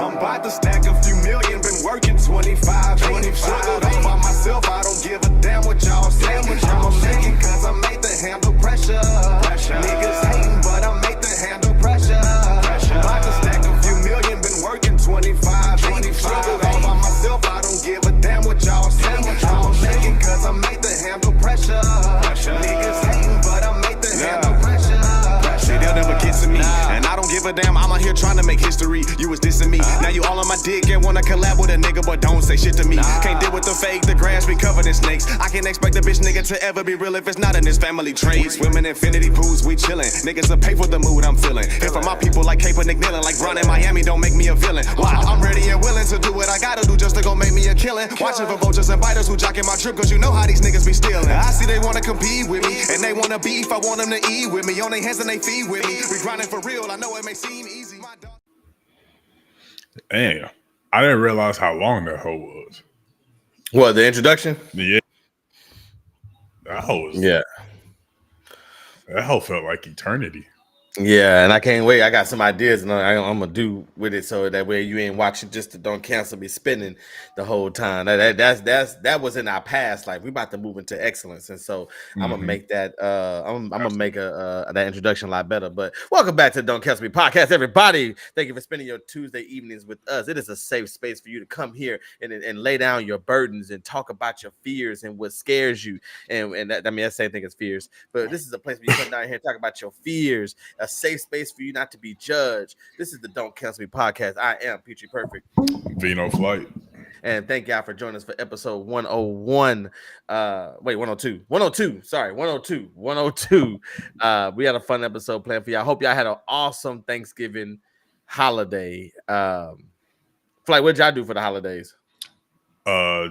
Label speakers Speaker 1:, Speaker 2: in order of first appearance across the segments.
Speaker 1: I'm about to stack a few million, been working 25. Struggled all by myself, I don't give a damn what y'all say. I'm shaking cause I made the handle pressure. Niggas hating, but I make the handle pressure. About to stack a few million, been working 25. Struggled all by myself, I don't give a damn what y'all say. I'm shaking cause I made the handle pressure. Niggas hating, but I make the handle pressure. Say they'll never get to me, and I don't give a damn. I'm out here trying to make history. You was dissing me, now you all on my dick and wanna collab with a nigga, but don't say shit to me. Can't deal with the fake, the grass be covered in snakes. I can't expect a bitch nigga to ever be real if it's not in his family trade. Swimming infinity pools, we chillin'. Niggas will pay for the mood I'm feeling. Here for my people like Cape McNillan, like Ron in Miami, don't make me a villain. Why? I'm ready and willing to do what I gotta do just to go make me a killing. Watching for vultures and biters who jockin' my trip, cause you know how these niggas be stealing. I see they wanna compete with me, and they wanna beef. I want them to eat with me, on their hands and they feet with me. We grinding for real, I know it may seem easy.
Speaker 2: Damn, I didn't realize how long that hoe was.
Speaker 3: What, the introduction?
Speaker 2: Yeah, that hoe was.
Speaker 3: Yeah,
Speaker 2: that hoe felt like eternity.
Speaker 3: yeah, and I can't wait. I got some ideas, and I'm gonna do with it so that way you ain't watching just to don't cancel me spinning the whole time. That was in our past. Like, we about to move into excellence, and so I'm gonna make that. I'm gonna make that introduction a lot better. But welcome back to the Don't Cancel Me podcast, everybody. Thank you for spending your Tuesday evenings with us. It is a safe space for you to come here and lay down your burdens and talk about your fears and what scares you. And that, I mean, that's the same thing as fears, but this is a place where you come down here and talk about your fears. A safe space for you not to be judged. This is the Don't Cancel Me podcast. I am Peachy Perfect.
Speaker 2: Vino Flight.
Speaker 3: And thank y'all for joining us for episode 101. 102. Sorry, 102. We had a fun episode planned for y'all. I hope y'all had an awesome Thanksgiving holiday. Flight, what did y'all do for the holidays?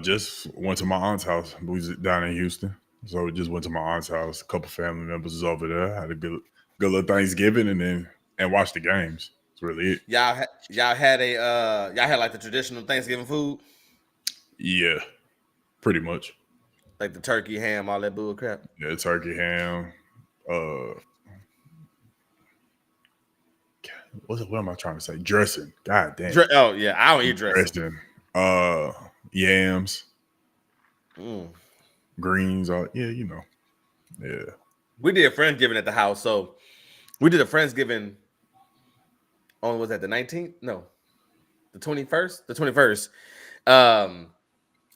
Speaker 2: Just went to my aunt's house. We was down in Houston. So we just went to my aunt's house. A couple family members was over there. Had a good little Thanksgiving and watched the games. That's really it.
Speaker 3: Y'all had like the traditional Thanksgiving food?
Speaker 2: Yeah, pretty much.
Speaker 3: Like the turkey, ham, all that bull crap?
Speaker 2: Yeah, turkey, ham. What am I trying to say? Dressing. God damn.
Speaker 3: Oh, yeah. I don't eat dressing.
Speaker 2: Yams. Greens. Yeah, you know. Yeah.
Speaker 3: We did a Friendsgiving at the house. So we did a Friendsgiving on, was that the 19th? No. The 21st? The 21st.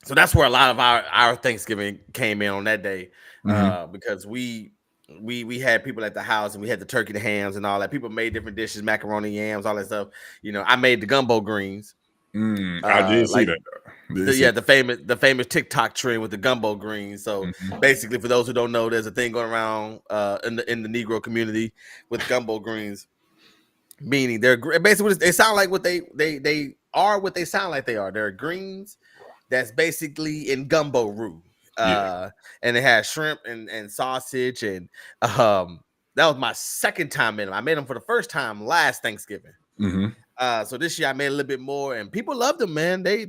Speaker 3: So that's where a lot of our Thanksgiving came in on that day. Because we had people at the house and we had the turkey, the hams, and all that. People made different dishes, macaroni, yams, all that stuff. You know, I made the gumbo greens.
Speaker 2: I did see that.
Speaker 3: The famous TikTok trend with the gumbo greens. So basically, for those who don't know, there's a thing going around in the Negro community with gumbo greens, meaning they're basically they sound like what they are, what they sound like they are. They're greens that's basically in gumbo roux.
Speaker 2: Yeah.
Speaker 3: And it had shrimp and sausage, and that was my second time in them. I made them for the first time last Thanksgiving.
Speaker 2: Mm-hmm.
Speaker 3: So this year I made a little bit more, and people loved them, man. They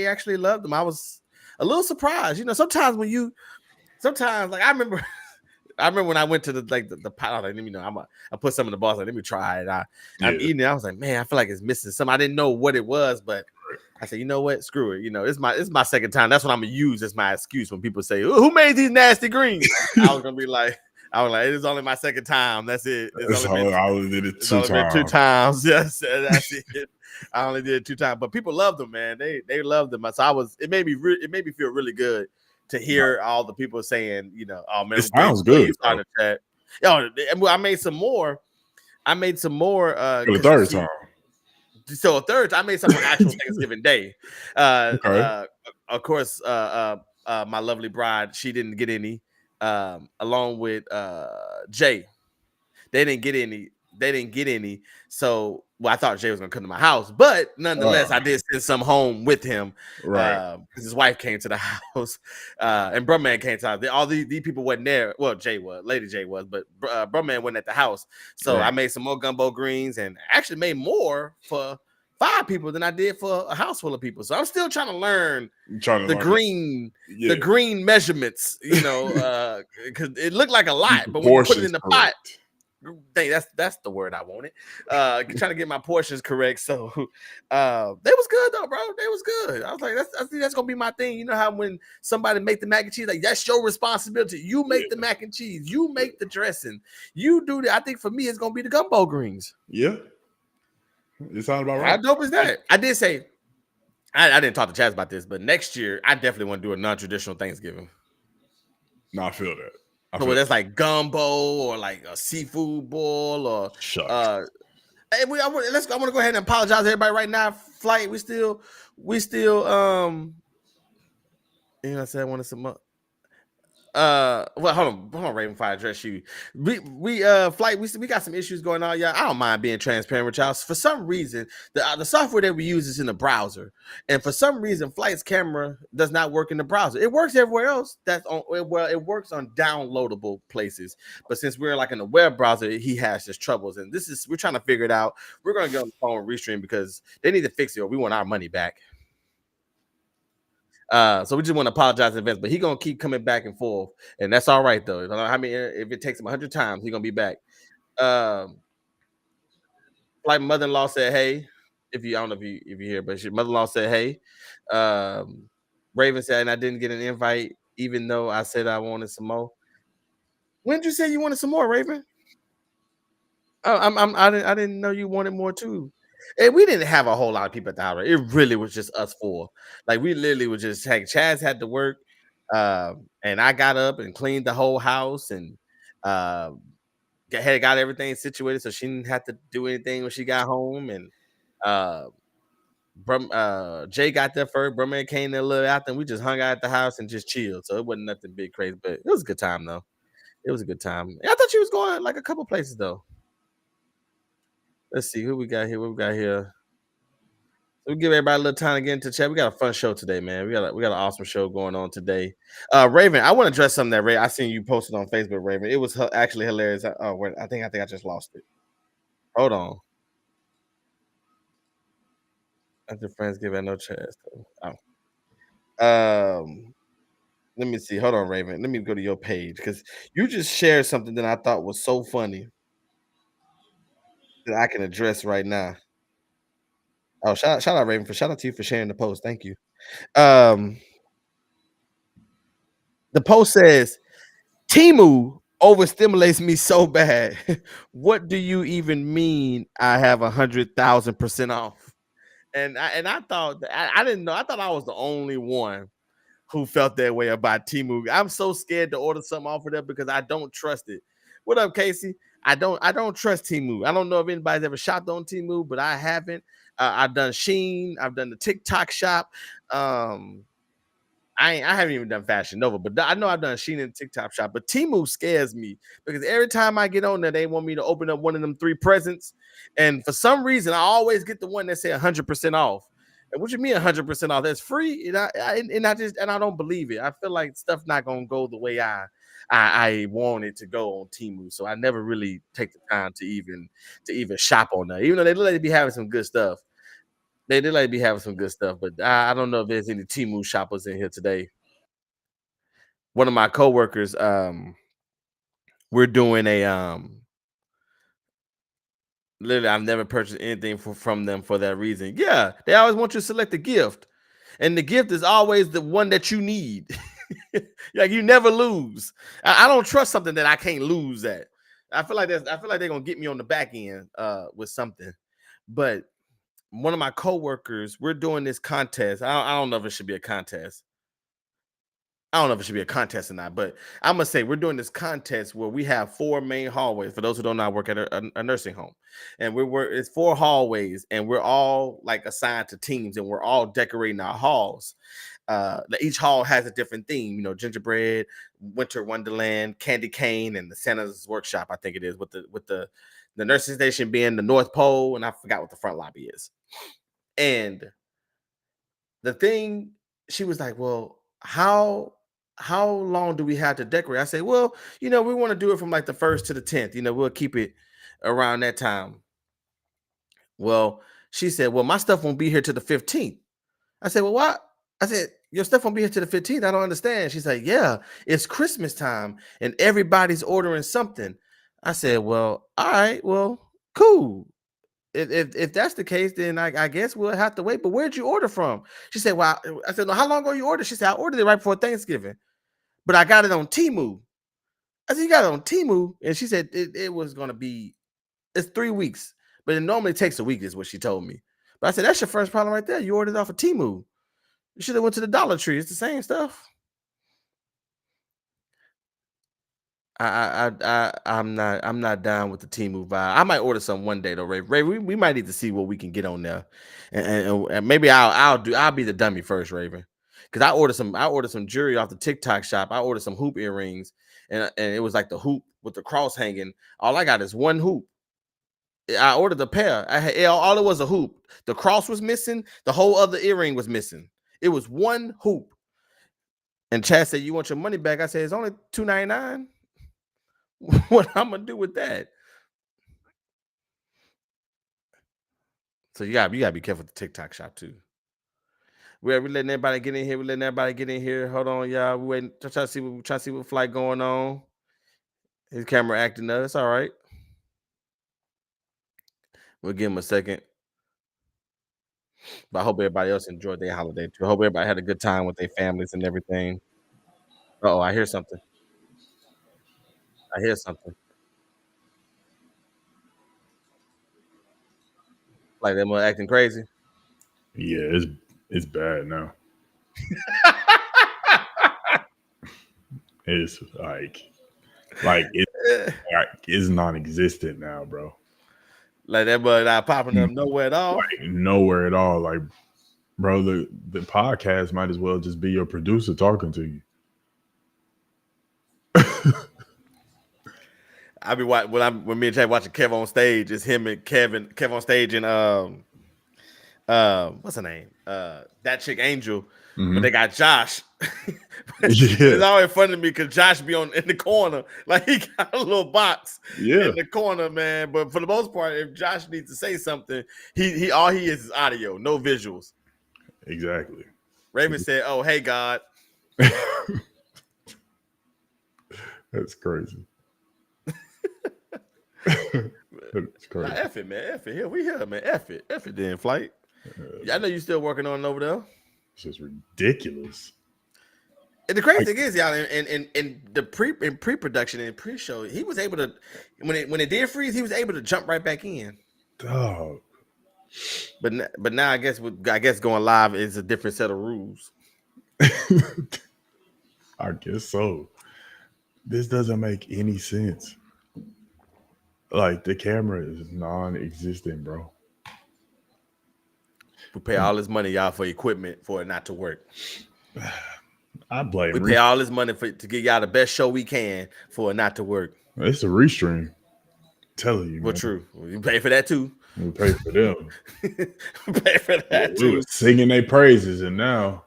Speaker 3: actually loved them. I was a little surprised. You know, sometimes like I remember when I went to the pot, like, let me know. I put some in the box, like, let me try it. I'm eating it. I was like, man, I feel like it's missing something. I didn't know what it was, but I said, you know what? Screw it. You know, it's my second time. That's what I'm gonna use as my excuse when people say, who made these nasty greens? I was like, it is only my second time. That's it.
Speaker 2: I only did it two times.
Speaker 3: 2 times. Yes, that's it. I only did it 2 times, but people loved them, man. They loved them. So it made me feel really good to hear all the people saying, you know, oh man,
Speaker 2: it sounds good.
Speaker 3: Yo, I made some more.
Speaker 2: For the third time.
Speaker 3: So I made some on actual Thanksgiving Day.
Speaker 2: Okay.
Speaker 3: Of course, my lovely bride, she didn't get any. Along with Jay, they didn't get any. So, well, I thought Jay was gonna come to my house, but nonetheless, I did send some home with him.
Speaker 2: Right.
Speaker 3: Because his wife came to the house, and Brumman came to the house. All these people wasn't there. Well, Jay was, Lady Jay was, but Brumman wasn't at the house. So I made some more gumbo greens, and actually made more for 5 people than I did for a house full of people. So I'm still trying to learn the green measurements, you know, because it looked like a lot, but when you put it in the pot, that's the word I wanted. Trying to get my portions correct. So they was good though, bro. They was good. I was like, I think that's gonna be my thing. You know how when somebody make the mac and cheese, like that's your responsibility. You make the mac and cheese, you make the dressing, you do that. I think for me, it's gonna be the gumbo greens.
Speaker 2: Yeah. It sounds about right.
Speaker 3: How dope is that? I did say I didn't talk to Chaz about this, but next year I definitely want to do a non-traditional Thanksgiving.
Speaker 2: No, I feel that.
Speaker 3: So that's like gumbo or like a seafood boil or
Speaker 2: shucks.
Speaker 3: Hey, I want to go ahead and apologize to everybody right now. Flight, we still you know what I said, I wanted some well, hold on, Raven, before I address you. Flight, we got some issues going on, y'all. I don't mind being transparent with y'all. For some reason, the software that we use is in the browser, and for some reason, Flight's camera does not work in the browser. It works everywhere else. It works on downloadable places, but since we're like in the web browser, he has his troubles, and we're trying to figure it out. We're gonna get on the phone with Restream because they need to fix it, or we want our money back. So we just want to apologize in advance, but he's gonna keep coming back and forth, and that's all right though. I mean, if it takes him 100 times, he's gonna be back. Like mother-in-law said, hey, I don't know if you hear, but your mother-in-law said, hey. Raven said, and I didn't get an invite, even though I said I wanted some more. When did you say you wanted some more, Raven? I didn't know you wanted more too. And we didn't have a whole lot of people at the house. Right? It really was just us 4. Like we literally was just Chaz had to work, and I got up and cleaned the whole house and got everything situated so she didn't have to do anything when she got home. And Jay got there first. Brumman came there a little after, and we just hung out at the house and just chilled. So it wasn't nothing big crazy, but it was a good time though. It was a good time. I thought she was going like a couple places though. Let's see who we got here. What we got here? We give everybody a little time to get into chat. We got a fun show today, man. We got an awesome show going on today. Raven, I want to address something that Ray. I seen you posted on Facebook, Raven. It was actually hilarious. I think I just lost it. Hold on. After friends give no chance. Let me see. Hold on, Raven. Let me go to your page because you just shared something that I thought was so funny that I can address right now. Oh, shout out Raven shout out to you for sharing the post. Thank you. The post says Temu overstimulates me so bad. What do you even mean I have 100,000% off? And I thought I didn't know. I thought I was the only one who felt that way about Temu. I'm so scared to order something off of there because I don't trust it. What up, Casey? I don't trust Temu. I don't know if anybody's ever shopped on Temu, but I haven't. I've done Shein. I've done the TikTok shop. I haven't even done Fashion Nova, but I know I've done Shein and TikTok shop. But Temu scares me because every time I get on there, they want me to open up one of them 3 presents, and for some reason, I always get the one that say 100% off. What you mean 100% off? That's free, and I don't believe it. I feel like stuff not gonna go the way I want it to go on Temu, so I never really take the time to even shop on there. Even though they look like they be having some good stuff, they did like be having some good stuff, but I don't know if there's any Temu shoppers in here today. One of my coworkers, we're doing a literally, I've never purchased anything from them for that reason. Yeah, they always want you to select a gift, and the gift is always the one that you need. Like you never lose. I don't trust something that I can't lose at. I feel like they're gonna get me on the back end with something. But one of my coworkers, we're doing this contest. I don't know if it should be a contest. I don't know if it should be a contest or not, but I'm gonna say we're doing this contest where we have 4 main hallways. For those who don't know, I work at a nursing home, and it's 4 hallways, and we're all like assigned to teams, and we're all decorating our halls. Each hall has a different theme, gingerbread, winter wonderland, candy cane, and the Santa's workshop. I think it is with the nursing station being the North Pole, and I forgot what the front lobby is. And the thing, she was like, "Well, how long do we have to decorate?" I said, "Well, we want to do it from like the 1st to the 10th. We'll keep it around that time." Well, she said, "Well, my stuff won't be here till the 15th." I said, "Well, what?" I said, "Your stuff won't be here till the 15th. I don't understand." She's like, "Yeah, it's Christmas time and everybody's ordering something." I said, "Well, all right, well, cool. If that's the case, then I guess we'll have to wait. But where'd you order from?" She said, "Well," I said, "No, how long ago you ordered?" She said, "I ordered it right before Thanksgiving, but I got it on Temu." I said, "You got it on Temu?" And she said it was going to be, it's 3 weeks, but it normally takes a week is what she told me. But I said, "That's your first problem right there. You ordered off of Temu. You should have went to the Dollar Tree. It's the same stuff." I'm not down with the Temu vibe. I might order some one day though, Ray. We might need to see what we can get on there, and maybe I'll be the dummy first, Raven, because I ordered some jewelry off the TikTok shop. I ordered some hoop earrings, and it was like the hoop with the cross hanging. All I got is one hoop. I ordered a pair. All it was a hoop. The cross was missing. The whole other earring was missing. It was one hoop. And Chad said, "You want your money back?" I said, "It's only $2.99. What I'm gonna do with that?" So you gotta be careful with the TikTok shop too. We letting everybody get in here. We're letting everybody get in here. Hold on, y'all. We waiting. Trying to see what flight going on. His camera acting up. It's all right. We'll give him a second. But I hope everybody else enjoyed their holiday too. I hope everybody had a good time with their families and everything. Oh, I hear something. I hear something. Like them acting crazy.
Speaker 2: Yeah, it's bad now. It's like it's non-existent now, bro.
Speaker 3: Like that bug not popping up nowhere at all.
Speaker 2: Like nowhere at all. Like, bro, the podcast might as well just be your producer talking to you.
Speaker 3: I be when me and Jay watching Kev on stage. It's him and Kev on stage and what's her name? That chick Angel. But they got Josh. It's always funny to me because Josh be in the corner, like he got a little box in the corner, man. But for the most part, if Josh needs to say something, he all he is audio, no visuals.
Speaker 2: Exactly.
Speaker 3: Raven said, "Oh, hey God."
Speaker 2: That's crazy. That's crazy.
Speaker 3: Nah, F it, man. F it. Here we here, man. F it then, flight. I know you still working on it over there.
Speaker 2: It's just ridiculous.
Speaker 3: And the crazy thing is, y'all, in pre-production and pre-show, he was able to when it did freeze, he was able to jump right back in.
Speaker 2: Dog.
Speaker 3: But now I guess going live is a different set of rules.
Speaker 2: I guess so. This doesn't make any sense. Like the camera is non-existent, bro.
Speaker 3: We pay all this money, y'all, for equipment for it not to work.
Speaker 2: I blame.
Speaker 3: We pay all this money to give y'all the best show we can for it not to work.
Speaker 2: It's a restream. I'm telling you.
Speaker 3: Well, true. You pay for that too.
Speaker 2: We pay for them.
Speaker 3: Pay for that
Speaker 2: We were
Speaker 3: too.
Speaker 2: singing their praises, and now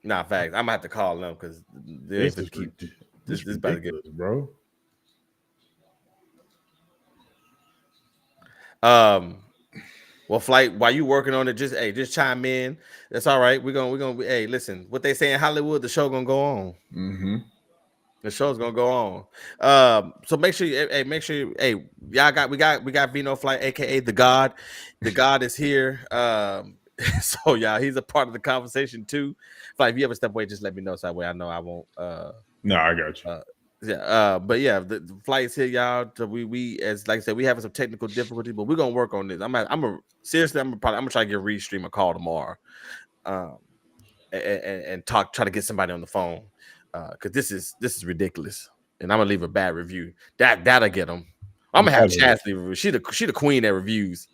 Speaker 3: Nah, facts. I'm gonna have to call them because they're
Speaker 2: this
Speaker 3: to
Speaker 2: is
Speaker 3: keep
Speaker 2: this
Speaker 3: this about to get.
Speaker 2: ridiculous, bro.
Speaker 3: Well, flight. While you working on it, just chime in. That's all right. We're gonna. Hey, listen. What they say in Hollywood, the show gonna go on.
Speaker 2: Mm-hmm.
Speaker 3: The show's gonna go on. So make sure you, y'all we got Vino Flight, aka the God. The God is here. So yeah, he's a part of the conversation too. Like if you ever step away, just let me know so that way I know I won't.
Speaker 2: No, I got you.
Speaker 3: But yeah, the flight's here, y'all. So we as like I said, we having some technical difficulties, but we're gonna work on this. I'm gonna try to give Restream a call tomorrow, and try to get somebody on the phone, because this is ridiculous, and I'm gonna leave a bad review. That'll get them. I'm gonna have Chaz leave a review. She the queen at reviews.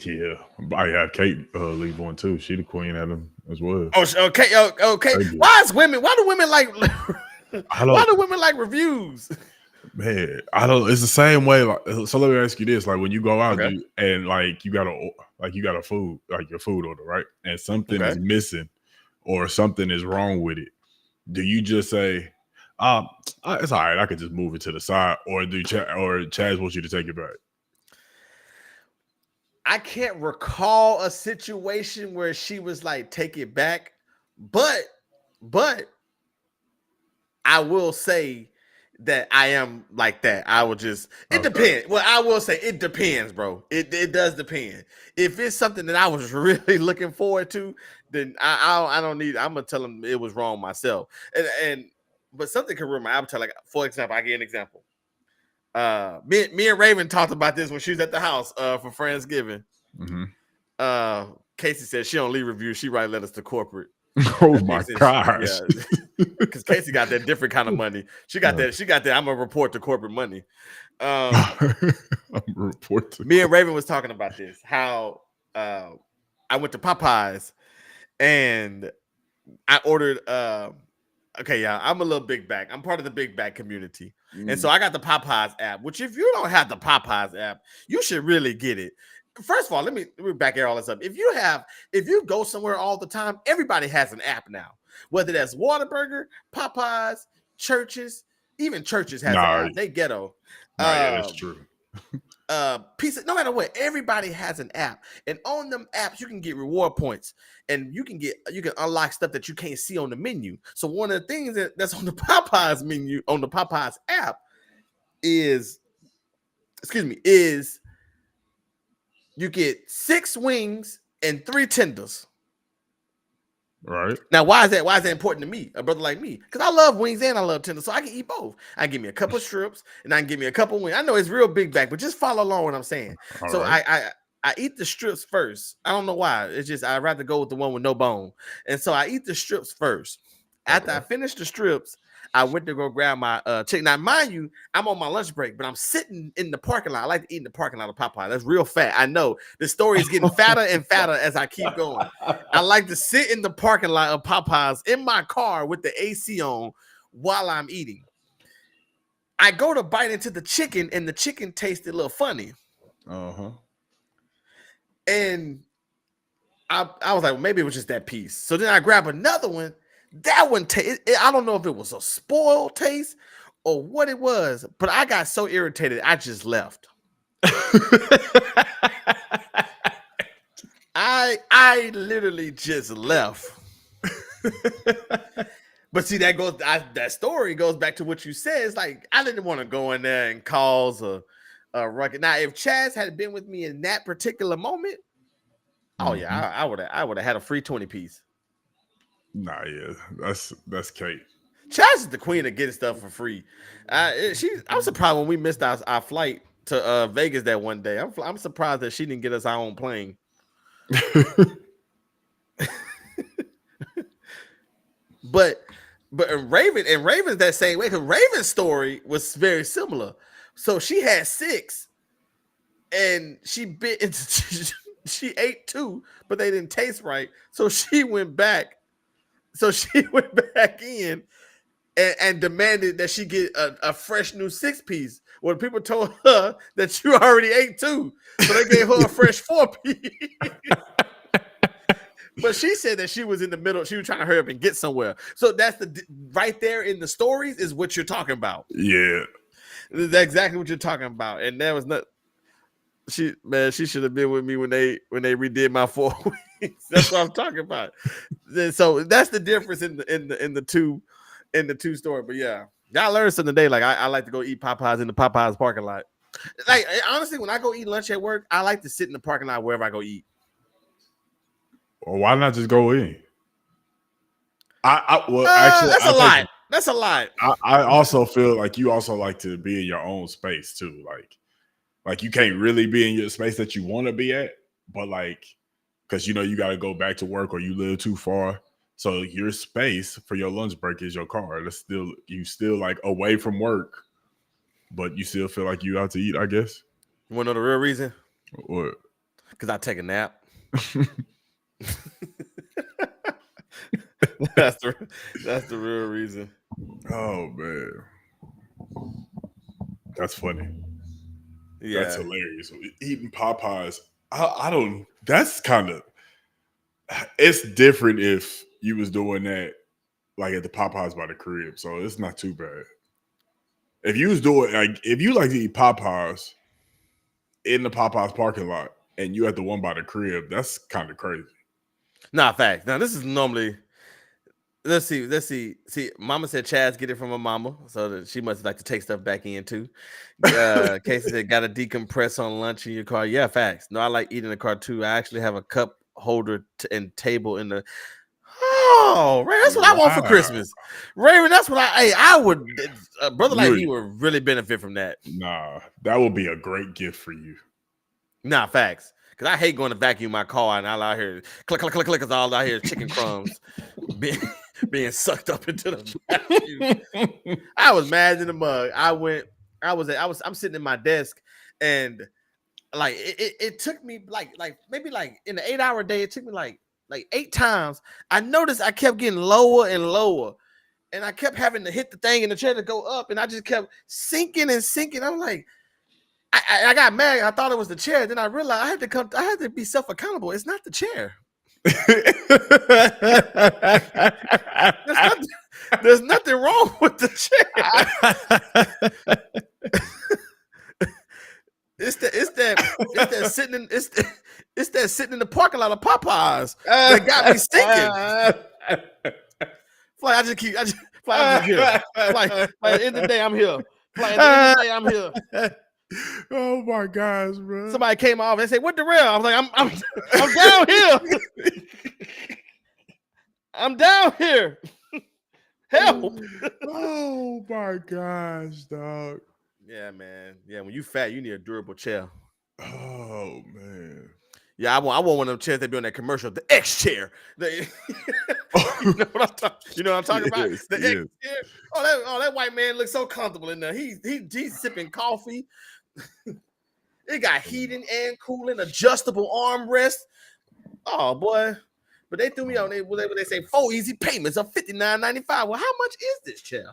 Speaker 2: Yeah, I have Kate leave one too. She the queen at them as well.
Speaker 3: Oh, okay. Why do women like? Why do women like reviews?
Speaker 2: Man, I don't. It's the same way. Like, so let me ask you this: like when you go out
Speaker 3: Okay.
Speaker 2: and like you got a food, like your food order, right? And something is missing or something is wrong with it. Do you just say, it's all right, I could just move it to the side, or Chaz wants you to take it back?
Speaker 3: I can't recall a situation where she was like, take it back, but I will say that I am like that. I will just, it depends. Well, I will say it depends, bro. It does depend. If it's something that I was really looking forward to, then I don't need, I'm gonna tell them it was wrong myself. But something can ruin my appetite. Like, for example, I give an example. Me and Raven talked about this when she was at the house for Friendsgiving.
Speaker 2: Mm-hmm.
Speaker 3: Casey said she don't leave reviews, she write letters to corporate.
Speaker 2: Oh my gosh.
Speaker 3: Yeah, because Casey got that different kind of money. She got that. I'm gonna report to corporate money. Me and Raven was talking about this. How I went to Popeyes and I ordered. Okay, yeah, I'm a little big bag. I'm part of the big bag community, and so I got the Popeyes app. Which, if you don't have the Popeyes app, you should really get it. First of all, let me back air all this up. If you go somewhere all the time, everybody has an app now. Whether that's Whataburger, Popeyes, churches, even churches has an app. They ghetto.
Speaker 2: Yeah, that's true.
Speaker 3: No matter what, everybody has an app, and on them apps you can get reward points, and you can unlock stuff that you can't see on the menu. So one of the things that's on the Popeyes menu on the Popeyes app is you get 6 wings and 3 tenders.
Speaker 2: Right.
Speaker 3: Now, why is that important to me, a brother like me? Because I love wings and I love tenders, so I can eat both. I can give me a couple of strips and I can give me a couple of wings. I know it's real big back, but just follow along what I'm saying. All right. I eat the strips first. I don't know why. It's just I'd rather go with the one with no bone. And so I eat the strips first. After I finish the strips, I went to go grab my chicken. Now, mind you, I'm on my lunch break, but I'm sitting in the parking lot. I like to eat in the parking lot of Popeye. That's real fat. I know the story is getting fatter and fatter as I keep going. I like to sit in the parking lot of Popeyes in my car with the AC on while I'm eating. I go to bite into the chicken, and the chicken tasted a little funny. And I was like, well, maybe it was just that piece. So then I grab another one. That one, I don't know if it was a spoiled taste or what it was, but I got so irritated, I just left. I literally just left. But see, that story goes back to what you said. It's like I didn't want to go in there and cause a ruckus. Now, if Chaz had been with me in that particular moment, oh yeah, I would have had a free 20 piece.
Speaker 2: Nah, yeah, that's Kate.
Speaker 3: Chaz is the queen of getting stuff for free. I'm surprised when we missed our flight to Vegas that one day. I'm surprised that she didn't get us our own plane. But Raven's that same way, because Raven's story was very similar. So she had 6, and she bit into she ate 2, but they didn't taste right. So she went back. So she went back in and demanded that she get a fresh new 6-piece. When people told her that you already ate 2, so they gave her a fresh 4-piece. But she said that she was in the middle. She was trying to hurry up and get somewhere. So that's right there in the stories is what you're talking about.
Speaker 2: Yeah,
Speaker 3: that's exactly what you're talking about. And that was not. She should have been with me when they redid my 4 weeks. That's what I'm talking about. So that's the difference in the two story. But yeah, y'all learned something today. Like I like to go eat Popeyes in the Popeyes parking lot. Like honestly, when I go eat lunch at work, I like to sit in the parking lot wherever I go eat.
Speaker 2: Well, why not just go in? Actually,
Speaker 3: that's a lot. That's a lot.
Speaker 2: I also feel like you also like to be in your own space too. Like you can't really be in your space that you want to be at, but like, because you got to go back to work or you live too far. So your space for your lunch break is your car. You still like away from work, but you still feel like you out to eat, I guess.
Speaker 3: You want to know the real reason?
Speaker 2: What?
Speaker 3: Because I take a nap. That's the real reason.
Speaker 2: Oh man, that's funny.
Speaker 3: Yeah,
Speaker 2: that's hilarious. Eating Popeyes, I don't. That's kind of. It's different if you was doing that like at the Popeyes by the crib, so it's not too bad. If you was doing if you like to eat Popeyes in the Popeyes parking lot and you at the one by the crib, that's kind of crazy.
Speaker 3: Nah, fact. Now this is normally. Let's see. See, Mama said Chaz get it from her mama, so that she must like to take stuff back in too. Casey said got to decompress on lunch in your car. Yeah, facts. No, I like eating in the car too. I actually have a cup holder and table in the. Oh, Ray, that's what I want for Christmas. Raven, that's what I would. A brother like me would really benefit from that.
Speaker 2: Nah, that would be a great gift for you.
Speaker 3: Nah, facts. Because I hate going to vacuum my car and all out here click, because all out here is chicken crumbs being sucked up into the vacuum. I was mad in the mug. I'm sitting at my desk and like it took me maybe in the 8-hour day, it took me like 8 times. I noticed I kept getting lower and lower. And I kept having to hit the thing in the chair to go up, and I just kept sinking and sinking. I'm like, I got mad. I thought it was the chair. Then I realized I had to be self-accountable. It's not the chair. There's nothing wrong with the chair. It's that sitting in the parking lot of Popeyes that got me sinking. Fly, I just here. Fly, at the end of the day, I'm here. Fly, at the end of the day, I'm here.
Speaker 2: Oh my gosh, bro!
Speaker 3: Somebody came off and said, "What the real?" I was like, "I'm down here. I'm down here. Help!"
Speaker 2: Oh my gosh, dog.
Speaker 3: Yeah, man. Yeah, when you fat, you need a durable chair.
Speaker 2: Oh man.
Speaker 3: Yeah, I want one of them chairs that be on that commercial, the X chair. You know what I'm talking about? The X chair. Oh, that white man looks so comfortable in there. He's sipping coffee. It got heating and cooling, adjustable armrest. Oh boy. But they threw me on. They say 4 easy payments of $59.95. Well, how much is this chair?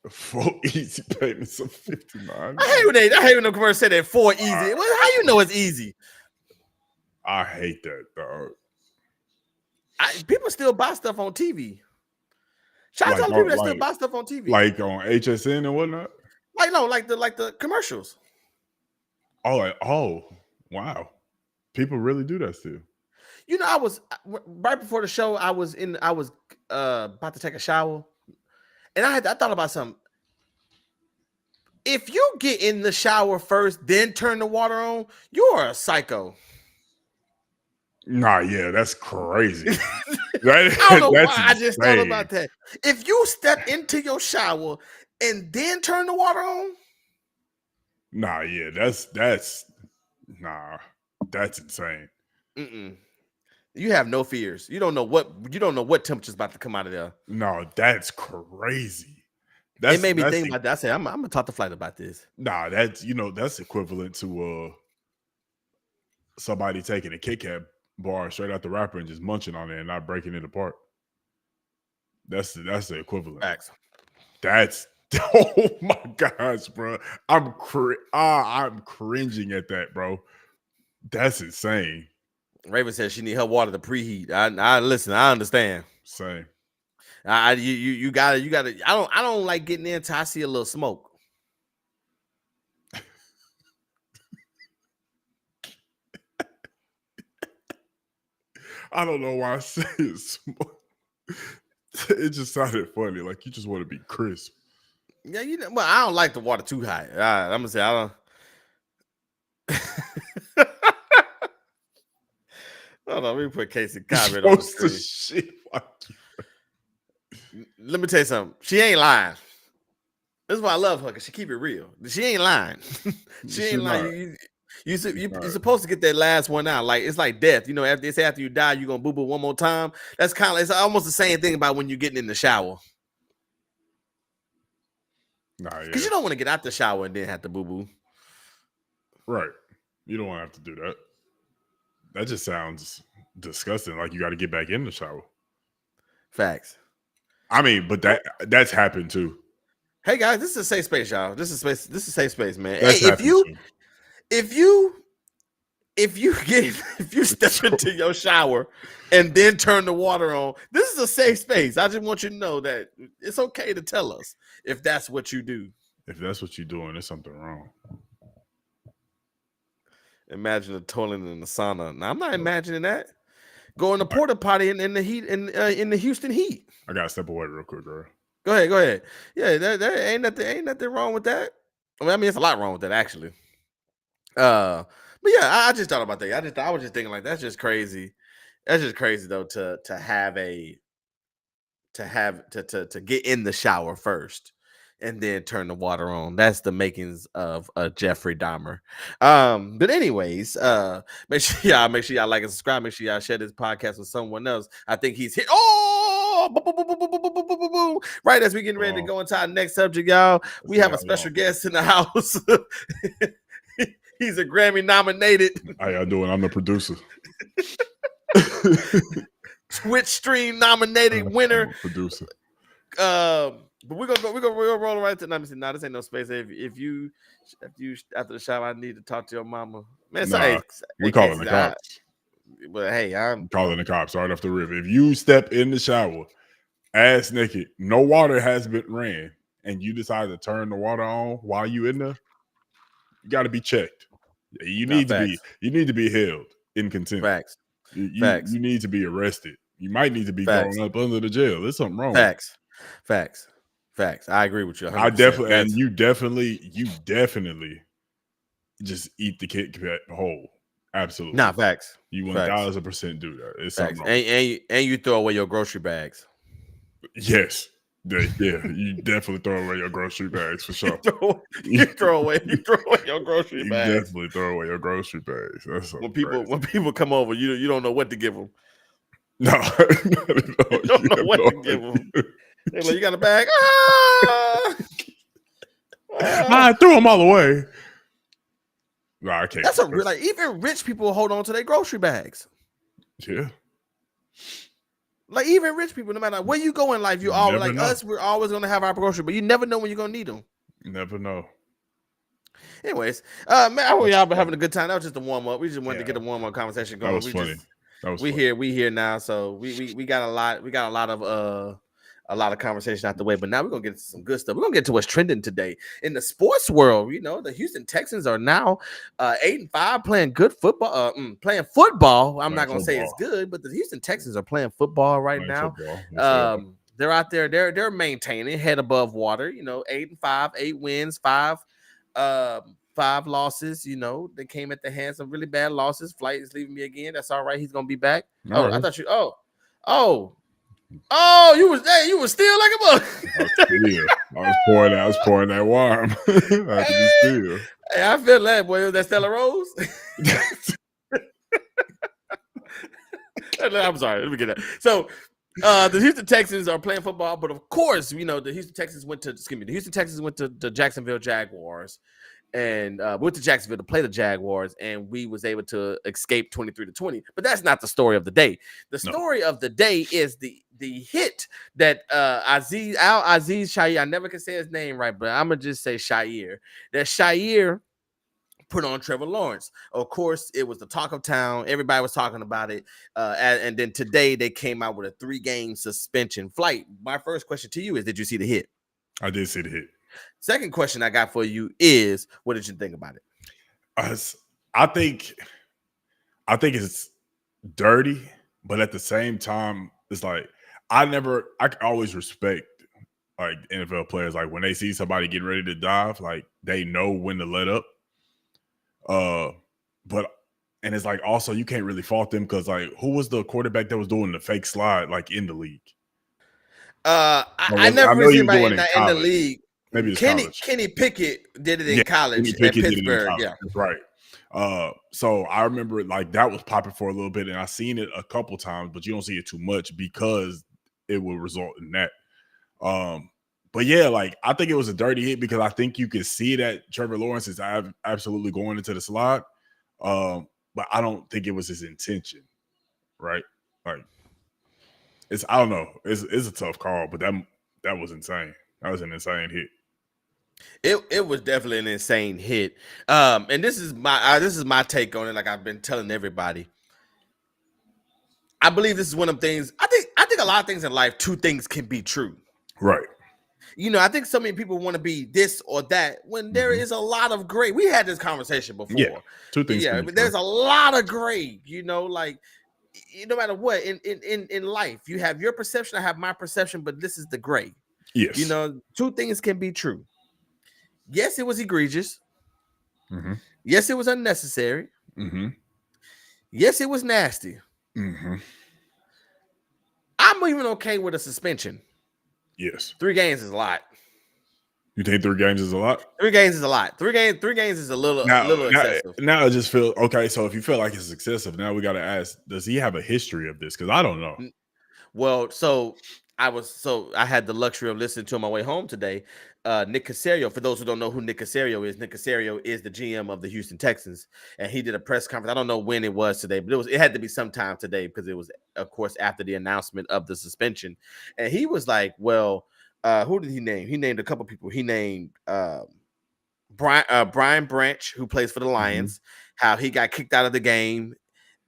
Speaker 2: 4 easy payments of $59.
Speaker 3: I hate when the commercial say that 4 easy. How you know it's easy?
Speaker 2: I hate that, dog.
Speaker 3: People still buy stuff on TV. Shout out to people that still buy stuff on TV,
Speaker 2: like on HSN and whatnot.
Speaker 3: Like the commercials.
Speaker 2: Oh, wow! People really do that still.
Speaker 3: I was right before the show. I was about to take a shower, and I thought about something. If you get in the shower first, then turn the water on, you are a psycho.
Speaker 2: Nah, yeah, that's crazy.
Speaker 3: I don't know why I just thought about that. If you step into your shower and then turn the water on,
Speaker 2: nah, yeah, that's insane.
Speaker 3: Mm-mm. You have no fears. You don't know what temperature's about to come out of there.
Speaker 2: No, that's crazy.
Speaker 3: It made me think about that. I said, I'm gonna talk to Flight about this.
Speaker 2: Nah, that's equivalent to somebody taking a Kit Kat bar straight out the wrapper and just munching on it and not breaking it apart. That's the equivalent.
Speaker 3: Facts.
Speaker 2: That's oh my gosh, bro. I'm cringing at that, bro. That's insane.
Speaker 3: Raven says she need her water to preheat. I listen. I understand.
Speaker 2: Same.
Speaker 3: You gotta. I don't like getting in until I see a little smoke.
Speaker 2: I don't know why I say it. It just sounded funny. Like you just want to be crisp.
Speaker 3: Yeah, well, I don't like the water too hot. I'm gonna say I don't. Hold on, let me put Casey comment on the screen. Let me tell you something. She ain't lying. This is why I love her, because she keep it real. She ain't lying. She ain't lying. You're supposed to get that last one out. Like it's like death. You know, after you die, you're gonna boo boo one more time. That's kind of it's almost the same thing about when you're getting in the shower. Because you don't want to get out the shower and then have to boo boo.
Speaker 2: Right. You don't want to have to do that. That just sounds disgusting. Like you got to get back in the shower. Facts. I mean, but that's happened too.
Speaker 3: Hey guys, this is a safe space, y'all. This is a safe space, man. Hey, if you step into your shower and then turn the water on, this is a safe space. I just want you to know that it's okay to tell us if that's what you do.
Speaker 2: If that's what you're doing, there's something wrong.
Speaker 3: Imagine a toilet in the sauna. Now I'm not imagining that. Go in the porta potty in the heat in the Houston heat.
Speaker 2: I gotta step away real quick, girl.
Speaker 3: Go ahead. Yeah, there ain't nothing wrong with that. I mean, it's a lot wrong with that actually. But yeah, I just thought about that. I was just thinking like that's just crazy. That's just crazy though to get in the shower first and then turn the water on. That's the makings of Jeffrey Dahmer. But anyways, make sure y'all like and subscribe. Make sure y'all share this podcast with someone else. I think he's hit. Right as we getting ready to go into our next subject, y'all. We have a special guest in the house. He's a Grammy nominated.
Speaker 2: How y'all doing? I'm the producer.
Speaker 3: Twitch stream nominated winner.
Speaker 2: Producer.
Speaker 3: But we're gonna roll right to. Let me see. No, this ain't no space. If you after the shower, I need to talk to your mama. Man,
Speaker 2: we calling the cops.
Speaker 3: But hey, I'm
Speaker 2: calling the cops right off the rip. If you step in the shower, ass naked, no water has been ran, and you decide to turn the water on while you in there, you got to be checked. You need to be held in contempt.
Speaker 3: Facts.
Speaker 2: You need to be arrested. You might need to be thrown up under the jail. There's something wrong.
Speaker 3: Facts. I agree with you. 100%.
Speaker 2: I definitely, and you definitely just eat the Kit Kat whole. Absolutely.
Speaker 3: Nah, facts.
Speaker 2: You 1,000% do that. It's something wrong.
Speaker 3: And you throw away your grocery bags.
Speaker 2: Yes. Yeah, you definitely throw away your grocery bags for sure.
Speaker 3: you throw away your grocery bags.
Speaker 2: You definitely throw away your grocery bags. That's
Speaker 3: when people come over, you don't know what to give them.
Speaker 2: No,
Speaker 3: you don't know what to give them. They're like, you got a bag?
Speaker 2: I threw them all away. No, I can't.
Speaker 3: That's even rich people hold on to their grocery bags.
Speaker 2: Yeah.
Speaker 3: Like even rich people, no matter where you go in life, you always like know. Us. We're always gonna have our grocery, but you never know when you're gonna need them.
Speaker 2: You never know.
Speaker 3: Anyways, man, I hope y'all been having a good time. That was just a warm up. We just wanted to get a warm up conversation going.
Speaker 2: That was funny.
Speaker 3: We here now, so we got a lot. We got a lot of conversation out the way, but now we're gonna get to some good stuff. We're gonna get to what's trending today in the sports world. You know, the Houston Texans are now 8-5, playing good football. Playing football. I'm not gonna say it's good, but the Houston Texans are playing football right now. They're out there. They're maintaining head above water. You know, 8-5, 8 wins, 5 losses. You know, they came at the hands of really bad losses. Flight is leaving me again. That's all right. He's gonna be back. I thought you. Oh, you was still like a bug.
Speaker 2: I was pouring that worm.
Speaker 3: Hey, I feel that, boy. Was that Stella Rose? I'm sorry. Let me get that. So, the Houston Texans are playing football, but of course, you know, the Houston Texans went to the Jacksonville Jaguars and went to Jacksonville to play the Jaguars, and we was able to escape 23-20. But that's not the story of the day. The
Speaker 2: No.
Speaker 3: story of the day is the hit that Aziz Shair, I never can say his name right, but I'm gonna just say Shair. That Shair put on Trevor Lawrence. Of course, it was the talk of town. Everybody was talking about it. And then today they came out with a 3-game suspension flight. My first question to you is, did you see the hit?
Speaker 2: I did see the hit.
Speaker 3: Second question I got for you is, what did you think about it?
Speaker 2: I think it's dirty, but at the same time, it's like I always respect like NFL players. Like when they see somebody getting ready to dive, like they know when to let up. But it's like also you can't really fault them because like who was the quarterback that was doing the fake slide like in the league?
Speaker 3: I never
Speaker 2: know
Speaker 3: really
Speaker 2: you
Speaker 3: seen
Speaker 2: doing
Speaker 3: anybody
Speaker 2: it in
Speaker 3: in the
Speaker 2: college.
Speaker 3: league.
Speaker 2: Maybe it's college.
Speaker 3: Kenny Pickett did it in college
Speaker 2: Kenny
Speaker 3: at
Speaker 2: Pickett did it in
Speaker 3: Pittsburgh.
Speaker 2: college.
Speaker 3: Yeah,
Speaker 2: that's right. So I remember like that was popping for a little bit, and I seen it a couple times, but you don't see it too much because it will result in that. But yeah, like I think it was a dirty hit because I think you could see that Trevor Lawrence is absolutely going into the slide. But I don't think it was his intention, right? Like I don't know. It's a tough call, but that was insane. That was an insane hit.
Speaker 3: It was definitely an insane hit. And this is my take on it. Like I've been telling everybody, I believe this is one of the things. I think a lot of things in life, two things can be true.
Speaker 2: Right.
Speaker 3: I think so many people want to be this or that when there is a lot of gray. We had this conversation before.
Speaker 2: Yeah, two things.
Speaker 3: Yeah, but there's a lot of gray. Like no matter what in life, you have your perception. I have my perception, but this is the gray.
Speaker 2: Yes.
Speaker 3: Two things can be true. Yes, it was egregious.
Speaker 2: Mm-hmm.
Speaker 3: Yes, it was unnecessary.
Speaker 2: Mm-hmm.
Speaker 3: Yes, it was nasty.
Speaker 2: Mm-hmm.
Speaker 3: I'm even okay with a suspension.
Speaker 2: Yes.
Speaker 3: 3 games is a lot.
Speaker 2: You think 3 games is a lot?
Speaker 3: 3 games is a lot. 3 games is a little excessive.
Speaker 2: Now I just feel okay. So if you feel like it's excessive, now we got to ask: does he have a history of this? Because I don't know.
Speaker 3: Well, I had the luxury of listening to on my way home today. Nick Caserio. For those who don't know who Nick Caserio is the GM of the Houston Texans, and he did a press conference. I don't know when it was today, but it had to be sometime today because it was, of course, after the announcement of the suspension. And he was like, "Well, who did he name? He named a couple people. He named Brian Branch, who plays for the Lions, how he got kicked out of the game,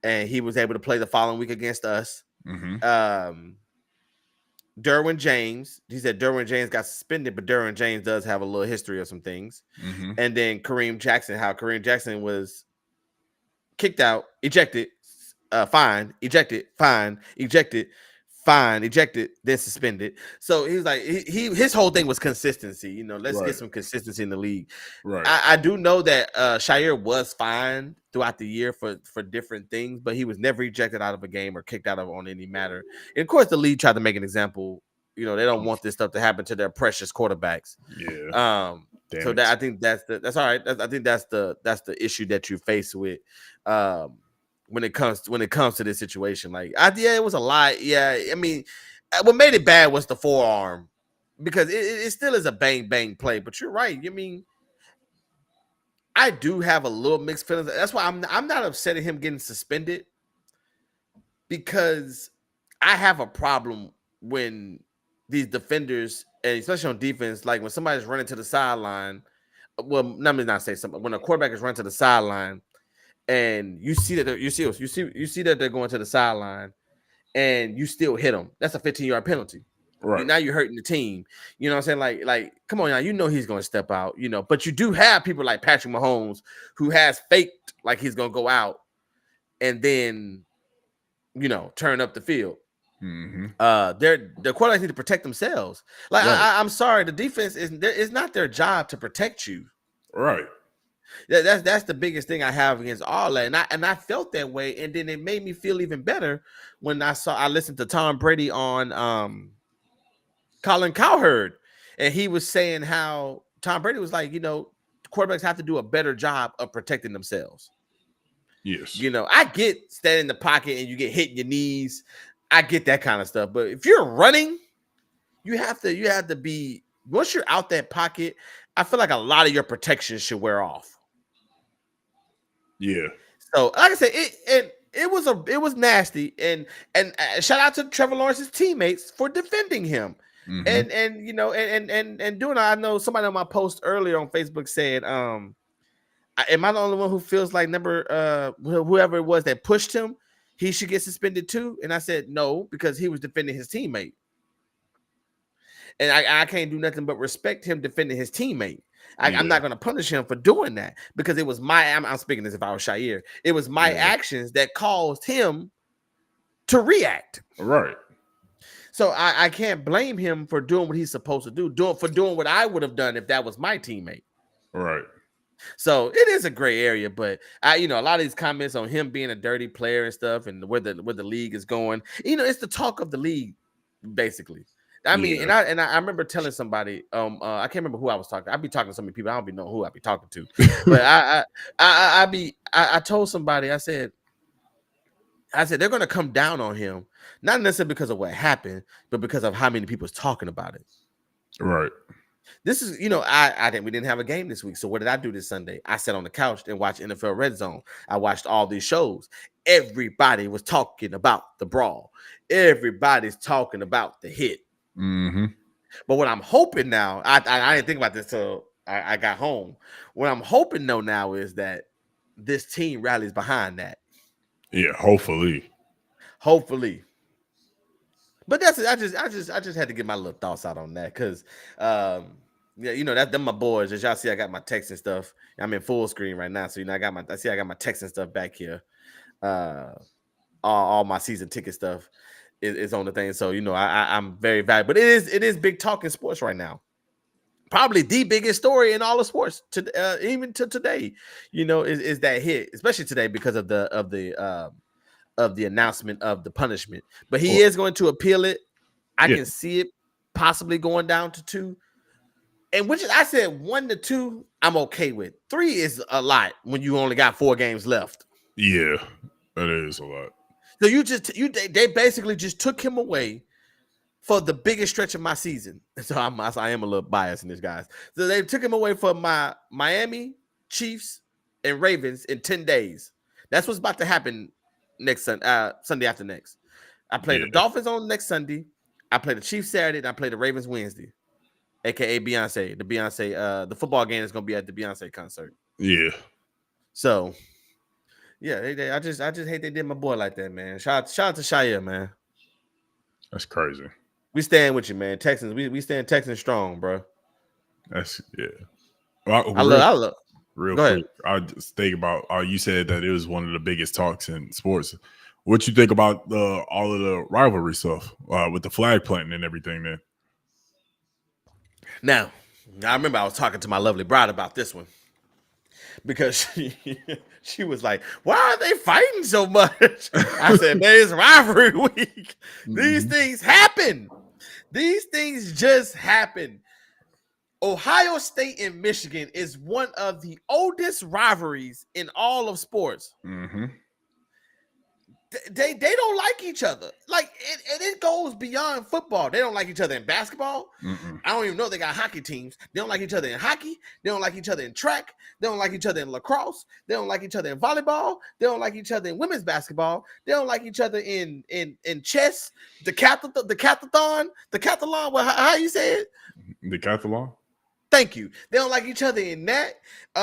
Speaker 3: and he was able to play the following week against us."
Speaker 2: Mm-hmm.
Speaker 3: Derwin James, he said Derwin James got suspended, but Derwin James does have a little history of some things.
Speaker 2: Mm-hmm.
Speaker 3: And then Kareem Jackson, how Kareem Jackson was kicked out, ejected, fined, ejected, fined, ejected, fined, ejected, then suspended. So he was like, his whole thing was consistency. Let's get some consistency in the league.
Speaker 2: Right.
Speaker 3: I do know that Shair was fined throughout the year for different things, but he was never ejected out of a game or kicked out of on any matter. And of course, the league tried to make an example. They don't want this stuff to happen to their precious quarterbacks.
Speaker 2: Yeah.
Speaker 3: So that I think that's all right. I think that's the issue that you face with when it comes to this situation. Like, it was a lot. Yeah, I mean, what made it bad was the forearm because it still is a bang bang play. But you're right. I mean, I do have a little mixed feelings. That's why I'm not upset at him getting suspended because I have a problem when these defenders, and especially on defense, like when somebody's running to the sideline. Well, let me not say something. When a quarterback is running to the sideline, and you see that they're going to the sideline, and you still hit them, that's a 15-yard penalty.
Speaker 2: Right.
Speaker 3: Now you're hurting the team. You know what I'm saying? Like, come on, now he's going to step out. But you do have people like Patrick Mahomes who has faked like he's going to go out, and then turn up the field.
Speaker 2: Mm-hmm.
Speaker 3: The quarterbacks need to protect themselves. Like,
Speaker 2: right.
Speaker 3: I'm sorry, the defense is not their job to protect you.
Speaker 2: Right.
Speaker 3: That's the biggest thing I have against all that, and I felt that way, and then it made me feel even better when I listened to Tom Brady on Colin Cowherd, and he was saying how Tom Brady was like, quarterbacks have to do a better job of protecting themselves.
Speaker 2: Yes.
Speaker 3: I get standing in the pocket and you get hit in your knees. I get that kind of stuff, but if you're running, you have to be, once you're out that pocket, I feel like a lot of your protection should wear off.
Speaker 2: Yeah.
Speaker 3: So, like I said, it was nasty, and shout out to Trevor Lawrence's teammates for defending him,
Speaker 2: Mm-hmm.
Speaker 3: and you know, and doing. I know somebody on my post earlier on Facebook said, am I the only one who feels like whoever it was that pushed him, he should get suspended too? And I said no, because he was defending his teammate, and I can't do nothing but respect him defending his teammate. I'm not going to punish him for doing that because it was I'm speaking as if I was Shire. It was my actions that caused him to react.
Speaker 2: Right.
Speaker 3: So I can't blame him for doing what he's supposed to do, doing what I would have done if that was my teammate.
Speaker 2: Right.
Speaker 3: So it is a gray area, but a lot of these comments on him being a dirty player and stuff, and where the league is going, it's the talk of the league, basically. I mean, and I remember telling somebody, I can't remember who I was talking. I'd be talking to so many people, I don't even know who I'd be talking to. But I told somebody, I said they're gonna come down on him, not necessarily because of what happened, but because of how many people's talking about it.
Speaker 2: Right.
Speaker 3: This is, I think we didn't have a game this week. So what did I do this Sunday? I sat on the couch and watched NFL Red Zone. I watched all these shows. Everybody was talking about the brawl. Everybody's talking about the hit.
Speaker 2: Mm-hmm.
Speaker 3: But what I'm hoping now, I didn't think about this till I got home. What I'm hoping though now is that this team rallies behind that.
Speaker 2: Yeah, hopefully.
Speaker 3: But that's it. I just had to get my little thoughts out on that because them my boys. As y'all see, I got my text and stuff. I'm in full screen right now, so I got my text and stuff back here. All my season ticket stuff is on the thing. So I'm very valuable. But it is big talk in sports right now. Probably the biggest story in all of sports even to today. Is that hit, especially today because of the announcement of the punishment. But he is going to appeal it. I can see it possibly going down to 2. And which I said 1 to 2, I'm okay with. 3 is a lot when you only got 4 games left.
Speaker 2: Yeah, that is a lot.
Speaker 3: So they basically just took him away for the biggest stretch of my season. So I am a little biased in this, guys. So they took him away from my Miami, Chiefs, and Ravens in 10 days. That's what's about to happen next Sunday after next. I play the Dolphins on next Sunday. I play the Chiefs Saturday, and I play the Ravens Wednesday, aka Beyonce. The football game is gonna be at the Beyonce concert.
Speaker 2: Yeah.
Speaker 3: So, yeah, I just hate they did my boy like that, man. Shout out to Shire, man.
Speaker 2: That's crazy.
Speaker 3: We stand with you, man. Texans, we stand Texans strong, bro.
Speaker 2: That's Well,
Speaker 3: I love.
Speaker 2: Real
Speaker 3: Go
Speaker 2: quick, I just think about you said that it was one of the biggest talks in sports. What you think about all of the rivalry stuff with the flag planting and everything? Then
Speaker 3: now, I remember I was talking to my lovely bride about this one because she was like, "Why are they fighting so much?" I said, "Man, it's rivalry week. These things happen. These things just happen." Ohio State and Michigan is one of the oldest rivalries in all of sports.
Speaker 2: Mm-hmm.
Speaker 3: They don't like each other. Like it goes beyond football. They don't like each other in basketball.
Speaker 2: Mm-mm.
Speaker 3: I don't even know they got hockey teams. They don't like each other in hockey. They don't like each other in track. They don't like each other in lacrosse. They don't like each other in volleyball. They don't like each other in women's basketball. They don't like each other in chess, the decathlon. Well, how you say it?
Speaker 2: Decathlon.
Speaker 3: Thank you. They don't like each other in that. They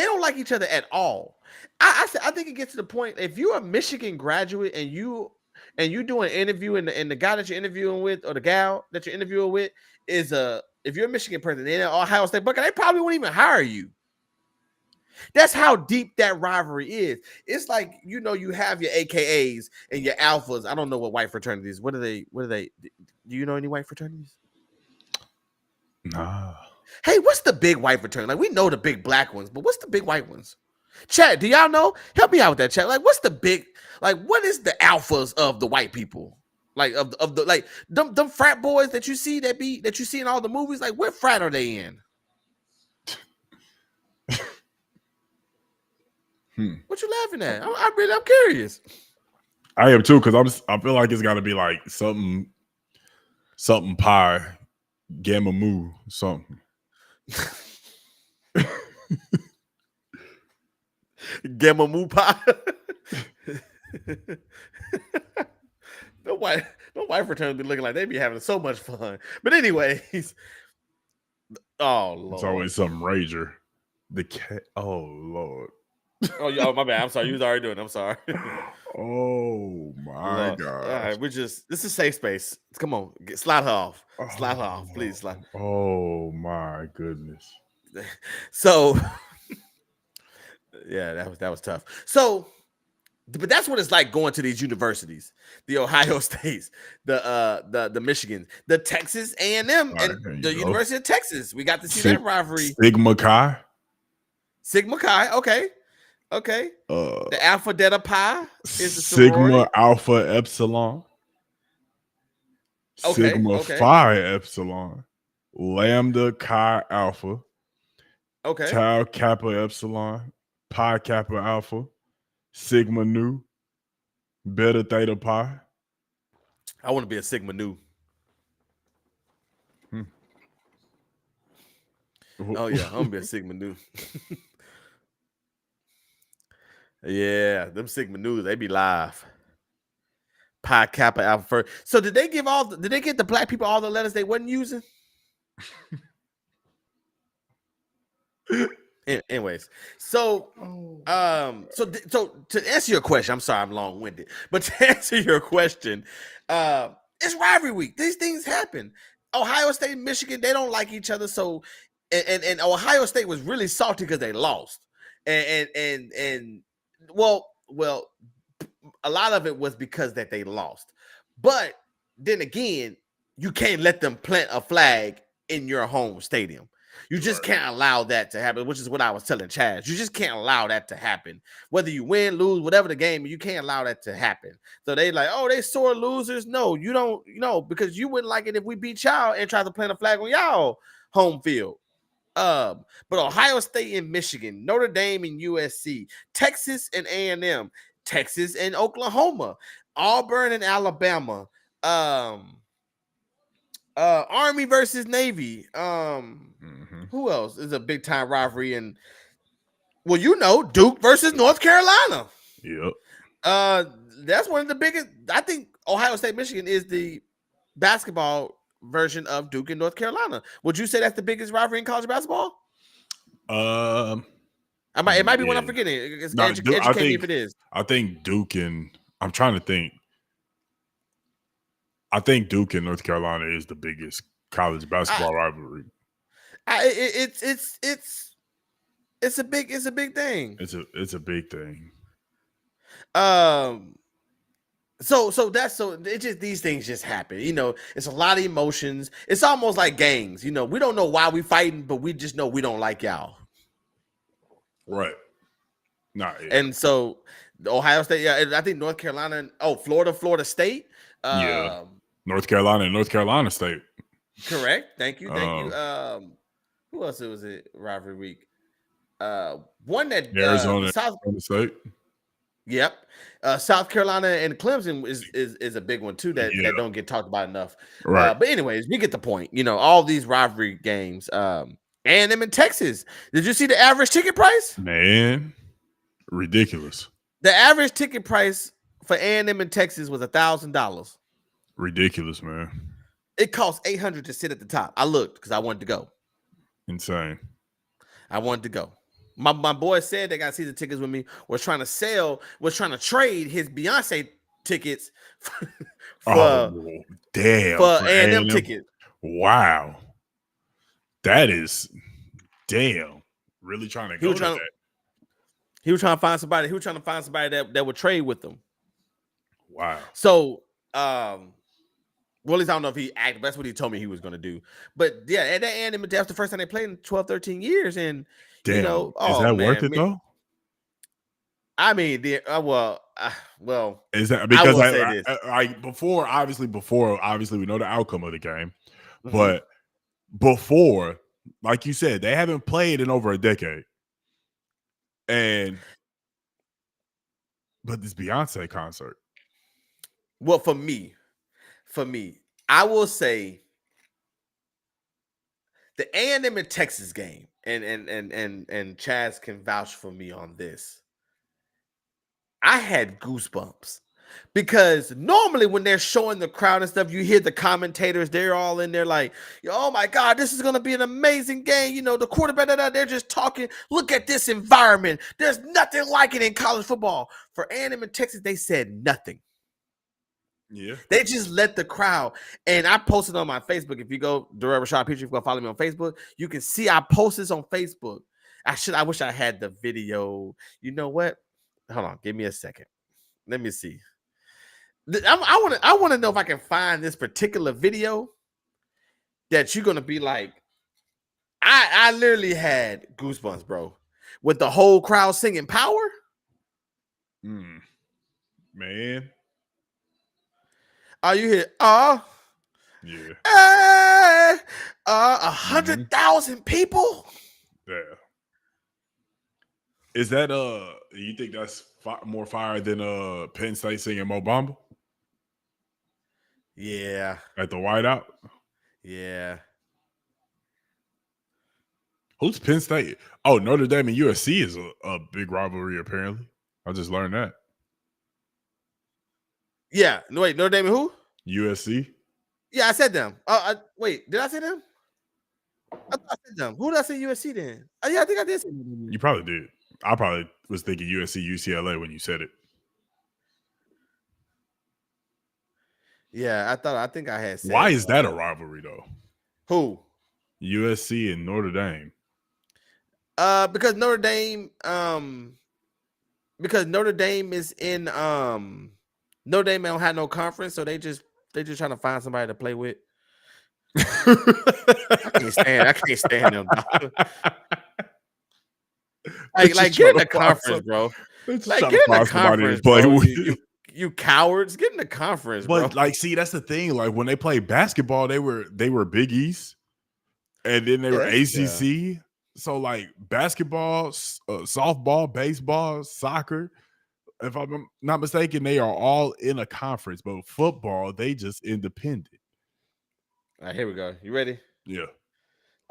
Speaker 3: don't like each other at all. I think it gets to the point, if you're a Michigan graduate and you do an interview and the guy that you're interviewing with or the gal that you're interviewing with if you're a Michigan person and Ohio State Buckeye, they probably won't even hire you. That's how deep that rivalry is. It's like, you have your AKAs and your alphas. I don't know what white fraternities. What are they? Do you know any white fraternities?
Speaker 2: Nah.
Speaker 3: Hey, what's the big white fraternity? Like, we know the big black ones, but what's the big white ones? Chat, do y'all know? Help me out with that, chat. Like, what's the big, what is the alphas of the white people? Like, of the like them frat boys that you see that you see in all the movies, like, what frat are they in? What you laughing at? I'm curious.
Speaker 2: I am too, because I feel like it's got to be like something pie Gamma Moo something.
Speaker 3: Gamma Moo Pie. No white fraternities be looking like they be having so much fun. But anyways, oh Lord.
Speaker 2: It's always some rager. The cat. Oh Lord.
Speaker 3: Oh, my bad. I'm sorry. You was already doing it. I'm sorry.
Speaker 2: Oh my
Speaker 3: Lord.
Speaker 2: God.
Speaker 3: All right, this is safe space. Come on, slide her off. Slide her off, please. Slide.
Speaker 2: Oh my goodness.
Speaker 3: So, yeah, that was tough. So, but that's what it's like going to these universities, the Ohio States, the Michigan, the Texas A&M,
Speaker 2: Right,
Speaker 3: and the University of Texas. We got to see that rivalry.
Speaker 2: Sigma Chi.
Speaker 3: Sigma Chi, okay. The Alpha Delta Pi is the
Speaker 2: Sigma
Speaker 3: sorority.
Speaker 2: Alpha Epsilon. Sigma Phi Epsilon. Lambda Chi Alpha.
Speaker 3: Okay.
Speaker 2: Tau Kappa Epsilon. Pi Kappa Alpha. Sigma Nu. Beta Theta Pi.
Speaker 3: I want to be a Sigma Nu. Oh yeah, I'm gonna be a Sigma Nu. Yeah, them Sigma Nus, they be live. Pi Kappa Alpha first. So did they get the black people all the letters they wasn't using? Anyways, so to answer your question, I'm sorry I'm long-winded, but to answer your question, it's rivalry week. These things happen. Ohio State and Michigan, they don't like each other, so and Ohio State was really salty because they lost, and well, a lot of it was because that they lost, but then again, you can't let them plant a flag in your home stadium. You just can't allow that to happen, which is what I was telling Chaz. You just can't allow that to happen. Whether you win, lose, whatever the game, you can't allow that to happen. So they like, oh, they sore losers. No, you don't, because you wouldn't like it if we beat y'all and try to plant a flag on y'all home field. But Ohio State and Michigan, Notre Dame and USC, Texas and A&M, Texas and Oklahoma, Auburn and Alabama, Army versus Navy. Who else is a big time rivalry? And Duke versus North Carolina.
Speaker 2: Yep.
Speaker 3: That's one of the biggest. I think Ohio State, Michigan is the basketball version of Duke and North Carolina. Would you say that's the biggest rivalry in college basketball?
Speaker 2: It
Speaker 3: might be one I'm forgetting. Educate me if it is.
Speaker 2: I think Duke and I'm trying to think. I think Duke and North Carolina is the biggest college basketball rivalry.
Speaker 3: It's a big thing.
Speaker 2: It's a big thing.
Speaker 3: These things just happen. It's a lot of emotions. It's almost like gangs. We don't know why we fighting, but we just know we don't like y'all.
Speaker 2: Right.
Speaker 3: And so Ohio State, I think North Carolina, Florida State.
Speaker 2: North Carolina and North Carolina State.
Speaker 3: Correct. Thank you. Who else was it rivalry week? One that
Speaker 2: Arizona State.
Speaker 3: Yep. South Carolina and Clemson is a big one too that don't get talked about enough.
Speaker 2: Right.
Speaker 3: But anyways, we get the point. All these rivalry games. And them in Texas. Did you see the average ticket price?
Speaker 2: Man, ridiculous.
Speaker 3: The average ticket price for A&M in Texas was $1,000.
Speaker 2: Ridiculous, man.
Speaker 3: It cost $800 to sit at the top. I looked because I wanted to go.
Speaker 2: Insane.
Speaker 3: I wanted to go. My boy said they got season tickets with me. Was trying to trade his Beyonce tickets for A&M ticket.
Speaker 2: Wow, that is really trying to go to that.
Speaker 3: He was trying to find somebody. He was trying to find somebody that would trade with them.
Speaker 2: Wow.
Speaker 3: So, at least I don't know if he acted. That's what he told me he was going to do. But yeah, at that end, that's the first time they played in 12, 13 years. And,
Speaker 2: is that worth it though?
Speaker 3: I mean, is
Speaker 2: that because before obviously we know the outcome of the game, but before, like you said, they haven't played in over a decade. But this Beyonce concert.
Speaker 3: Well, for me, I will say The A&M and Texas game, and Chaz can vouch for me on this. I had goosebumps because normally when they're showing the crowd and stuff, you hear the commentators, they're all in there like, oh my God, this is going to be an amazing game. You know, the quarterback, they're just talking. Look at this environment. There's nothing like it in college football. For A&M and Texas, they said nothing.
Speaker 2: Yeah.
Speaker 3: They just let the crowd, and I posted on my Facebook. If you go Darrell Rashad Petrie, if you go follow me on Facebook, you can see I post this on Facebook. I wish I had the video. You know what? Hold on, give me a second. Let me see. I want to know if I can find this particular video that you're gonna be like, I literally had goosebumps, bro, with the whole crowd singing "Power."
Speaker 2: Man.
Speaker 3: Are you here?
Speaker 2: Yeah.
Speaker 3: 100,000 people.
Speaker 2: Yeah. Is that you think that's more fire than Penn State singing Mo Bamba
Speaker 3: Yeah.
Speaker 2: at the whiteout?
Speaker 3: Yeah.
Speaker 2: Who's Penn State? Oh, Notre Dame and USC is a big rivalry, apparently. I just learned that.
Speaker 3: Yeah. No, wait, Notre Dame and who?
Speaker 2: USC.
Speaker 3: Yeah, I said them. Wait, did I say them? I thought I said them. Who did I say USC then? Yeah, I think I did say them.
Speaker 2: You probably did. I probably was thinking USC, UCLA when you said it.
Speaker 3: Yeah, I think I had said.
Speaker 2: Why is that a rivalry though?
Speaker 3: Who?
Speaker 2: USC and Notre Dame.
Speaker 3: Because Notre Dame is in Notre Dame don't have no conference, so they just trying to find somebody to play with. I can't stand them. Like get in the conference, bro. Like get in the conference, bro. You cowards, get in the conference, bro.
Speaker 2: But like, see, that's the thing. Like when they played basketball, they were Big East, and then they were ACC. Yeah. So like basketball, softball, baseball, soccer. If I'm not mistaken, they are all in a conference. But football, they just independent.
Speaker 3: All right, here we go. You ready?
Speaker 2: Yeah.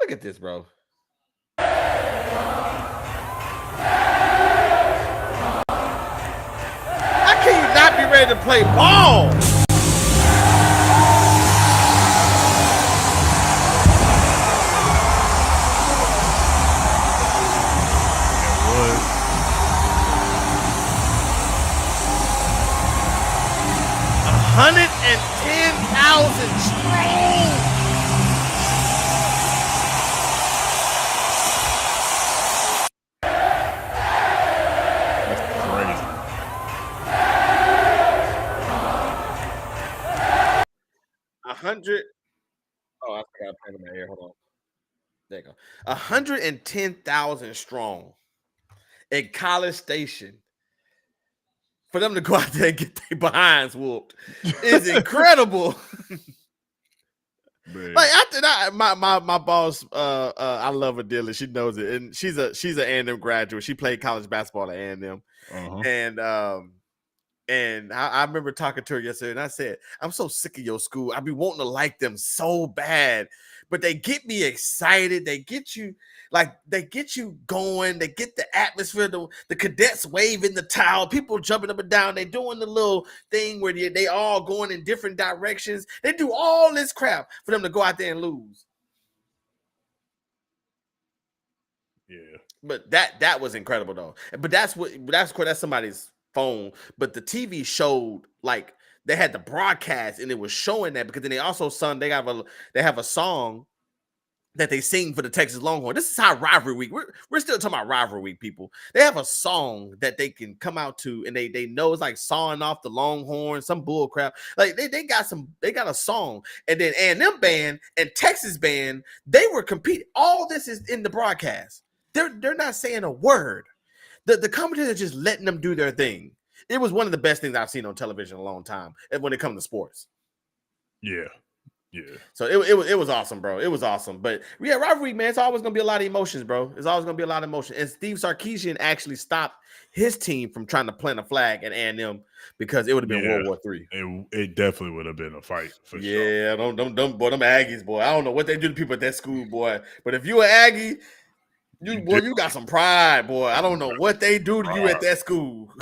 Speaker 3: Look at this, bro. How can you not be ready to play ball?
Speaker 2: It was.
Speaker 3: 110,000 strong.
Speaker 2: That's crazy.
Speaker 3: 100. Oh, I forgot to put in my ear. Hold on. There you go. 110,000 strong at College Station. For them to go out there and get their behinds whooped is incredible. Like after that, my boss, I love her dearly. She knows it, and she's an A&M graduate. She played college basketball at A&M, and I remember talking to her yesterday, and I said, "I'm so sick of your school. I be wanting to like them so bad, but they get me excited. They get you." Like they get you going, they get the atmosphere, the cadets waving the towel, people jumping up and down, they doing the little thing where they all going in different directions. They do all this crap for them to go out there and lose.
Speaker 2: Yeah.
Speaker 3: But that was incredible though. But that's somebody's phone. But the TV showed like they had the broadcast and it was showing that because then they also sung, they have a song that they sing for the Texas Longhorn. This is how rivalry week. We're still talking about rivalry week, people. They have a song that they can come out to, and they know it's like sawing off the Longhorn, some bull crap. Like they got a song, and then A&M band and Texas band, they were competing. All this is in the broadcast. They're not saying a word. The commentators are just letting them do their thing. It was one of the best things I've seen on television in a long time when it comes to sports.
Speaker 2: Yeah. Yeah.
Speaker 3: So it was awesome, bro. It was awesome. But yeah, rivalry, man, it's always gonna be a lot of emotions, bro. It's always gonna be a lot of emotion. And Steve Sarkisian actually stopped his team from trying to plant a flag at A&M because it would have been
Speaker 2: Yeah.
Speaker 3: World War III.
Speaker 2: It definitely would have been a fight for sure.
Speaker 3: Yeah, them Aggies, boy. I don't know what they do to people at that school, boy. But if you an Aggie, you got some pride, boy. I don't know what they do to you at that school.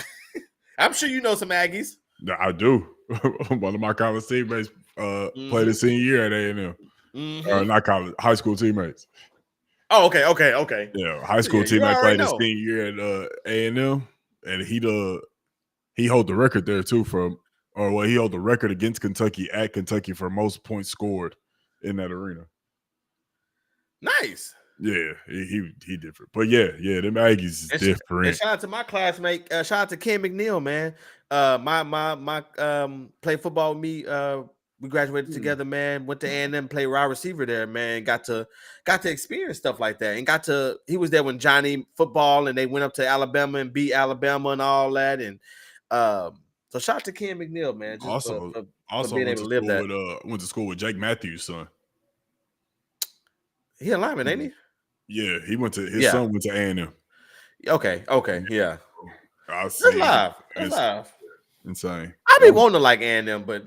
Speaker 3: I'm sure you know some Aggies.
Speaker 2: I do. One of my college teammates played his senior year at A&M. Not college, high school teammates.
Speaker 3: Oh, okay.
Speaker 2: Yeah, high school
Speaker 3: you
Speaker 2: teammate
Speaker 3: already
Speaker 2: played his
Speaker 3: know.
Speaker 2: senior year at A&M, and he hold the record there too he held the record against Kentucky at Kentucky for most points scored in that arena.
Speaker 3: Nice.
Speaker 2: Yeah, he different, but yeah, them Aggies is different.
Speaker 3: And shout out to my classmate. Shout out to Ken McNeil, man. My played football with me. We graduated together, man. Went to A&M, played wide receiver there, man. Got to experience stuff like that, and he was there when Johnny football, and they went up to Alabama and beat Alabama and all that, and so shout out to Ken McNeil, man. Just
Speaker 2: Also
Speaker 3: for being able to live that.
Speaker 2: Went to school with Jake Matthews' son.
Speaker 3: He a lineman, ain't he?
Speaker 2: Yeah, he went to his son went to A&M.
Speaker 3: Okay, yeah.
Speaker 2: That's
Speaker 3: live.
Speaker 2: Insane.
Speaker 3: I be wanting to like A&M, but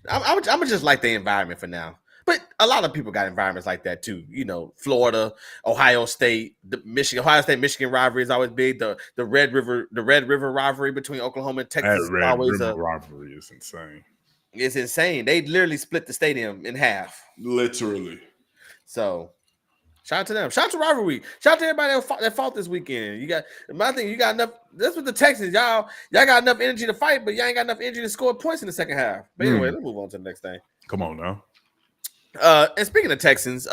Speaker 3: I'm just like the environment for now. But a lot of people got environments like that too. You know, Florida, Ohio State, Ohio State-Michigan rivalry is always big. The Red River rivalry between Oklahoma and Texas
Speaker 2: That Red River rivalry is insane.
Speaker 3: It's insane. They literally split the stadium in half.
Speaker 2: Literally.
Speaker 3: So shout out to them. Shout out to rivalry. Shout out to everybody that fought this weekend. You got enough. That's what the Texans, y'all got enough energy to fight, but y'all ain't got enough energy to score points in the second half. But anyway, let's move on to the next thing.
Speaker 2: Come on now.
Speaker 3: And speaking of Texans,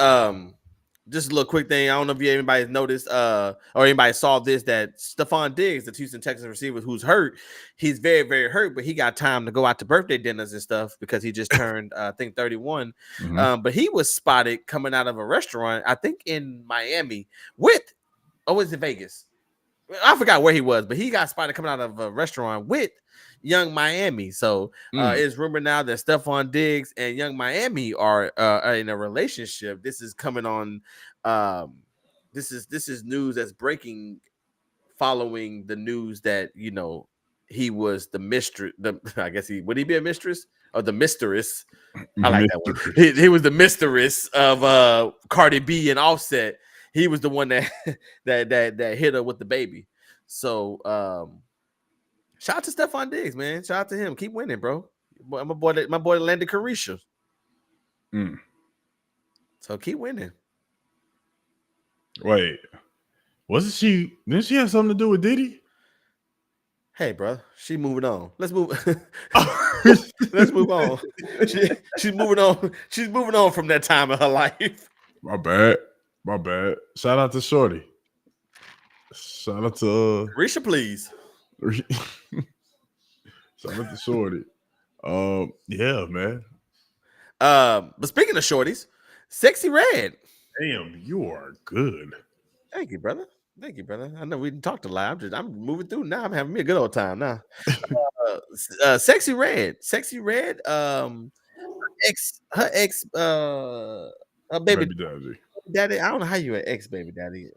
Speaker 3: just a little quick thing. I don't know if anybody's noticed or anybody saw this, that Stephon Diggs, the Houston Texans receiver who's hurt, he's very, very hurt, but he got time to go out to birthday dinners and stuff because he just turned, I think, 31. But he was spotted coming out of a restaurant, I think in Miami was it Vegas? I forgot where he was, but he got spotted coming out of a restaurant with Young Miami. So it's rumored now that Stephon Diggs and Young Miami are in a relationship. This is coming on. This is news that's breaking following the news that he was the mistress. I guess would he be a mistress or the mistress? I like that one. He was the mistress of Cardi B and Offset. He was the one that hit her with the baby. So shout out to Stephon Diggs, man. Shout out to him. Keep winning, bro. My boy landed Carisha. So keep winning.
Speaker 2: Wait, didn't she have something to do with Diddy?
Speaker 3: Hey, bro, she moving on. Let's move. Let's move on. She's moving on. She's moving on from that time of her life.
Speaker 2: My bad. Shout out to Shorty. Shout out to
Speaker 3: Risha, please.
Speaker 2: Shout out to Shorty. Yeah, man.
Speaker 3: But speaking of shorties, Sexyy Red.
Speaker 2: Damn, you are good.
Speaker 3: Thank you, brother. I know we didn't talk a lot. I'm moving through now. I'm having me a good old time now. Sexyy Red. Her ex, her baby daddy. I don't know how you an ex baby daddy.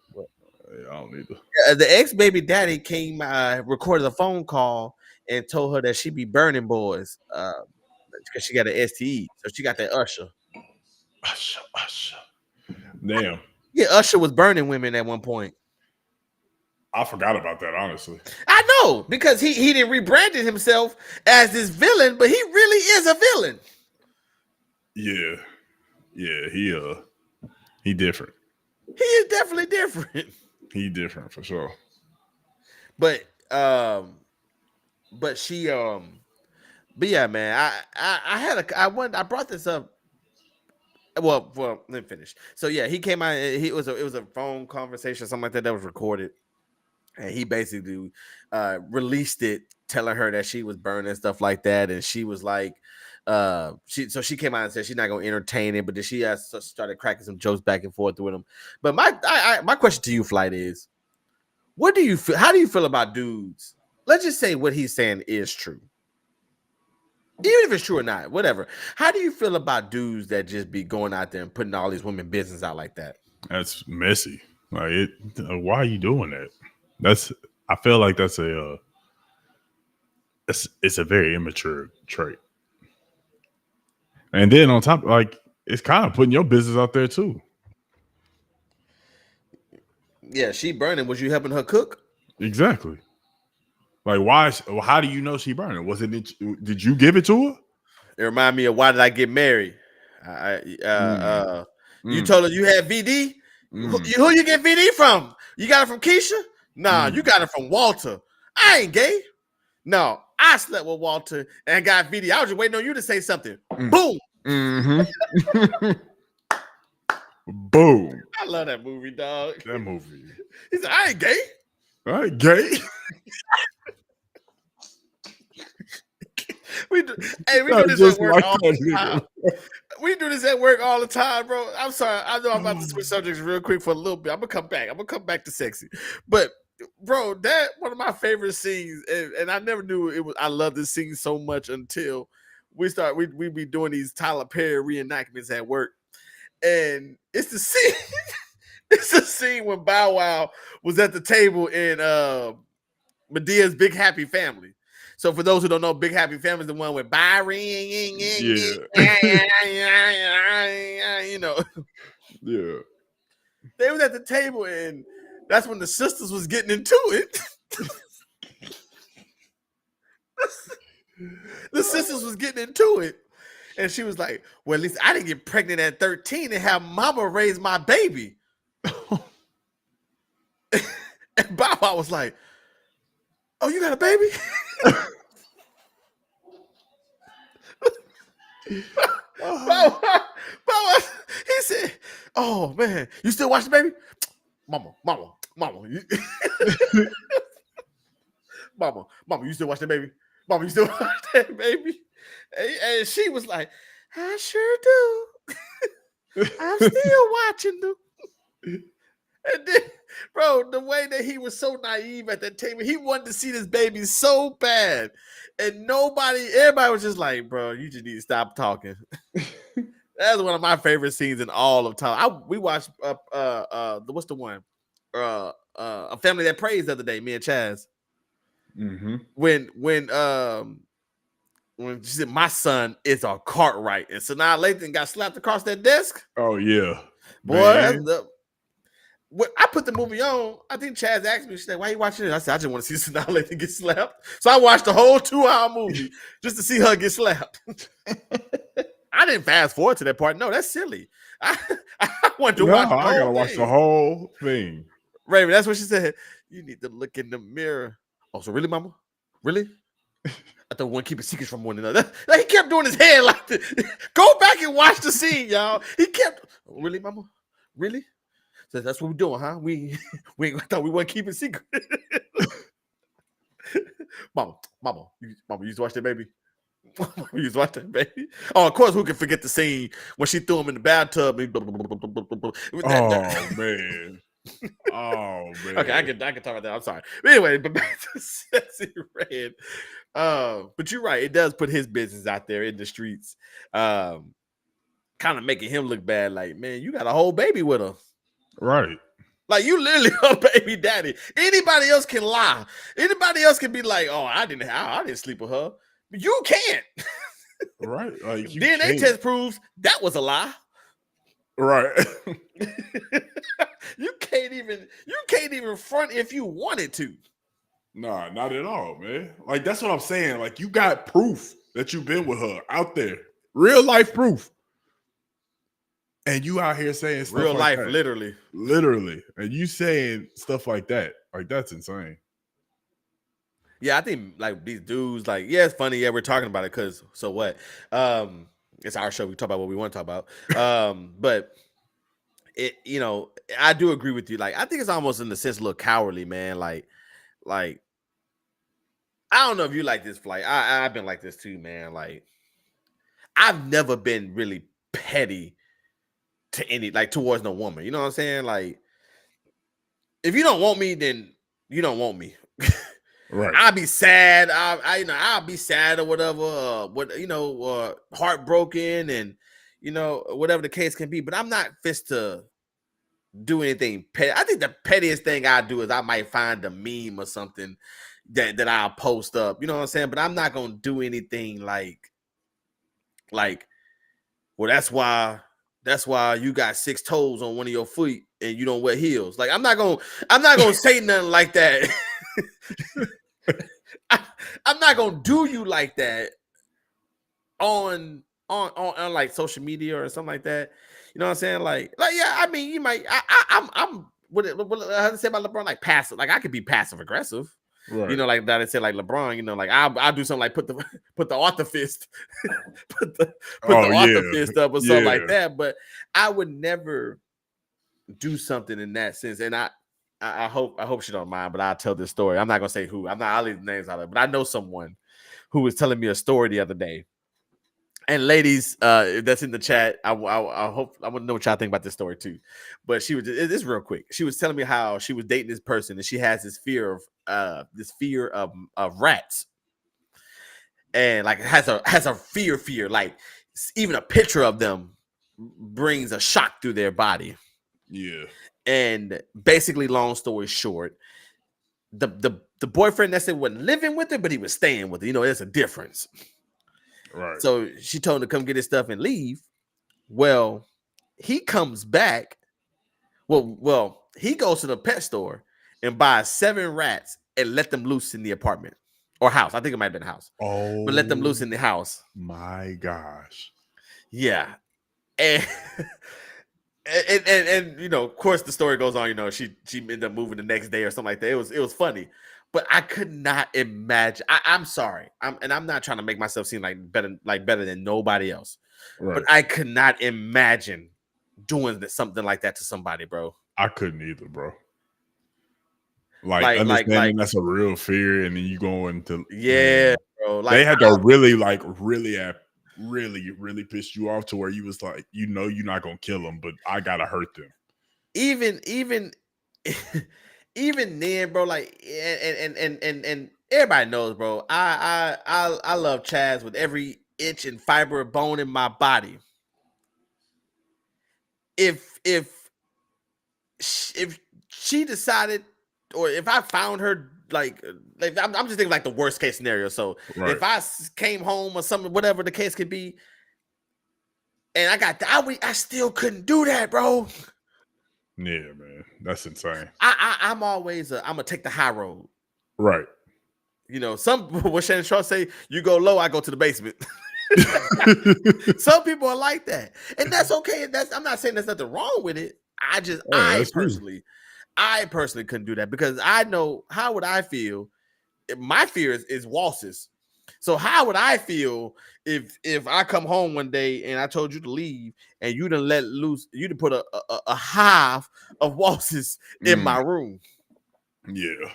Speaker 2: I don't either.
Speaker 3: The ex baby daddy came, recorded a phone call and told her that she be burning boys because she got an STE. So she got that Usher.
Speaker 2: Usher. Damn.
Speaker 3: Yeah, Usher was burning women at one point.
Speaker 2: I forgot about that, honestly.
Speaker 3: I know, because he didn't rebranded himself as this villain, but he really is a villain.
Speaker 2: Yeah, he different.
Speaker 3: He is definitely different.
Speaker 2: He different for sure.
Speaker 3: But she but yeah, man, I brought this up. Well, let me finish. So yeah, he came out. It was a phone conversation, something like that was recorded, and he basically released it, telling her that she was burning stuff like that, and she was like, she came out and said she's not gonna entertain it, but then she started cracking some jokes back and forth with him. But my question to you, Flight, is, what do you feel? How do you feel about dudes? Let's just say what he's saying is true. Even if it's true or not, whatever. How do you feel about dudes that just be going out there and putting all these women business out like that?
Speaker 2: That's messy. Like, why are you doing that? I feel like that's it's a very immature trait. And then on top, like, it's kind of putting your business out there too.
Speaker 3: Yeah, she burning. Was you helping her cook?
Speaker 2: Exactly. Like, why? How do you know she burning? Did you give it to her?
Speaker 3: It remind me of Why Did I Get Married? You told her you had VD. Who you get VD from? You got it from Keisha? Nah, you got it from Walter. I ain't gay. No, I slept with Walter and got VD. I was just waiting on you to say something. Boom.
Speaker 2: Mm-hmm. Boom.
Speaker 3: I love that movie, dog.
Speaker 2: That movie.
Speaker 3: He said, I ain't gay.
Speaker 2: I ain't gay.
Speaker 3: We do this at work all the time. We do this at work all the time, bro. I'm sorry. I know I'm about to switch subjects real quick for a little bit. I'm gonna come back to Sexy. But bro, that one of my favorite scenes, and I never knew it was. I love this scene so much until we be doing these Tyler Perry reenactments at work, and it's the scene. It's the scene when Bow Wow was at the table in Medea's Big Happy Family. So for those who don't know, Big Happy Family is the one with Byron, you know.
Speaker 2: Yeah.
Speaker 3: They was at the table, and that's when the sisters was getting into it. The sisters was getting into it. And she was like, well, at least I didn't get pregnant at 13 and have mama raise my baby. And Bow Wow was like, oh, you got a baby? Bow Wow, he said, oh, man, you still watch the baby? Mama. Mama, you still watch that baby? Mama, you still watch that baby? And she was like, I sure do. I'm still watching them. And then, bro, the way that he was so naive at that table, he wanted to see this baby so bad. And everybody was just like, bro, you just need to stop talking. That's one of my favorite scenes in all of time. We watched what's the one? A Family That Prays the other day, me and Chaz.
Speaker 2: Mm-hmm.
Speaker 3: When she said my son is a Cartwright, and Sanaa Lathan got slapped across that desk.
Speaker 2: Oh yeah,
Speaker 3: boy. I put the movie on. I think Chaz asked me, she said, why are you watching it? I said, I just want to see Sanaa Lathan get slapped. So I watched the whole 2-hour movie just to see her get slapped. I didn't fast forward to that part. No, that's silly. I wanted to watch. I gotta
Speaker 2: watch the whole thing.
Speaker 3: Raven, that's what she said. You need to look in the mirror. Oh, so really, mama? Really? I thought we want to keep secrets from one another. He kept doing his head like this. Go back and watch the scene, y'all. He kept, really, mama? Really? So that's what we're doing, huh? We thought we weren't keeping secret. Mama, you used to watch that baby? You used to watch that baby? Oh, of course, who can forget the scene when she threw him in the bathtub?
Speaker 2: Oh, man. Oh man.
Speaker 3: Okay, I can talk about that. I'm sorry. But anyway, but back to Sexy Red. But you're right, it does put his business out there in the streets. Kind of making him look bad, like, man, you got a whole baby with her.
Speaker 2: Right.
Speaker 3: Like, you literally her baby daddy. Anybody else can lie. Anybody else can be like, oh, I didn't sleep with her. But you can't.
Speaker 2: Right. Like,
Speaker 3: DNA test proves that was a lie.
Speaker 2: Right.
Speaker 3: You can't even front if you wanted to.
Speaker 2: Nah, not at all, man. Like, that's what I'm saying. Like, you got proof that you've been with her out there. Real life proof. And you out here saying stuff
Speaker 3: real
Speaker 2: like
Speaker 3: life,
Speaker 2: that.
Speaker 3: Literally.
Speaker 2: And you saying stuff like that. Like, that's insane.
Speaker 3: Yeah, I think like these dudes, like, yeah, it's funny. Yeah, we're talking about it because so what? It's our show. We talk about what we want to talk about. But it, I do agree with you. Like, I think it's almost in the sense a little cowardly, man. Like I don't know if you like this, Flight. I've been like this too, man. Like, I've never been really petty to any, like, towards no woman. You know what I'm saying? Like, if you don't want me, then you don't want me.
Speaker 2: Right.
Speaker 3: I'll be sad. I'll be sad or whatever. Heartbroken and whatever the case can be. But I'm not fist to do anything petty. I think the pettiest thing I do is I might find a meme or something that I'll post up. You know what I'm saying? But I'm not gonna do anything like, well, that's why you got 6 toes on one of your feet and you don't wear heels. Like I'm not gonna say nothing like that. I'm not gonna do you like that on like social media or something like that. You know what I'm saying? Like yeah. I mean, you might. I'm what I say about LeBron, like passive. Like I could be passive aggressive.
Speaker 2: Right.
Speaker 3: Like that. I say like LeBron. Like I'll do something like put the author fist, put the author fist up or something like that. But I would never do something in that sense. And I hope she don't mind, but I'll tell this story. I'm not gonna say who. I'll leave the names out of it, but I know someone who was telling me a story the other day. And ladies, that's in the chat, I hope I want to know what y'all think about this story too. But it's real quick. She was telling me how she was dating this person and she has this fear of rats, and like has a fear. Like even a picture of them brings a shock through their body.
Speaker 2: Yeah.
Speaker 3: And basically, long story short, the boyfriend that said wasn't living with her, but he was staying with her. There's a difference.
Speaker 2: Right.
Speaker 3: So she told him to come get his stuff and leave. Well, he comes back. Well, he goes to the pet store and buys 7 rats and let them loose in the apartment or house. I think it might have been a house.
Speaker 2: Oh,
Speaker 3: but let them loose in the house.
Speaker 2: My gosh.
Speaker 3: Yeah. And and of course the story goes on, she ended up moving the next day or something like that. It was funny. But I could not imagine. I'm sorry. I'm not trying to make myself seem better than nobody else. Right. But I could not imagine doing something like that to somebody, bro.
Speaker 2: I couldn't either, bro. Like understanding that's a real fear, and then you go into
Speaker 3: bro.
Speaker 2: They had to really really pissed you off to where you was like, you're not gonna kill them, but I gotta hurt them.
Speaker 3: Even then, bro, like and everybody knows, bro. I love Chaz with every inch and fiber of bone in my body. If she decided, or if I found her, like I'm just thinking like the worst case scenario. So right. If I came home or something, whatever the case could be, and I still couldn't do that, bro.
Speaker 2: Yeah, man, that's insane.
Speaker 3: I'm always I'm gonna take the high road,
Speaker 2: right?
Speaker 3: What Shannon Sharp say, you go low, I go to the basement. Some people are like that, and that's okay. I'm not saying there's nothing wrong with it. I personally couldn't do that because I know how would I feel. My fear is waltzes. So how would I feel if I come home one day and I told you to leave and you done let loose, you done put a hive of waltzes in my room?
Speaker 2: Yeah.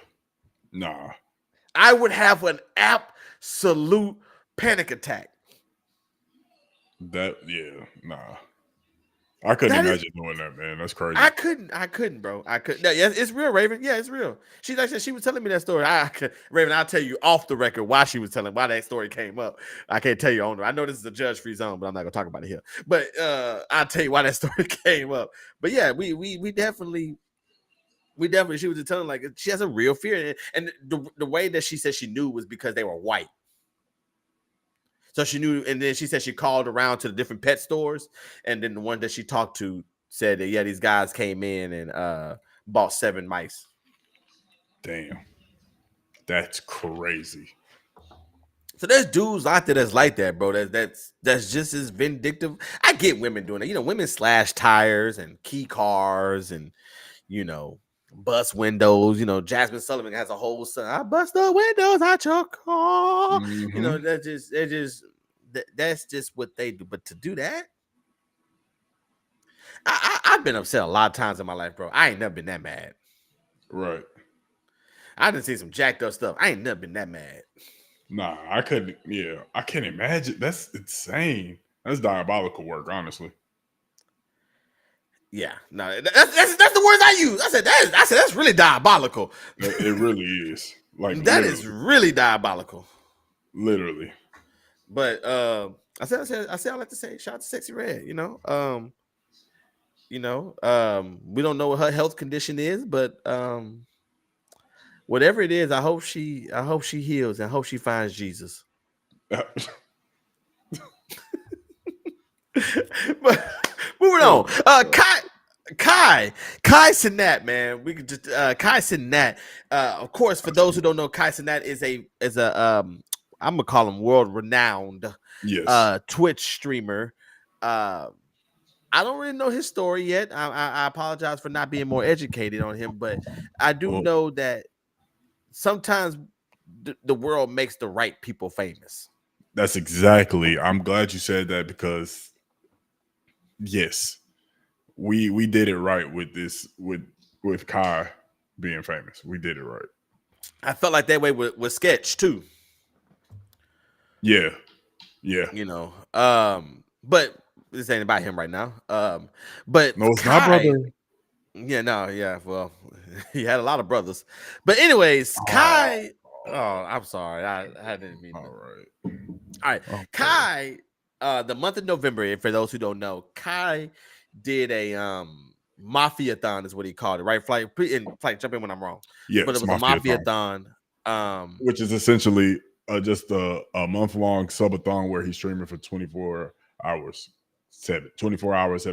Speaker 2: Nah.
Speaker 3: I would have an absolute panic attack.
Speaker 2: Nah. I couldn't imagine doing that, man. That's crazy.
Speaker 3: I couldn't, bro. I couldn't. Yeah, it's real, Raven. Yeah, it's real. She was telling me that story. Raven, I'll tell you off the record why that story came up. I can't tell you on. I know this is a judge-free zone, but I'm not gonna talk about it here. But I'll tell you why that story came up. But yeah, we definitely. She was just telling like she has a real fear, and the way that she said she knew was because they were white. So she knew, and then she said she called around to the different pet stores, and then the one that she talked to said that these guys came in and bought 7 mice.
Speaker 2: Damn, that's crazy.
Speaker 3: So there's dudes out there that's like that, bro. That's just as vindictive. I get women doing it. Women slash tires and key cars and bust windows. Jasmine Sullivan has a whole song. I bust the windows out your car. Mm-hmm. That's just what they do. But to do that, I've been upset a lot of times in my life, bro. I ain't never been that mad.
Speaker 2: Right.
Speaker 3: I done seen some jacked up stuff. I ain't never been that mad.
Speaker 2: Nah, I couldn't. Yeah, I can't imagine. That's insane. That's diabolical work, honestly.
Speaker 3: Yeah, no, that's the words I use. I said that's really diabolical.
Speaker 2: It really is. Like
Speaker 3: That is really diabolical.
Speaker 2: literally.
Speaker 3: But I said I like to say shout out to Sexy Red, we don't know what her health condition is, but whatever it is, I hope she heals and hope she finds Jesus. But moving on. Kai Cenat, man. We could just Kai Cenat. Of course, for those who don't know, Kai Cenat is a I'm gonna call him world renowned Twitch streamer. I don't really know his story yet. I apologize for not being more educated on him, but I do know that sometimes the world makes the right people famous.
Speaker 2: That's exactly. I'm glad you said that because yes, we did it right with this with Kai being famous. We did it right.
Speaker 3: I felt like that way with Sketch too.
Speaker 2: Yeah.
Speaker 3: But this ain't about him right now. But
Speaker 2: no, it's
Speaker 3: Kai,
Speaker 2: not, brother.
Speaker 3: Yeah, no, yeah. Well, he had a lot of brothers, but anyways, Kai. Oh, I'm sorry, I didn't mean.
Speaker 2: All
Speaker 3: right. Okay. Kai. The month of November, for those who don't know, Kai did a mafia-thon, is what he called it, right? Flight, jump in when I'm wrong.
Speaker 2: Yeah,
Speaker 3: but it was a mafia-thon,
Speaker 2: which is essentially just a month-long subathon where he's streaming for 24 hours, 7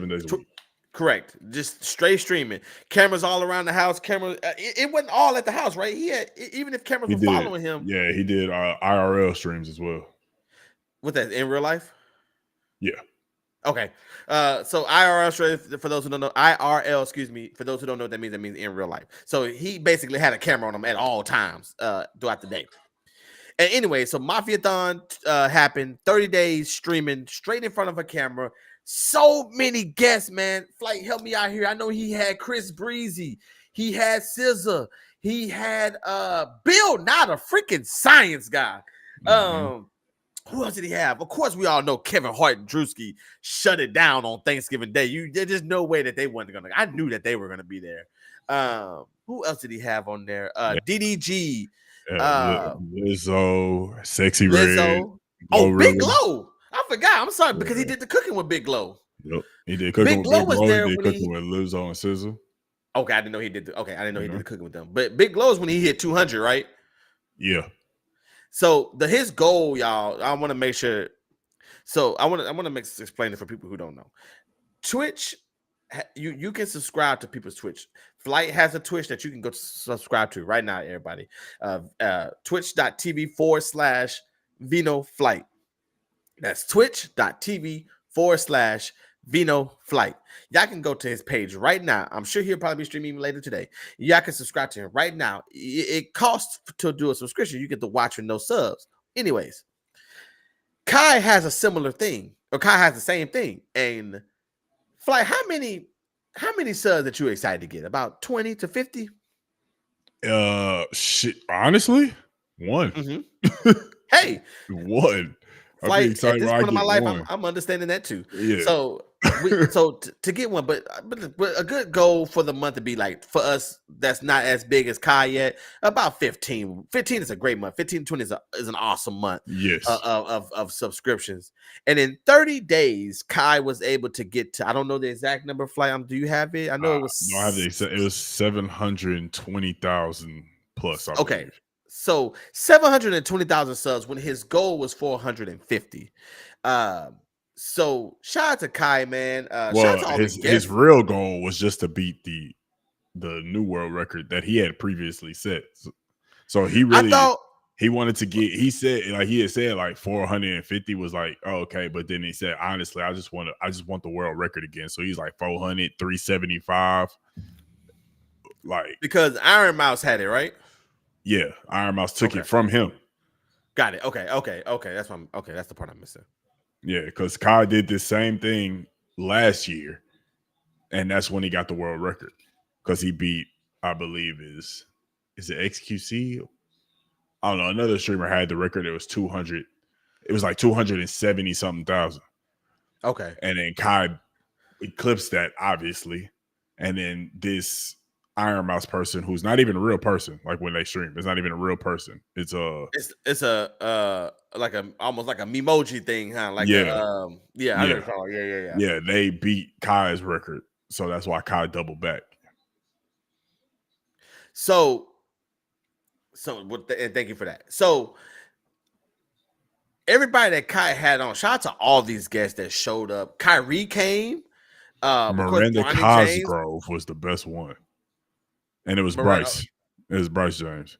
Speaker 2: days a week.
Speaker 3: Correct. Just straight streaming. Cameras all around the house. It wasn't all at the house, right? He had, even if cameras were following him.
Speaker 2: Yeah, he did IRL streams as well.
Speaker 3: What that in real life?
Speaker 2: Yeah.
Speaker 3: Okay. So IRL, for those who don't know, IRL, excuse me, for those who don't know what that means in real life. So he basically had a camera on him at all times throughout the day. And anyway, so Mafia-thon happened, 30 days streaming straight in front of a camera. So many guests, man. Flight, help me out here. I know he had Chris Breezy. He had SZA. He had Bill, not a freaking science guy. Mm-hmm. Who else did he have? Of course, we all know Kevin Hart and Drewski shut it down on Thanksgiving Day. There's no way that they weren't gonna. I knew that they were gonna be there. Who else did he have on there? DDG,
Speaker 2: Lizzo, Sexy Red.
Speaker 3: Big Glow. I forgot. I'm sorry because he did the cooking with Big Glow.
Speaker 2: Yep, he did cooking with Big Glow. He did cooking with Lizzo and SZA.
Speaker 3: Okay, I didn't know he did. I didn't know he did the cooking with them. But Big Glow is when he hit 200, right?
Speaker 2: Yeah.
Speaker 3: So his goal, y'all, I want to make sure. So I want to explain it for people who don't know. Twitch, you can subscribe to people's Twitch. Flight has a Twitch that you can go subscribe to right now, everybody. Twitch.tv/Vino Flight. That's twitch.tv/Vino Flight. Y'all can go to his page right now. I'm sure he'll probably be streaming later today. Y'all can subscribe to him right now. It costs to do a subscription. You get to watch with no subs. Anyways, Kai has a similar thing, or Kai has the same thing. And Flight, how many subs that you excited to get? About 20 to 50?
Speaker 2: Shit. Honestly, one.
Speaker 3: Mm-hmm. Hey,
Speaker 2: one.
Speaker 3: Flight, at this point in my life, I'm understanding that too.
Speaker 2: Yeah.
Speaker 3: So, to get one, but a good goal for the month to be like for us that's not as big as Kai yet, about 15. 15 is a great month. 15 to 20 is an awesome month.
Speaker 2: Yes.
Speaker 3: Of subscriptions. And in 30 days, Kai was able to get to, I don't know the exact number of Flight. Do you have it? I know it was.
Speaker 2: No, I have it. It was 720,000 plus. I
Speaker 3: okay.
Speaker 2: believe.
Speaker 3: So 720,000 subs when his goal was 450. So shout out to Kai, man.
Speaker 2: Well, his real goal was just to beat the new world record that he had previously set. So he really he wanted to get. He said he had said 450 was like, oh, okay, but then he said honestly, I just want the world record again. So he's like 400, 375.
Speaker 3: Because Iron Mouse had it, right?
Speaker 2: Yeah, Iron Mouse took it from him.
Speaker 3: Got it. Okay. That's the part I'm missing.
Speaker 2: Yeah, because Kai did the same thing last year, and that's when he got the world record. Because he beat, I believe, is it XQC? I don't know. Another streamer had the record. It was 200. It was like 270 something thousand.
Speaker 3: Okay.
Speaker 2: And then Kai eclipsed that, obviously. And then this Iron Mouse person who's not even a real person. Like when they stream, it's not even a real person. It's
Speaker 3: It's a like a almost like a memoji thing, huh? Like
Speaker 2: yeah,
Speaker 3: yeah, I know what
Speaker 2: yeah,
Speaker 3: you're talking about. Yeah.
Speaker 2: yeah. They beat Kai's record, so that's why Kai doubled back.
Speaker 3: So and thank you for that. So everybody that Kai had on, shout out to all these guests that showed up. Kyrie came. Of course,
Speaker 2: Miranda
Speaker 3: Bronny James.
Speaker 2: Cosgrove was the best one, and it was
Speaker 3: Miranda,
Speaker 2: Bryce. It was Bryce James.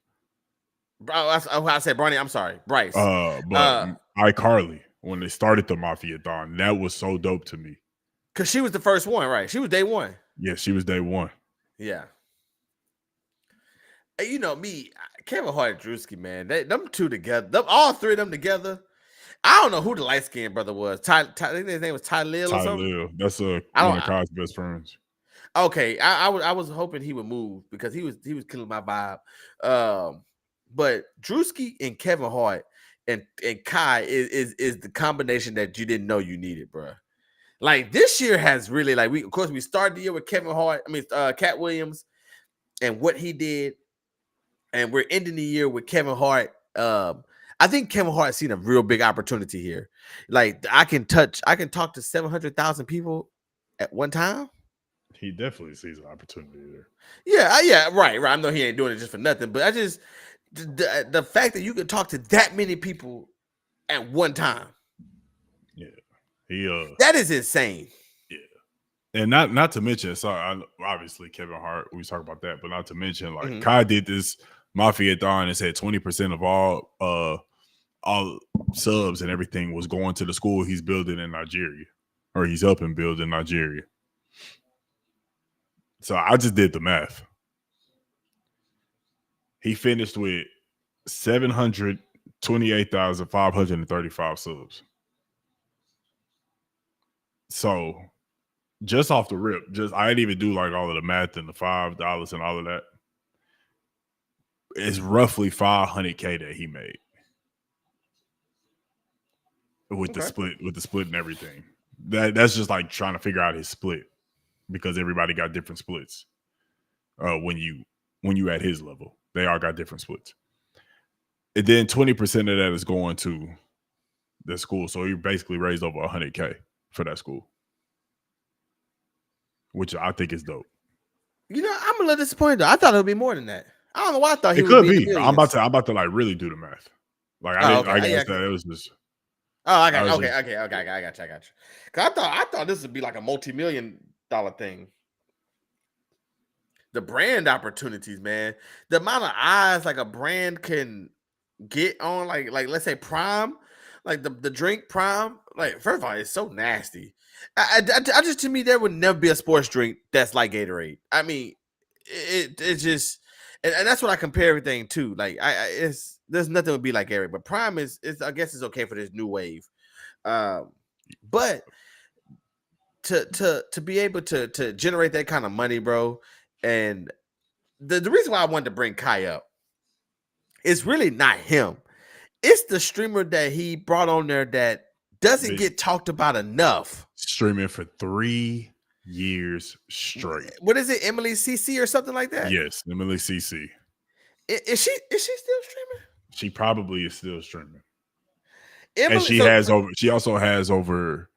Speaker 3: I said Bronny. I'm sorry, Bryce.
Speaker 2: But iCarly, when they started the Mafia Thon, that was so dope to me.
Speaker 3: Because she was the first one, right? She was day one.
Speaker 2: Yeah, she was day one.
Speaker 3: Yeah. And you know me, Kevin Hart and Drewski, man. Them two together, all three of them together. I don't know who the light skinned brother was. I think his name was Ty Lil or something.
Speaker 2: Lil. That's one of Kai's best friends.
Speaker 3: Okay, I was hoping he would move because he was killing my vibe. But Drewski and Kevin Hart and Kai is the combination that you didn't know you needed, bro. Like this year has really like we started the year with Kevin Hart. I mean, Cat Williams and what he did, and we're ending the year with Kevin Hart. I think Kevin Hart seen a real big opportunity here. Like I can talk to 700,000 people at one time.
Speaker 2: He definitely sees an opportunity there.
Speaker 3: Yeah, right. I know he ain't doing it just for nothing, but I just the fact that you can talk to that many people at one time.
Speaker 2: Yeah, he
Speaker 3: that is insane.
Speaker 2: Yeah, and not to mention, obviously Kevin Hart. We talk about that, but not to mention like Kai did this Mafia Thon and said 20% of all subs and everything was going to the school he's building in Nigeria, or he's helping build in Nigeria. So I just did the math. He finished with 728,535 subs. So just off the rip, I didn't even do like all of the math and the $5 and all of that. It's roughly $500K that he made with the split and everything. That's just like trying to figure out his split because everybody got different splits. When you at his level, they all got different splits. And then 20% of that is going to the school. So he basically raised over $100K for that school, which I think is dope.
Speaker 3: You know, I'm a little disappointed though. I thought it would be more than that. I don't know why I thought
Speaker 2: it could be. I'm about to like really do the math. Like I guess that it was just.
Speaker 3: Oh, I got okay. I got you. Cause I thought this would be like a multi-million-dollar thing. The brand opportunities, man. The amount of eyes like a brand can get on, like let's say Prime, like the drink Prime. Like first of all, it's so nasty. I just to me there would never be a sports drink that's like Gatorade. I mean, it just and that's what I compare everything to. Like there's nothing would be like Gatorade, but Prime is I guess it's okay for this new wave. But to be able to generate that kind of money, bro, and the reason why I wanted to bring Kai up is really not him. It's the streamer that he brought on there that doesn't get talked about enough.
Speaker 2: Streaming for 3 years straight.
Speaker 3: What is it, Emily CC or something like that?
Speaker 2: Yes, Emily CC.
Speaker 3: Is she still streaming?
Speaker 2: She probably is still streaming.
Speaker 3: Emily,
Speaker 2: and she also has over,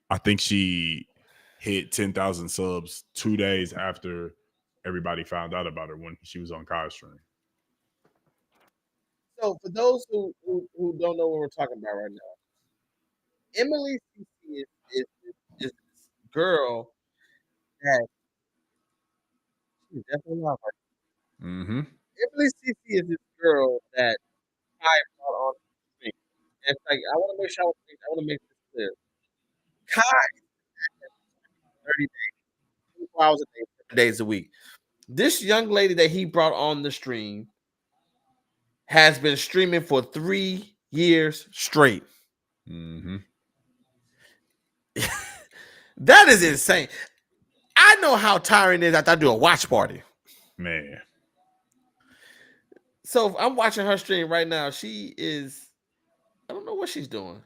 Speaker 2: I think she hit 10,000 subs 2 days after everybody found out about her when she was on Kai's stream.
Speaker 3: So for those who don't know what we're talking about right now, Emily CC is this girl that she's definitely not right.
Speaker 2: Mm-hmm.
Speaker 3: Emily CC is this girl that Kai brought on the stream. And it's like I want to make this clear. Kai 30 days, 24 hours a day, 7 days a week. This young lady that he brought on the stream has been streaming for 3 years straight.
Speaker 2: Mm-hmm.
Speaker 3: That is insane. I know how tiring it is after I do a watch party.
Speaker 2: Man.
Speaker 3: So if I'm watching her stream right now. She is, I don't know what she's doing.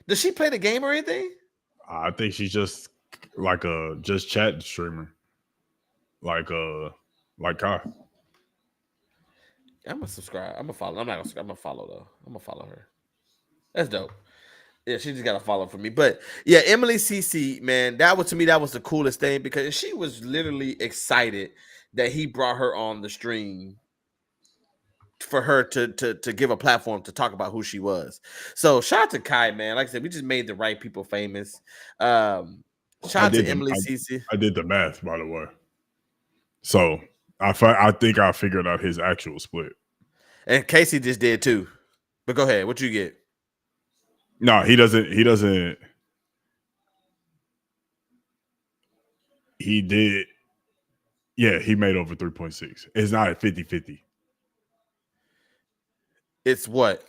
Speaker 3: Does she play the game or anything?
Speaker 2: I think she's just like a just chat streamer. like Kai.
Speaker 3: I'm gonna subscribe. I'm gonna follow. I'm not gonna subscribe. I'm gonna follow though. I'm gonna follow her. That's dope. Yeah, she just got to follow for me. But yeah, Emily CC, man, that was to me that was the coolest thing because she was literally excited that he brought her on the stream for her to give a platform to talk about who she was. So shout out to Kai, man. Like I said, we just made the right people famous. Shout
Speaker 2: I
Speaker 3: out to
Speaker 2: did the
Speaker 3: Emily CC.
Speaker 2: I did the math, by the way. So I think I figured out his actual split.
Speaker 3: And Casey just did too. But go ahead. What you get?
Speaker 2: No, he doesn't. He did. Yeah, he made over 3.6. It's not at 50-50.
Speaker 3: It's what?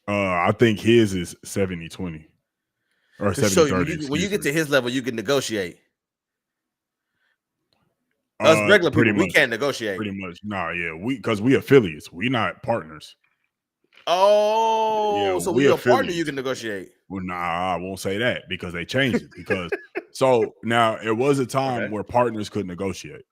Speaker 2: I think his is 70-20. Or 70-30.
Speaker 3: When you get to his level, you can negotiate. Us regular
Speaker 2: pretty
Speaker 3: people, we
Speaker 2: much,
Speaker 3: can't negotiate.
Speaker 2: Pretty much. Nah, yeah. Because we affiliates. We not partners.
Speaker 3: Oh,
Speaker 2: Yeah,
Speaker 3: so
Speaker 2: we
Speaker 3: when you're a partner,
Speaker 2: affiliates.
Speaker 3: you can negotiate.
Speaker 2: Well, nah, I won't say that because they changed it. Because so now it was a time where partners could negotiate.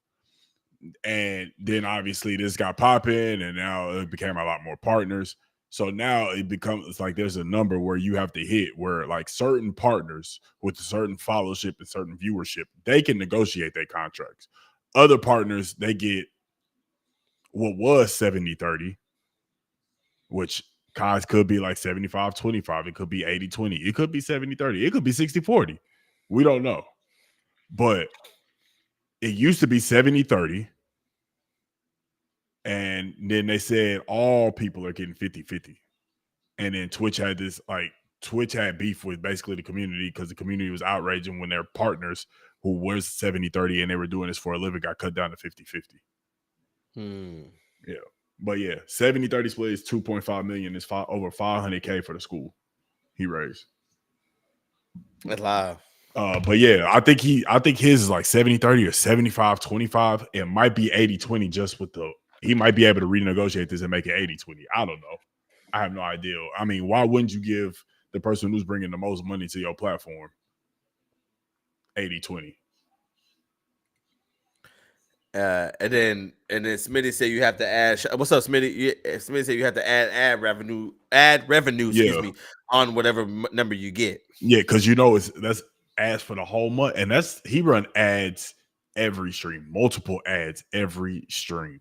Speaker 2: And then obviously this got popping, and now it became a lot more partners. So now it's like there's a number where you have to hit where like certain partners with a certain followership and certain viewership, they can negotiate their contracts. Other partners, they get what was 70-30, which Kai's could be like 75-25. It could be 80-20. It could be 70-30. It could be 60-40. We don't know. But it used to be 70-30. And then they said all people are getting 50-50. And then Twitch had beef with basically the community because the community was outraging when their partners who was 70-30 and they were doing this for a living got cut down to 50-50. Yeah. But yeah, 70-30 split is 2.5 million. It's over 500K for the school he raised.
Speaker 3: That's live.
Speaker 2: But yeah, I think his is like 70-30 or 75-25. It might be 80-20 just with he might be able to renegotiate this and make it 80-20. I don't know. I have no idea. I mean, why wouldn't you give the person who's bringing the most money to your platform 80-20?
Speaker 3: And then Smitty said you have to add. What's up, Smitty? Smitty said you have to add revenue. Excuse me, on whatever number you get.
Speaker 2: Yeah, because that's ads for the whole month, and he run ads every stream, multiple ads every stream.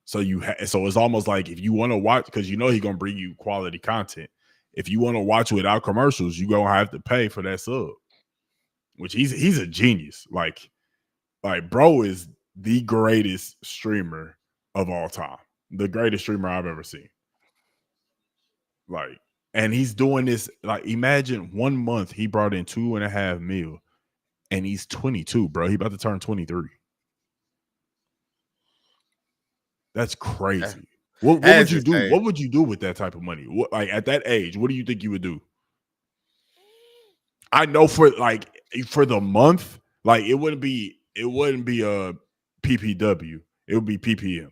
Speaker 2: So so it's almost like if you want to watch, because he's gonna bring you quality content. If you want to watch without commercials, you're gonna have to pay for that sub. Which he's a genius. Like bro is the greatest streamer of all time. The greatest streamer I've ever seen. And he's doing this. Imagine 1 month he brought in 2.5 mil, and he's 22, bro. He about to turn 23. That's crazy. What would you do? What would you do with that type of money? At that age, what do you think you would do? I know for the month, it wouldn't be a PPW. It would be PPM.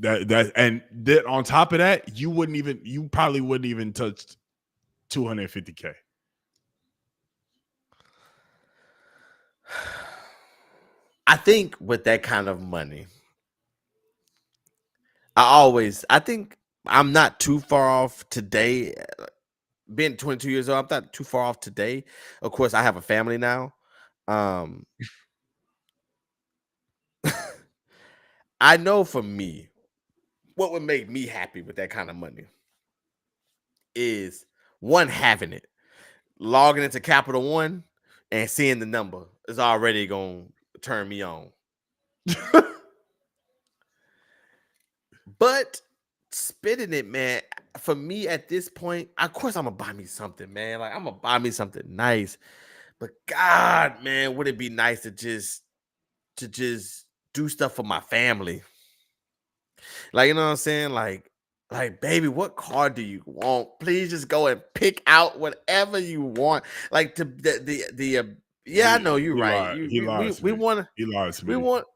Speaker 2: And then on top of that, you probably wouldn't even touch 250K.
Speaker 3: I think with that kind of money, I think I'm not too far off today. Being 22 years old, I'm not too far off today. Of course, I have a family now. I know for me, what would make me happy with that kind of money is one, having it, logging into Capital One and seeing the number is already going to turn me on. But spending it, man, for me at this point, of course I'm gonna buy me something, man. I'm gonna buy me something nice. But God, man, would it be nice to just do stuff for my family? You know what I'm saying? Like, baby, what car do you want? Please just go and pick out whatever you want. I know you're right.
Speaker 2: He lies to me.
Speaker 3: We want.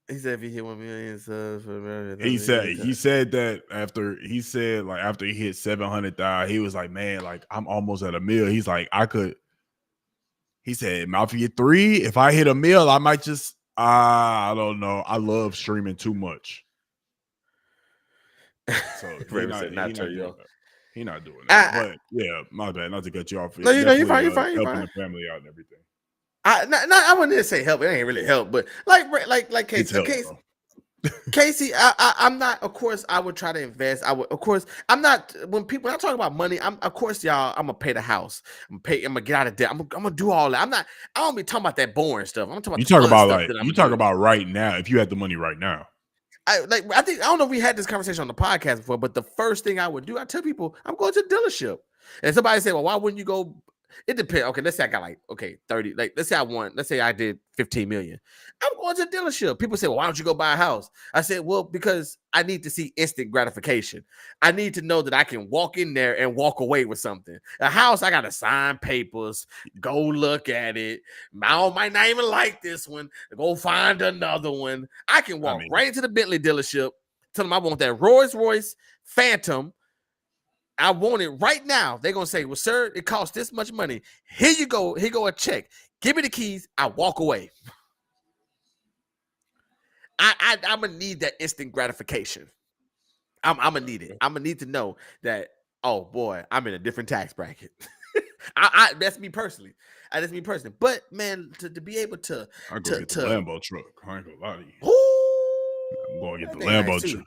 Speaker 3: He said if he hit 1 million subs,
Speaker 2: he said that after he hit 700,000, he was like, man, I'm almost at 1 million. He's like, I could He said, Mafia 3, if I hit a mill, I might just I don't know. I love streaming too much. So
Speaker 3: Raven said, "Not
Speaker 2: he not
Speaker 3: true,
Speaker 2: doing
Speaker 3: yo."
Speaker 2: that. He not doing that. But yeah, my bad. Not to cut you off.
Speaker 3: No, you know, you're fine. You're
Speaker 2: Definitely
Speaker 3: fine. You're
Speaker 2: helping
Speaker 3: fine.
Speaker 2: the family out and everything.
Speaker 3: I wouldn't say help. It ain't really help, but like
Speaker 2: It's help,
Speaker 3: Casey,
Speaker 2: bro.
Speaker 3: Casey, I'm not. Of course, I would try to invest. I would, of course, I'm not. When I talk about money, of course, y'all. I'm gonna pay the house. I'm gonna get out of debt. I'm gonna do all that. I don't be talking about that boring stuff. I'm talking about
Speaker 2: You
Speaker 3: the
Speaker 2: talk
Speaker 3: fun
Speaker 2: about
Speaker 3: stuff
Speaker 2: like
Speaker 3: that I'm
Speaker 2: you
Speaker 3: gonna
Speaker 2: talk
Speaker 3: do.
Speaker 2: about right now. If you had the money right now,
Speaker 3: I think I don't know if we had this conversation on the podcast before, but the first thing I would do, I tell people I'm going to the dealership. And somebody say, well, why wouldn't you go? It depends. Okay, let's say I got 30. Let's say I did 15 million. I'm going to the dealership. People say, well, why don't you go buy a house? I said, well, because I need to see instant gratification. I need to know that I can walk in there and walk away with something. A house, I got to sign papers, go look at it. I might not even like this one. Go find another one. I can walk right into the Bentley dealership, tell them I want that Rolls Royce Phantom. I want it right now. They're gonna say, well, sir, it costs this much money. Here you go. Here go a check. Give me the keys. I walk away. I'm gonna need that instant gratification. I'm gonna need it. I'm gonna need to know that, oh boy, I'm in a different tax bracket. That's me personally. That's me personally. But man, to be able to
Speaker 2: I go get the Lambo truck. I ain't gonna lie to you.
Speaker 3: Ooh,
Speaker 2: I'm going to get the
Speaker 3: that
Speaker 2: Lambo
Speaker 3: nice
Speaker 2: truck.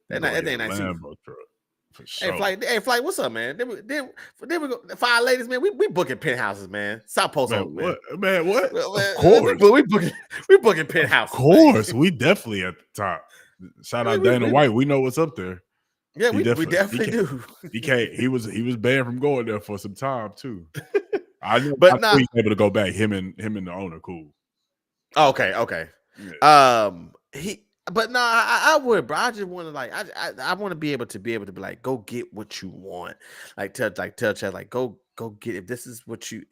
Speaker 3: That ain't nice too.
Speaker 2: Lambo truck. For sure.
Speaker 3: Hey, Flight, what's up, man? Then we go. 5 ladies, man. We booking penthouses, man. Stop posting, man.
Speaker 2: What?
Speaker 3: Well,
Speaker 2: Of course.
Speaker 3: We booking penthouses.
Speaker 2: Of course. Man. We definitely at the top. Shout out Dana White. We know what's up there.
Speaker 3: Yeah, we definitely do.
Speaker 2: He was banned from going there for some time too. I know,
Speaker 3: but
Speaker 2: he's able to go back. Him and the owner, cool.
Speaker 3: Okay. Yeah. But no, I would, bro. I just want to I want to be able to be like, go get what you want. Tell Chad, like, go get it. If this is what you,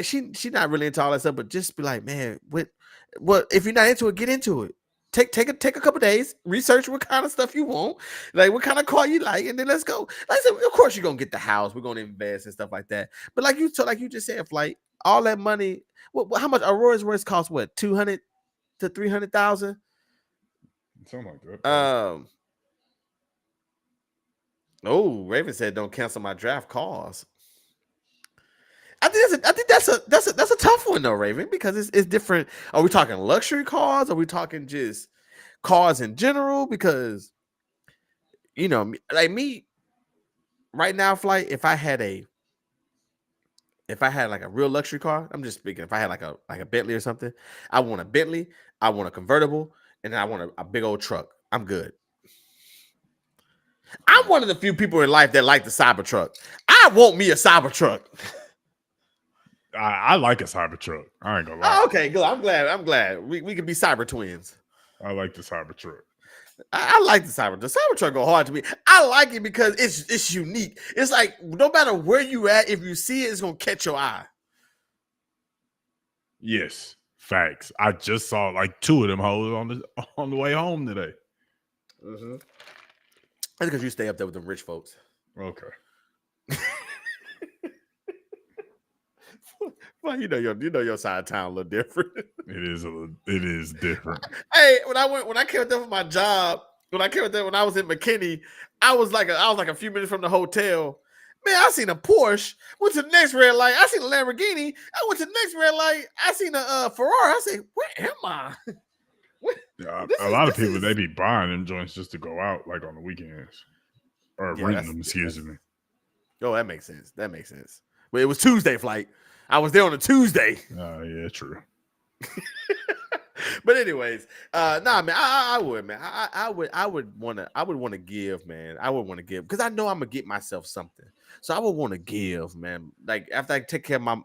Speaker 3: she's not really into all that stuff, but just be like, man, what if you're not into it, get into it. Take a couple days, research what kind of stuff you want, like what kind of car you like, and then let's go. Like I said, of course you're gonna get the house, we're gonna invest and stuff like that. But like you just said, like all that money, how much a Rolls Royce costs? What, 200 to 300,000?
Speaker 2: Something like that.
Speaker 3: Oh, Raven said, "Don't cancel my draft calls." I think that's a tough one though, Raven, because it's different. Are we talking luxury cars? Are we talking just cars in general? Because like me right now, Flight. If I had like a real luxury car, I'm just speaking. If I had like a Bentley or something, I want a Bentley, I want a convertible, and I want a big old truck. I'm good. I'm one of the few people in life that like the Cybertruck. I want me a Cybertruck.
Speaker 2: I like a Cybertruck. I ain't gonna lie.
Speaker 3: Oh, okay, good. I'm glad. We can be cyber twins.
Speaker 2: I like the Cybertruck.
Speaker 3: I like the Cybertruck. The Cybertruck go hard to me. I like it because it's unique. It's like no matter where you at, if you see it, it's gonna catch your eye.
Speaker 2: Yes, facts. I just saw like 2 of them hoes on the way home today.
Speaker 3: Mm-hmm. That's because you stay up there with them rich folks.
Speaker 2: Okay.
Speaker 3: Well, you know your side of town a little different.
Speaker 2: It is different.
Speaker 3: Hey, when I came up there for my job, when I was in McKinney, I was like a few minutes from the hotel. Man, I seen a Porsche. Went to the next red light. I seen a Lamborghini. I went to the next red light. I seen a Ferrari. I say, where am I?
Speaker 2: A lot of people they be buying them joints just to go out like on the weekends or renting them. Excuse me.
Speaker 3: Oh, that makes sense. But it was Tuesday, Flight. I was there on a Tuesday.
Speaker 2: Yeah, true.
Speaker 3: But anyways, man, I would, man. I would want to give, man. I would want to give because I know I'm gonna get myself something. So I would want to give, man. Like after I take care of my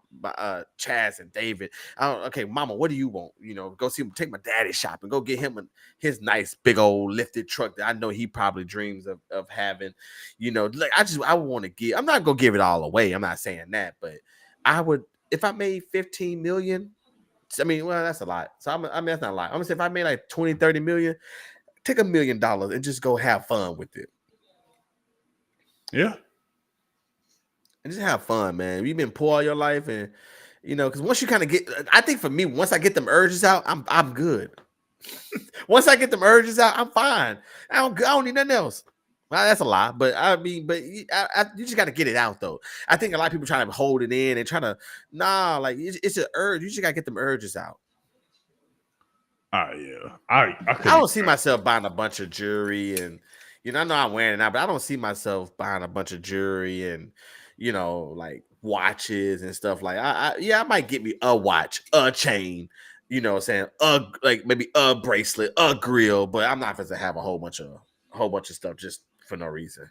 Speaker 3: Chaz and David. Okay, Mama, what do you want? Go see him. Take my daddy shopping. Go get him his nice big old lifted truck that I know he probably dreams of having. Like I would want to give. I'm not gonna give it all away. I'm not saying that, but I would if I made 15 million. I mean, well, that's a lot. So that's not a lot. I'm gonna say if I made like 20, 30 million, take $1 million and just go have fun with it.
Speaker 2: Yeah.
Speaker 3: and just have fun, man. You've been poor all your life, and because once you kind of get, I think for me, once I get them urges out, I'm good. Once I get them urges out, I'm fine. I don't need nothing else. Well, that's a lie, but I mean, you just got to get it out though. I think a lot of people trying to hold it in and trying to like it's an urge. You just got to get them urges out.
Speaker 2: Yeah, I
Speaker 3: don't see myself buying a bunch of jewelry, and I know I'm wearing it now, but I don't see myself buying a bunch of jewelry and like watches and stuff. Like I might get me a watch, a chain, what I'm saying, like maybe a bracelet, a grill, but I'm not going to have a whole bunch of stuff just for no reason.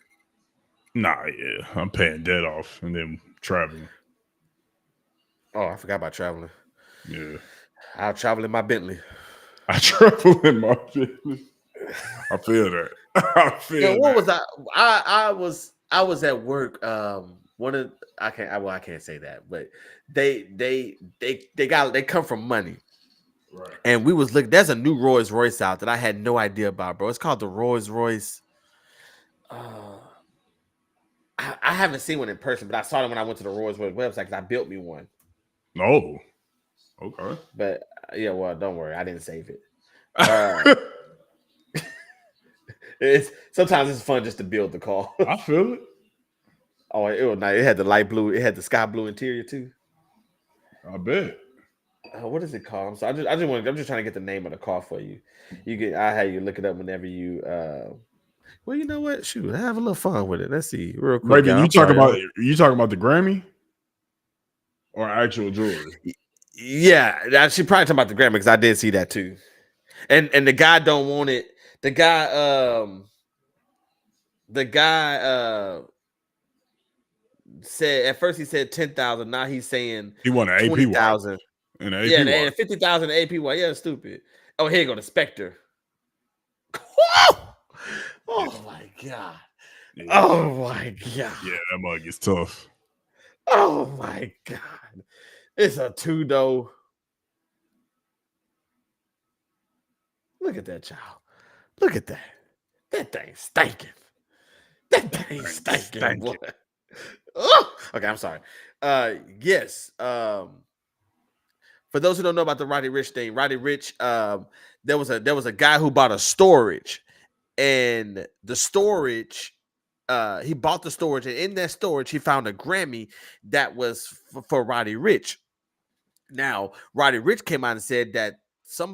Speaker 2: Nah, yeah, I'm paying debt off and then traveling.
Speaker 3: Oh, I forgot about traveling.
Speaker 2: Yeah,
Speaker 3: I'll travel in my Bentley.
Speaker 2: I travel in my Bentley. I feel that. I feel.
Speaker 3: What was I was at work. I can't say that, but they come from money.
Speaker 2: Right.
Speaker 3: And we was looking. There's a new Rolls Royce out that I had no idea about, bro. It's called the Rolls Royce. I haven't seen one in person, but I saw it when I went to the Rolls Royce website because I built me one.
Speaker 2: No. Okay.
Speaker 3: But yeah, well, don't worry, I didn't save it. Sometimes it's fun just to build the car.
Speaker 2: I feel it.
Speaker 3: Oh, it was nice. It had the light blue. It had the sky blue interior too.
Speaker 2: I bet.
Speaker 3: What is it called? I'm sorry. I'm just trying to get the name of the car for you. I had you look it up whenever you. Well, you know what? Shoot, I have a little fun with it. Let's see, real quick.
Speaker 2: Raven, you talking about the Grammy or actual jewelry?
Speaker 3: Yeah, she probably talking about the Grammy because I did see that too. And the guy don't want it. The guy said at first he said 10,000. Now he's saying
Speaker 2: he want an
Speaker 3: 20,000.
Speaker 2: And
Speaker 3: and 50,000 APY. Yeah, stupid. Oh, here you go, the Spectre. Oh my god. Yeah. Oh my god.
Speaker 2: Yeah, that mug is tough.
Speaker 3: Oh my god. It's a 2 though. Look at that child. Look at that. That thing's stinking. That thing's stinking. Boy. Oh, okay, I'm sorry. Yes. For those who don't know about the Roddy Ricch thing, Roddy Ricch, there was a guy who bought a storage, and the storage, he bought the storage, and in that storage, he found a Grammy that was for Roddy Ricch. Now, Roddy Ricch came out and said that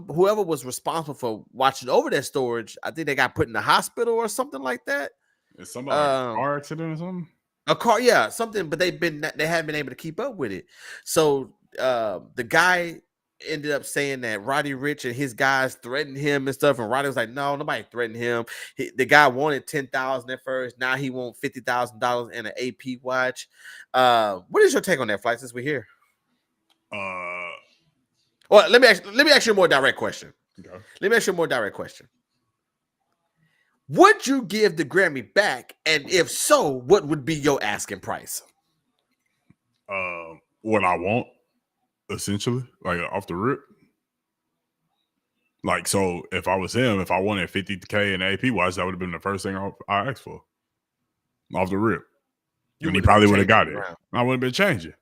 Speaker 3: whoever was responsible for watching over that storage, I think they got put in the hospital or something like that.
Speaker 2: Is somebody a car accident or something?
Speaker 3: A car, yeah, something, but they haven't been able to keep up with it. So the guy ended up saying that Roddy Ricch and his guys threatened him and stuff, and Roddy was like, "No, nobody threatened him." The guy wanted 10,000 at first. Now he wants $50,000 and an AP watch. What is your take on that, Flight? Since we're here, well, let me ask you a more direct question.
Speaker 2: Okay.
Speaker 3: Let me ask you a more direct question. Would you give the Grammy back? And if so, what would be your asking price?
Speaker 2: What I want, essentially, like off the rip. Like, so if I was him, if I wanted 50K and AP watch, that would have been the first thing I asked for. Off the rip. And he probably would have got it. I wouldn't have been changing.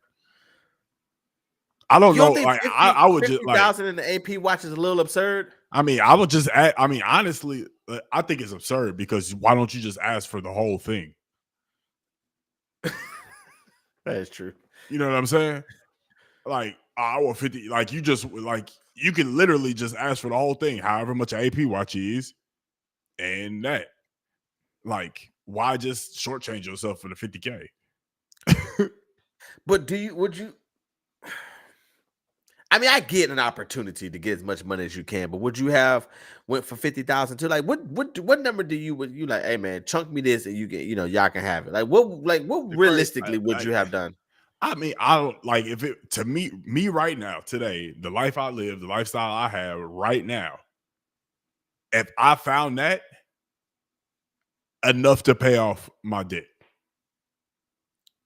Speaker 2: I don't know. Like, I would just like
Speaker 3: 50,000 in the AP watch is a little absurd.
Speaker 2: I mean, I would just add, I mean, honestly, I think it's absurd because why don't you just ask for the whole thing?
Speaker 3: That is true.
Speaker 2: You know what I'm saying? Like, I want 50, like you just like you can literally just ask for the whole thing, however much an AP watch is, and that. Like, why just shortchange yourself for the 50K?
Speaker 3: But would you? I mean, I get an opportunity to get as much money as you can, but would you have went for 50,000 to like what number would you like? Hey man, chunk me this and you get y'all can have it. Like what realistically would you have done?
Speaker 2: I mean, I don't like if it to me right now today, the life I live, the lifestyle I have right now. If I found that enough to pay off my debt,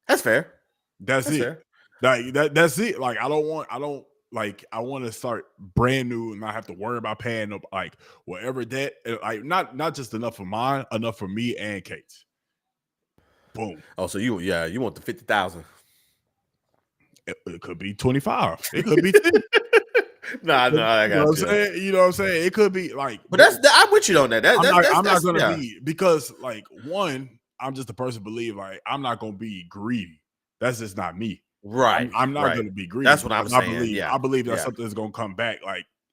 Speaker 3: that's fair.
Speaker 2: That's it.
Speaker 3: Fair.
Speaker 2: That's it. Like I want to start brand new and not have to worry about paying up like whatever debt. Like not just enough for mine, enough for me and Kate's. Boom.
Speaker 3: Oh, so you want the 50,000?
Speaker 2: It could be 25. It could be 10.
Speaker 3: Nah, I
Speaker 2: You know what
Speaker 3: got
Speaker 2: I'm
Speaker 3: you.
Speaker 2: saying? You know what I'm saying? It could be like,
Speaker 3: But I'm with you on that.
Speaker 2: I'm not gonna
Speaker 3: yeah.
Speaker 2: be, because like, one, I'm just a person who believe like I'm not gonna be greedy. That's just not me.
Speaker 3: Right.
Speaker 2: I'm not
Speaker 3: right.
Speaker 2: gonna be greedy.
Speaker 3: That's what I'm
Speaker 2: because
Speaker 3: saying.
Speaker 2: I believe that
Speaker 3: Yeah.
Speaker 2: something is gonna come back,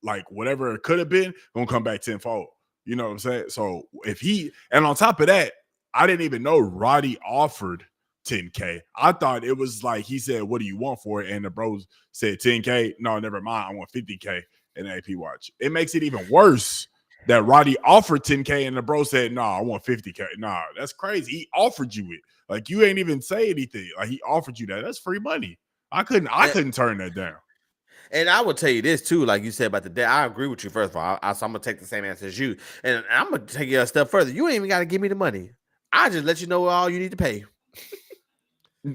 Speaker 2: like whatever it could have been, gonna come back tenfold. You know what I'm saying? So if he, and on top of that, I didn't even know Roddy offered 10K. I thought it was like he said, "What do you want for it?" And the bros said 10K. No, never mind. I want 50K in the AP watch. It makes it even worse that Roddy offered 10K and the bro said, "No, I want 50K." Nah, that's crazy. He offered you it. Like, you ain't even say anything. Like, he offered you that. That's free money. I couldn't turn that down.
Speaker 3: And I will tell you this too, like you said about the debt. I agree with you. First of all, so I'm gonna take the same answer as you, and I'm gonna take you a step further. You ain't even got to give me the money. I just let you know all you need to pay.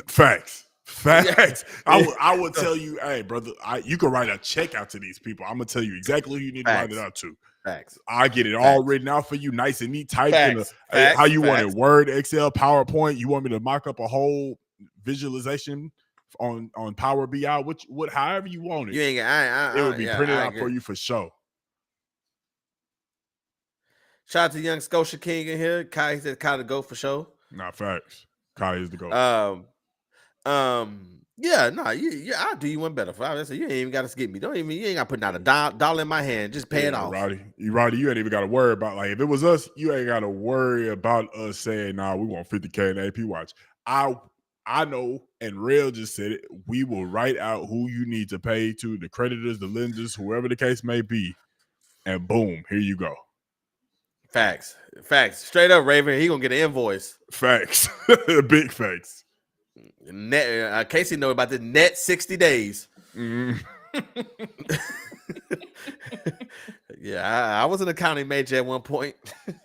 Speaker 2: Facts.
Speaker 3: Yeah.
Speaker 2: I would tell you, hey, brother, you can write a check out to these people. I'm gonna tell you exactly who you need to write it out to.
Speaker 3: Facts.
Speaker 2: I get it all written out for you, nice and neat, typed in how you want it, Word, Excel, PowerPoint. You want me to mock up a whole visualization on Power BI, what however you want it.
Speaker 3: You ain't
Speaker 2: it would be printed out for you for sure.
Speaker 3: Shout out to Young Scotia King in here. Kai said Kai to go for sure.
Speaker 2: Nah, facts. Kai is the go.
Speaker 3: Yeah, no, I'll do you one better. I said, you ain't even got to skip me. You ain't got to put out a dollar in my hand. Just pay it off.
Speaker 2: Roddy, you ain't even got to worry about, like, if it was us, you ain't got to worry about us saying, nah, we want 50K in the AP watch. I know, and Real just said it, we will write out who you need to pay to, the creditors, the lenders, whoever the case may be, and boom, here you go.
Speaker 3: Facts. Straight up, Raven, he gonna get an invoice.
Speaker 2: Facts. Big facts.
Speaker 3: Net, Casey know about the net 60 days. Yeah, I was an accounting major at one point.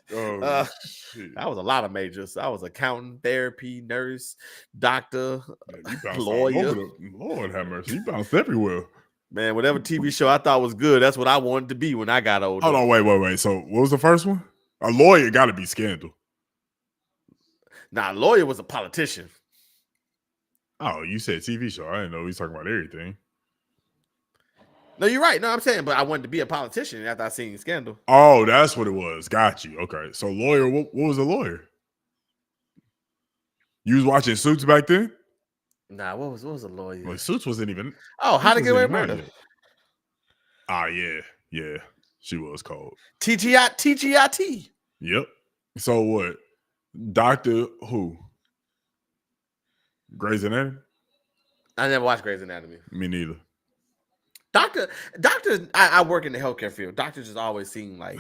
Speaker 2: Shit.
Speaker 3: I was a lot of majors. I was accountant, therapy, nurse, doctor,
Speaker 2: you
Speaker 3: lawyer.
Speaker 2: Lord have mercy. You bounced everywhere.
Speaker 3: Man, whatever TV show I thought was good, that's what I wanted to be when I got older.
Speaker 2: Hold on, wait. So what was the first one? A lawyer got to be Scandal.
Speaker 3: Nah, lawyer was a politician.
Speaker 2: Oh, you said TV show. I didn't know he was talking about everything.
Speaker 3: No, you're right. No, I'm saying, but I wanted to be a politician after I seen Scandal.
Speaker 2: Oh, that's what it was. Got you. Okay. So lawyer, what was a lawyer? You was watching Suits back then?
Speaker 3: Nah, what was a lawyer?
Speaker 2: Well, Suits wasn't even.
Speaker 3: Oh, How to Get Away with Murder.
Speaker 2: Ah, yeah. She was cold.
Speaker 3: TGIT.
Speaker 2: Yep. So what? Doctor who? Grey's Anatomy?
Speaker 3: I never watched Grey's Anatomy.
Speaker 2: Me neither.
Speaker 3: Doctors, I work in the healthcare field. Doctors just always seem like.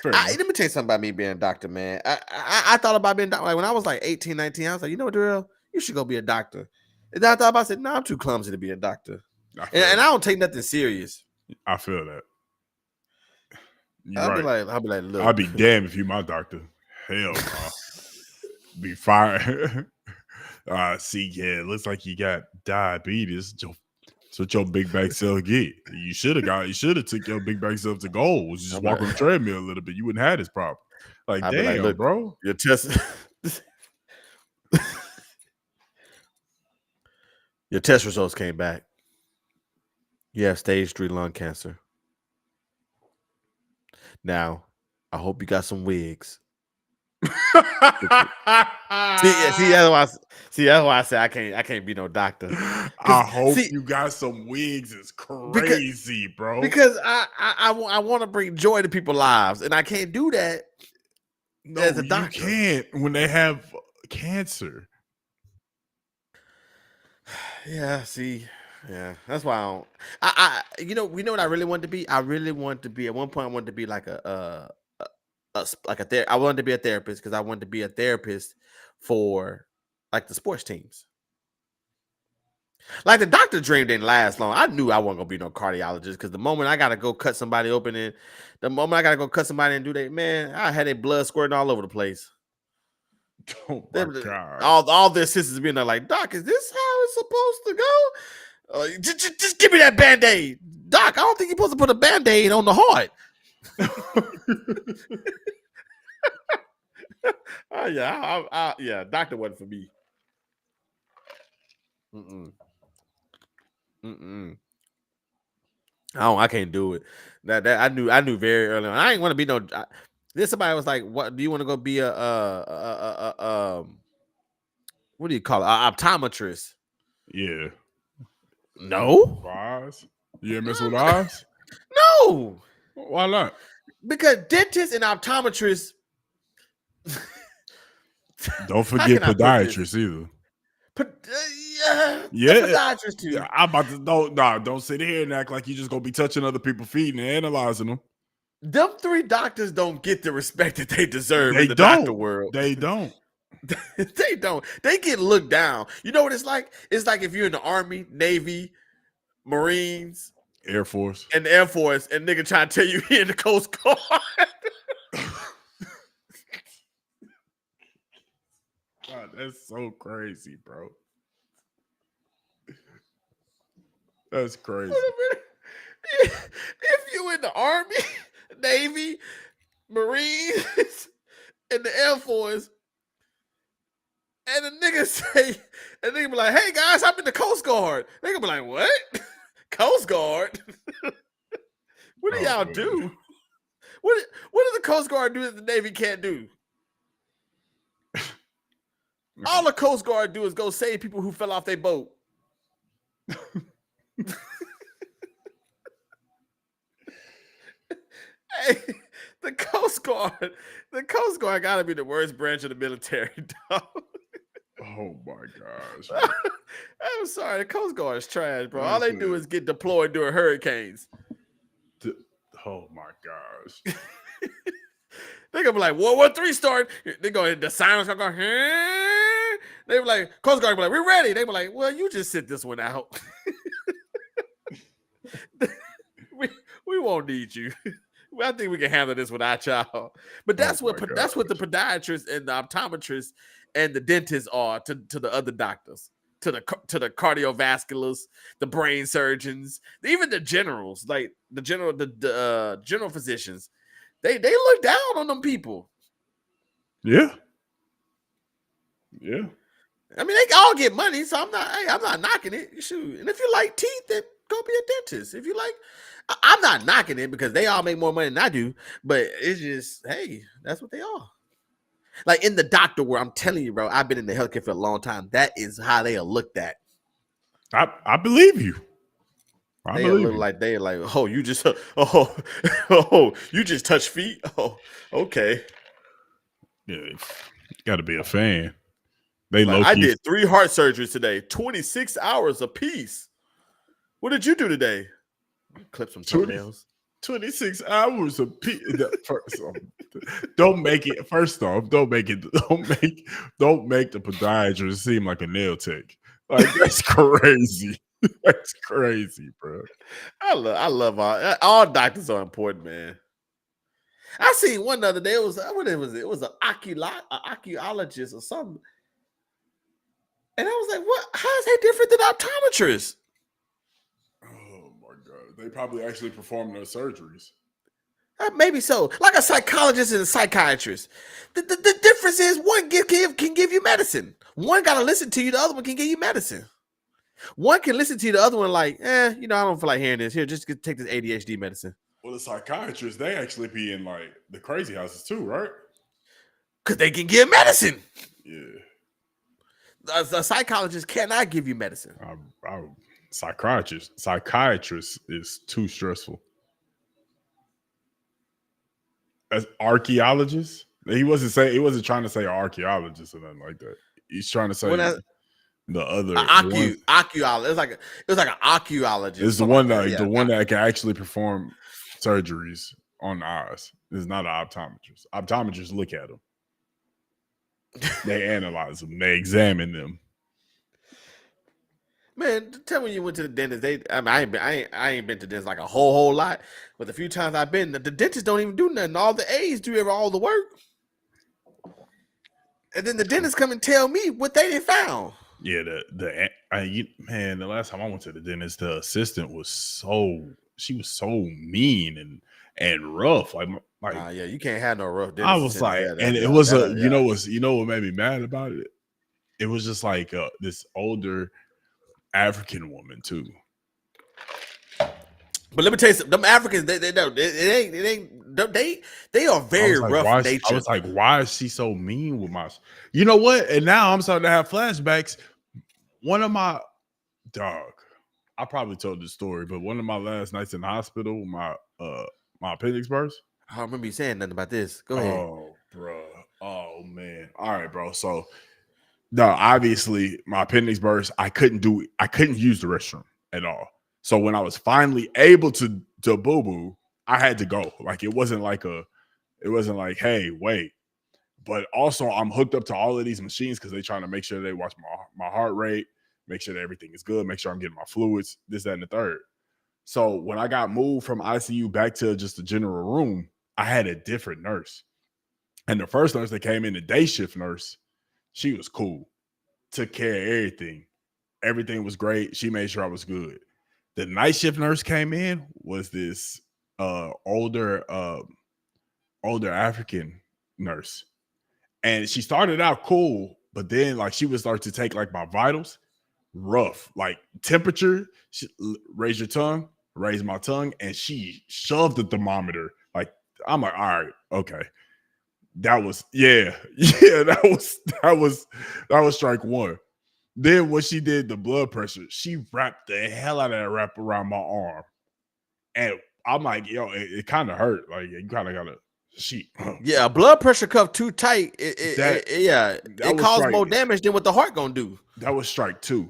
Speaker 3: Let me tell you something about me being a doctor, man. I thought about being a doctor. Like when I was like 18, 19, I was like, you know what, Darrell? You should go be a doctor. And I thought about it, I said, no, I'm too clumsy to be a doctor. And I don't take nothing serious.
Speaker 2: I feel that.
Speaker 3: I'll be like, look.
Speaker 2: I'll be damned if you my doctor. Hell no. Be fired. See, yeah, it looks like you got diabetes. That's what your big back self get. You should have took your big back self to goals. Just walk on the treadmill a little bit. You wouldn't have this problem. Like, damn, like, look, bro.
Speaker 3: Your test your test results came back. You have stage 3 lung cancer. Now, I hope you got some wigs. See, that's why I say I can't be no doctor.
Speaker 2: I hope you got some wigs. It's crazy, bro.
Speaker 3: Because I want to bring joy to people's lives, and I can't do that as a doctor.
Speaker 2: You can't when they have cancer.
Speaker 3: Yeah, see. Yeah, that's why I don't. We know what I really wanted to be. I really wanted to be. At one point, I wanted to be like I wanted to be a therapist because I wanted to be a therapist for like the sports teams. Like the doctor dream didn't last long. I knew I wasn't gonna be no cardiologist because the moment I gotta go cut somebody open and the moment I gotta go cut somebody and do that, man, I had a blood squirting all over the place.
Speaker 2: Oh my God.
Speaker 3: All the assistants being there like, Doc, is this how it's supposed to go? Just give me that Band-Aid. Doc, I don't think you're supposed to put a Band-Aid on the heart. Yeah, doctor wasn't for me. I can't do it. That I knew very early on. I ain't want to be no. Then somebody was like, "What do you want to go be what do you call it? A optometrist?"
Speaker 2: Yeah.
Speaker 3: No,
Speaker 2: Eyes? You ain't mess with eyes?
Speaker 3: no,
Speaker 2: Why not?
Speaker 3: because dentists and optometrists.
Speaker 2: Don't
Speaker 3: How
Speaker 2: forget
Speaker 3: can I put this?
Speaker 2: podiatrists either.
Speaker 3: The
Speaker 2: Yeah.
Speaker 3: podiatrist too.
Speaker 2: I'm about to don't sit here and act like you just gonna be touching other people's feet and analyzing them.
Speaker 3: Them three doctors don't get the respect that they deserve
Speaker 2: They
Speaker 3: in the doctor
Speaker 2: don't.
Speaker 3: world.
Speaker 2: They don't.
Speaker 3: They don't. They get looked down. You know what it's like? It's like if you're in the Army, Navy, Marines,
Speaker 2: Air Force.
Speaker 3: and the Air Force, and nigga trying to tell you he in the Coast Guard.
Speaker 2: God, that's so crazy, bro. That's crazy.
Speaker 3: Wait a minute. If you in the Army, Navy, Marines, and the Air Force, and the nigga say, and nigga be like, "Hey guys, I'm in the Coast Guard." Nigga be like, "What? Coast Guard? What do y'all do? What does the Coast Guard do that the Navy can't do? All the Coast Guard do is go save people who fell off their boat." Hey, the Coast Guard gotta be the worst branch of the military, dog.
Speaker 2: Oh my gosh.
Speaker 3: I'm sorry, the Coast Guard is trash, bro. All they do is get deployed during hurricanes.
Speaker 2: Oh my gosh.
Speaker 3: They gonna be like, World War III start. They go, the sirens gonna go, they be like, Coast Guard be like, we're ready. They be like, well, you just sit this one out. we won't need you. I think we can handle this without y'all. But that's what the podiatrists and the optometrists and the dentists are to the other doctors, to the cardiovasculars, the brain surgeons, even the generals, like the general physicians. They look down on them people.
Speaker 2: Yeah. Yeah.
Speaker 3: I mean, they all get money, so I'm not knocking it. Shoot. And if you like teeth, then go be a dentist. If you like, I'm not knocking it because they all make more money than I do. But it's just, hey, that's what they are. Like in the doctor world, I'm telling you, bro, I've been in the healthcare for a long time. That is how they are looked at.
Speaker 2: I believe you.
Speaker 3: They look like they're like, oh, you just you just touch feet. Oh, okay.
Speaker 2: Yeah, you gotta be a fan. They
Speaker 3: like, I did 3 heart surgeries today, 26 hours apiece. What did you do today? Clip some toenails.
Speaker 2: 26 hours apiece. Don't make it. First off, don't make the podiatrist seem like a nail tech. Like that's crazy. That's crazy, bro.
Speaker 3: I love all doctors are important, man. I seen one the other day. It was It was an oculologist or something, and I was like, "What? How is that different than optometrists?"
Speaker 2: Oh my god, they probably actually perform those surgeries.
Speaker 3: Maybe so. Like a psychologist and a psychiatrist. The difference is one can give you medicine. One got to listen to you. The other one can give you medicine. One can listen to you. The other one like, I don't feel like hearing this. Here, just take this ADHD medicine.
Speaker 2: Well, the psychiatrists, they actually be in like the crazy houses too, right?
Speaker 3: Because they can give medicine.
Speaker 2: Yeah.
Speaker 3: A psychologist cannot give you medicine.
Speaker 2: Psychiatrist is too stressful. As archaeologist, he wasn't trying to say archaeologist or nothing like that. He's trying to say the other
Speaker 3: archaeologist. It was like an archaeologist.
Speaker 2: It's the one that can actually perform surgeries on the eyes. It's not an optometrist. Optometrists look at them. They analyze them. They examine them.
Speaker 3: Man, tell me you went to the dentist. I ain't been to dentist like a whole lot, but the few times I've been, the dentists don't even do nothing. All the A's do all the work, and then the dentist come and tell me what they done found.
Speaker 2: Yeah, the last time I went to the dentist, the assistant was so mean and rough.
Speaker 3: Yeah, you can't have no rough dentist.
Speaker 2: I was like, it was you know what made me mad about it? It was just like this older African woman too.
Speaker 3: But let me tell you something. Them Africans, they are very rough natured.
Speaker 2: I was like, why is she so mean with my? You know what? And now I'm starting to have flashbacks. One of my dog, I probably told this story, but one of my last nights in the hospital, my appendix burst.
Speaker 3: I don't remember you saying nothing about this. Go ahead.
Speaker 2: Oh, bro. Oh man. All right, bro. So no, obviously my appendix burst. I couldn't use the restroom at all. So when I was finally able to boo boo, I had to go. Like it wasn't like, hey, wait. But also I'm hooked up to all of these machines because they're trying to make sure they watch my heart rate, make sure that everything is good, make sure I'm getting my fluids, this, that, and the third. So when I got moved from ICU back to just a general room, I had a different nurse. And the first nurse that came in, the day shift nurse, she was cool, took care of everything. Everything was great. She made sure I was good. The night shift nurse came in, was this older African nurse. And she started out cool, but then like she would start to take like my vitals, rough, like temperature, raise your tongue, raise my tongue, and she shoved the thermometer. Like I'm like, all right, okay. That was that was strike one. Then when she did the blood pressure, she wrapped the hell out of that wrap around my arm. And I'm like, yo, it kind of hurt. Like you kind of gotta
Speaker 3: Yeah, a blood pressure cuff too tight. It caused more damage than what the heart gonna do.
Speaker 2: That was strike two.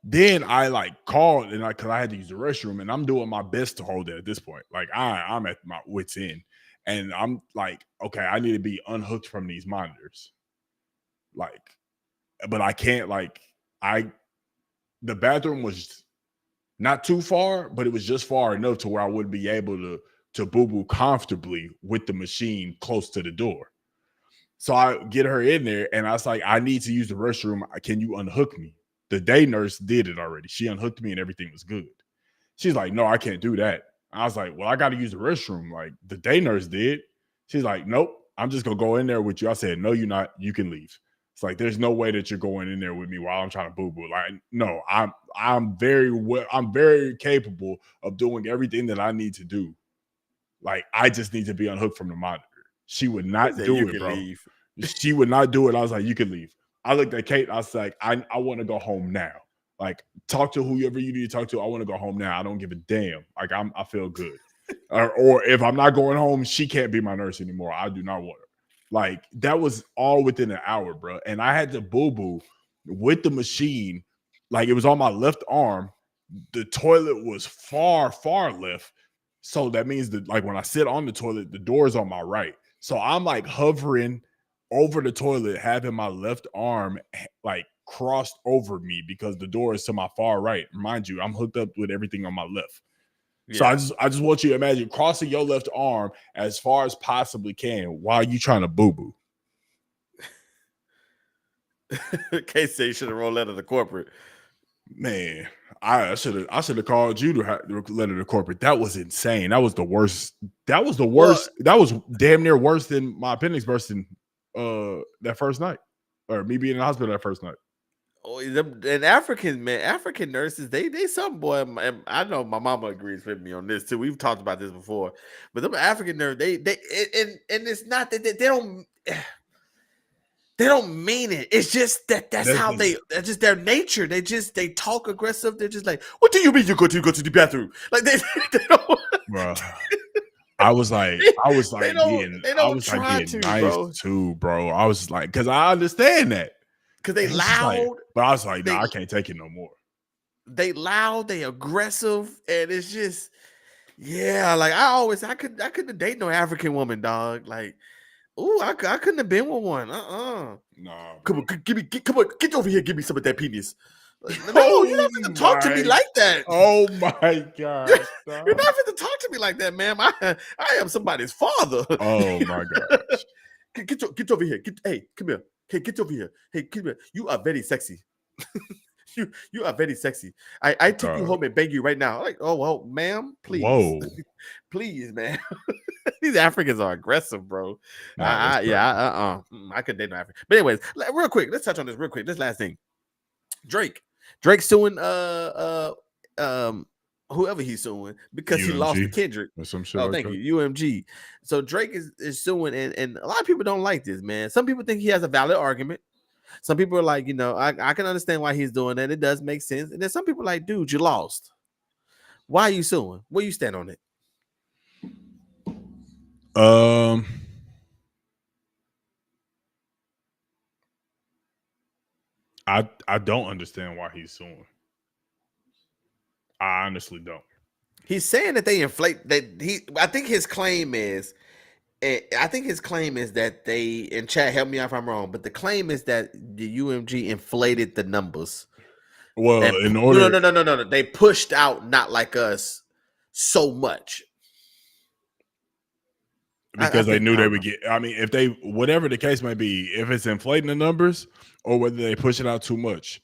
Speaker 2: Then I like called and because I had to use the restroom, and I'm doing my best to hold it at this point. Like I'm at my wit's end. And I'm like, okay, I need to be unhooked from these monitors. Like, but I can't, the bathroom was not too far, but it was just far enough to where I would be able to boo-boo comfortably with the machine close to the door. So I get her in there and I was like, I need to use the restroom. Can you unhook me? The day nurse did it already. She unhooked me and everything was good. She's like, no, I can't do that. I was like, well, I got to use the restroom. Like the day nurse did. She's like, nope, I'm just going to go in there with you. I said, no, you're not. You can leave. It's like, there's no way that you're going in there with me while I'm trying to boo-boo. Like, no, I'm very capable of doing everything that I need to do. Like, I just need to be unhooked from the monitor. She would not do it, bro. Leave. She would not do it. I was like, you can leave. I looked at Kate. I was like, I want to go home now. Like, talk to whoever you need to talk to. I want to go home now. I don't give a damn. Like, I feel good. Or if I'm not going home, she can't be my nurse anymore. I do not want her. Like, that was all within an hour, bro. And I had to boo-boo with the machine. Like, it was on my left arm. The toilet was far, far left. So that means that, like, when I sit on the toilet, the door is on my right. So I'm, like, hovering over the toilet, having my left arm, like, crossed over me because the door is to my far right. Mind you, I'm hooked up with everything on my left. Yeah. So I just want you to imagine crossing your left arm as far as possibly can while you trying to boo-boo.
Speaker 3: Case say you should have wrote a letter to corporate.
Speaker 2: Man, I should have called you to letter to corporate. That was insane. That was the worst. That was the worst. Well, that was damn near worse than my appendix bursting that first night, or me being in the hospital that first night.
Speaker 3: Oh, and African nurses, they some boy. I know my mama agrees with me on this too. We've talked about this before, but them African nurses, and it's not that they don't mean it. It's just that's how that's just their nature. They talk aggressive. They're just like, what do you mean you go to the bathroom? Like they don't.
Speaker 2: Bro. I was like being nice bro. Too, bro. I was like, because I understand that.
Speaker 3: Because they loud.
Speaker 2: Like, but I was like, nah, I can't take it no more.
Speaker 3: They loud, they aggressive, and it's just, yeah, like I couldn't date no African woman, dog. Like, ooh, I couldn't have been with one.
Speaker 2: Nah.
Speaker 3: Come on, get over here, give me some of that penis. No, you're not going to talk to me like that.
Speaker 2: Oh my God.
Speaker 3: You're not going to talk to me like that, ma'am. I am somebody's father.
Speaker 2: Oh my gosh.
Speaker 3: Get over here. Hey, come here. Hey, get over here. Hey, come here. You are very sexy. you are very sexy. I take you home and bang you right now. Like, oh well, ma'am, please.
Speaker 2: Whoa.
Speaker 3: Please, man. These Africans are aggressive, bro. I couldn't date no African. But anyways, real quick, let's touch on this real quick. This last thing. Drake. Drake suing whoever he's suing because he lost to
Speaker 2: UMG
Speaker 3: Kendrick.
Speaker 2: or some shit
Speaker 3: Oh,
Speaker 2: like
Speaker 3: thank
Speaker 2: that.
Speaker 3: you, UMG. So Drake is suing, and a lot of people don't like this, man. Some people think he has a valid argument. Some people are like, I can understand why he's doing that. It does make sense. And then some people are like, dude, you lost. Why are you suing? Where you stand on it?
Speaker 2: I don't understand why he's suing. I honestly don't.
Speaker 3: He's saying that they inflate that I think his claim is that they, and Chad, help me out if I'm wrong, but the claim is that the UMG inflated the numbers.
Speaker 2: Well,
Speaker 3: And
Speaker 2: in order,
Speaker 3: no. They pushed out Not Like Us so much.
Speaker 2: because they knew they would get. I mean, if they, whatever the case may be, if it's inflating the numbers or whether they push it out too much,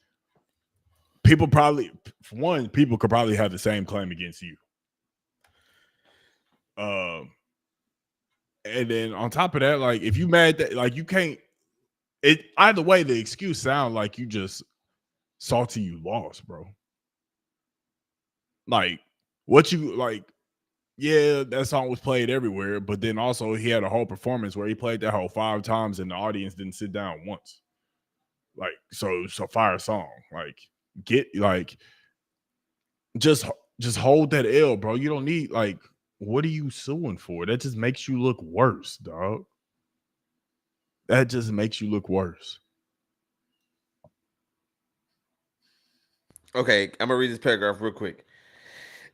Speaker 2: people probably, for one, people could probably have the same claim against you. And then on top of that, like if you mad that, like you can't. It either way, the excuse sound like you just salty you lost, bro. Like what you like. Yeah, that song was played everywhere, but then also he had a whole performance where he played that whole 5 times and the audience didn't sit down once. Like, so fire song. Like, just hold that L, bro. You don't need, like, what are you suing for? That just makes you look worse, dog. That just makes you look worse.
Speaker 3: Okay, I'm gonna read this paragraph real quick.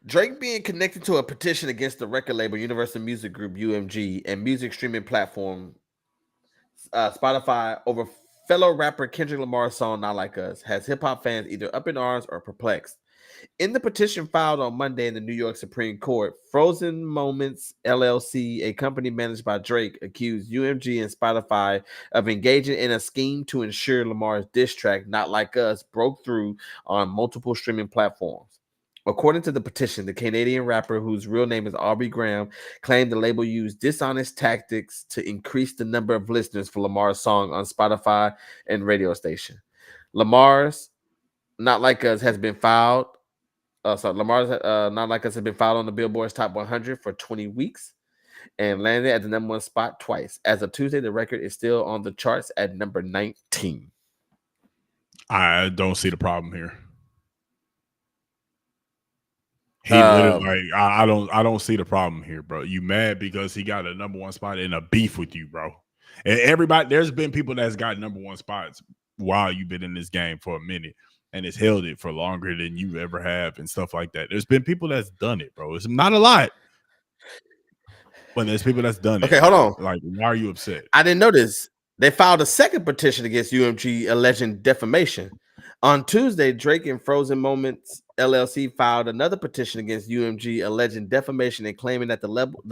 Speaker 3: Drake being connected to a petition against the record label Universal Music Group (UMG) and music streaming platform Spotify over fellow rapper Kendrick Lamar's song "Not Like Us" has hip hop fans either up in arms or perplexed. In the petition filed on Monday in the New York Supreme Court, Frozen Moments LLC, a company managed by Drake, accused UMG and Spotify of engaging in a scheme to ensure Lamar's diss track "Not Like Us" broke through on multiple streaming platforms. According to the petition, the Canadian rapper, whose real name is Aubrey Graham, claimed the label used dishonest tactics to increase the number of listeners for Lamar's song on Spotify and radio station. Lamar's Not Like Us has been filed. Lamar's Not Like Us has been filed on the Billboard's Top 100 for 20 weeks and landed at the number 1 spot twice. As of Tuesday, the record is still on the charts at number 19.
Speaker 2: I don't see the problem here. He literally, like, I don't see the problem here, bro. You mad because he got a number 1 spot in a beef with you, bro. And everybody, there's been people that's got number 1 spots while you've been in this game for a minute, and it's held it for longer than you ever have and stuff like that. There's been people that's done it, bro. It's not a lot, but there's people that's done it.
Speaker 3: Okay, hold on.
Speaker 2: Like, why are you upset?
Speaker 3: I didn't know this. They filed a second petition against UMG alleging defamation. On Tuesday, Drake and Frozen Moments LLC filed another petition against UMG alleging defamation and claiming that the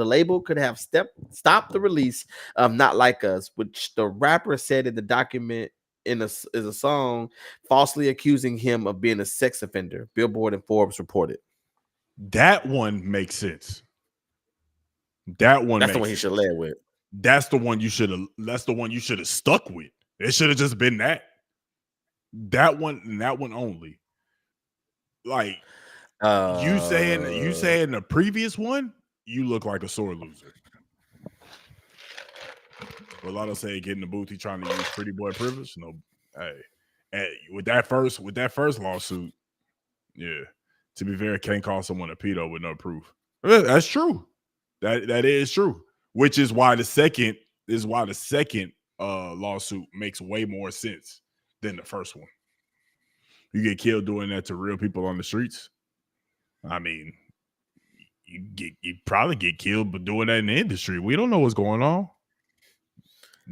Speaker 3: label could have stopped the release of Not Like Us, which the rapper said in the document is a song falsely accusing him of being a sex offender. Billboard and Forbes reported.
Speaker 2: That one makes sense. That's
Speaker 3: the one he should led with.
Speaker 2: That's the one you should have stuck with. It should have just been that. That one and that one only. Like you saying the previous one, you look like a sore loser. Rolando say getting the booth, he trying to use pretty boy privilege. No, hey, with that first lawsuit, yeah. To be fair, can't call someone a pedo with no proof. That's true. That is true. Which is why the second lawsuit makes way more sense than the first one. You get killed doing that to real people on the streets. I mean, you probably get killed, but doing that in the industry, we don't know what's going on.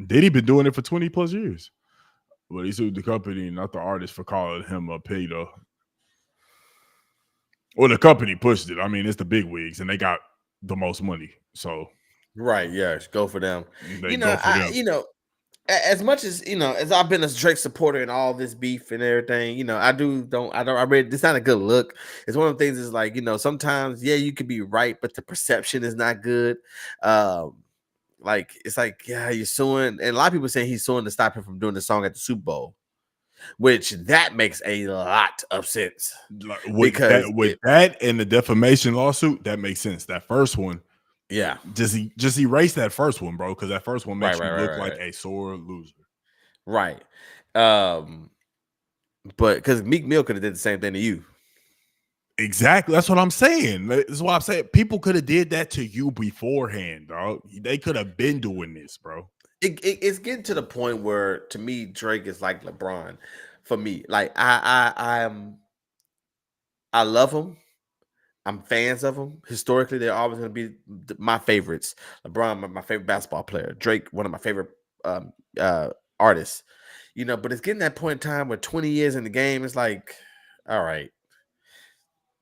Speaker 2: Diddy been doing it for 20 plus years, but he sued the company, not the artist, for calling him a pedo. Well, the company pushed it. I mean, it's the big wigs, and they got the most money, so
Speaker 3: right, yes, go for them.
Speaker 2: Them.
Speaker 3: As much as as I've been a Drake supporter and all this beef and everything, I read it's not a good look. It's one of the things is like, sometimes, yeah, you could be right, but the perception is not good. Like it's like, yeah, you're suing, and a lot of people saying he's suing to stop him from doing the song at the Super Bowl. which that makes a lot of sense
Speaker 2: Like,
Speaker 3: because
Speaker 2: with that and the defamation lawsuit, that makes sense. That first one,
Speaker 3: yeah,
Speaker 2: just erase that first one, bro, because that first one
Speaker 3: right,
Speaker 2: makes
Speaker 3: right,
Speaker 2: you
Speaker 3: right,
Speaker 2: look
Speaker 3: right,
Speaker 2: like
Speaker 3: right.
Speaker 2: a sore loser.
Speaker 3: Right. But because Meek Mill could have did the same thing to you.
Speaker 2: Exactly. That's what I'm saying. That's what I'm saying. People could have did that to you beforehand, dog. They could have been doing this, bro.
Speaker 3: It's getting to the point where, to me, Drake is like LeBron. For me, like I love him. I'm fans of him. Historically, they're always going to be my favorites. LeBron, my favorite basketball player. Drake, one of my favorite um, uh, artists. But it's getting that point in time where 20 years in the game, it's like, all right,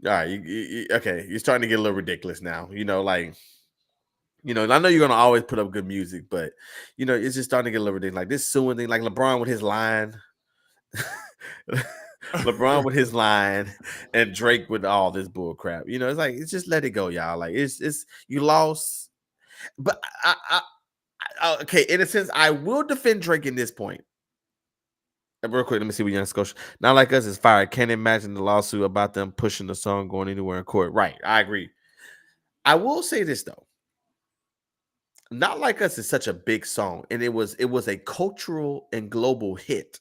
Speaker 3: okay, you're starting to get a little ridiculous now. Like, I know you're gonna always put up good music, but it's just starting to get a little ridiculous. Like this suing thing, like LeBron with his line, LeBron with his line, and Drake with all this bull crap. It's like it's just let it go, y'all. Like it's you lost, but okay. In a sense, I will defend Drake in this point. Real quick, let me see what Young Scotia. Not Like Us is fired. Can't imagine the lawsuit about them pushing the song going anywhere in court. Right, I agree. I will say this though. Not Like Us is such a big song, and it was a cultural and global hit.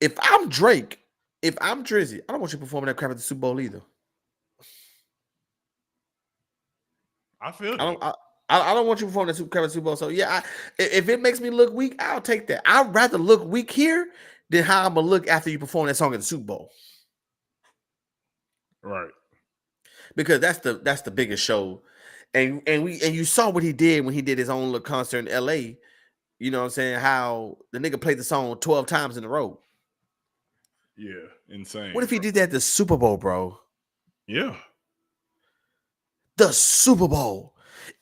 Speaker 3: If I'm Drake, if I'm Drizzy, I don't want you performing that crap at the Super Bowl either.
Speaker 2: I feel
Speaker 3: I
Speaker 2: that.
Speaker 3: don't. I don't want you performing that crap at the Super Bowl. So yeah, if it makes me look weak, I'll take that. I'd rather look weak here than how I'm gonna look after you perform that song at the Super Bowl.
Speaker 2: Right.
Speaker 3: Because that's the biggest show, and you saw what he did when he did his own little concert in L.A. You know what I'm saying? How the nigga played the song 12 times in a row.
Speaker 2: Yeah, insane.
Speaker 3: What if he did that at the Super Bowl, bro?
Speaker 2: Yeah.
Speaker 3: The Super Bowl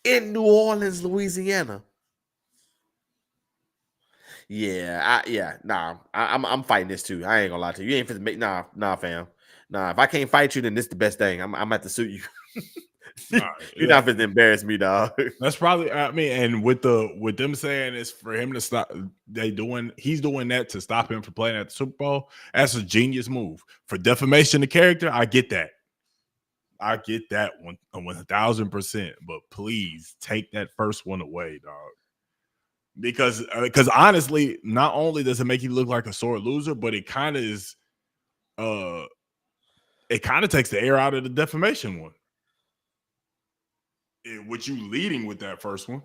Speaker 3: in New Orleans, Louisiana. Yeah, I'm fighting this too. I ain't gonna lie to you. You ain't finna make nah, fam. Nah, if I can't fight you, then this the best thing. I'm at to sue you. You're not finna embarrass me, dog.
Speaker 2: That's probably, I mean, and with them saying it's for him to stop, he's doing that to stop him from playing at the Super Bowl. That's a genius move. For defamation of character, I get that. I get that 1,000%. But please take that first one away, dog. Because honestly, not only does it make you look like a sore loser, but it kind of is, it kind of takes the air out of the defamation one. With you leading with that first one.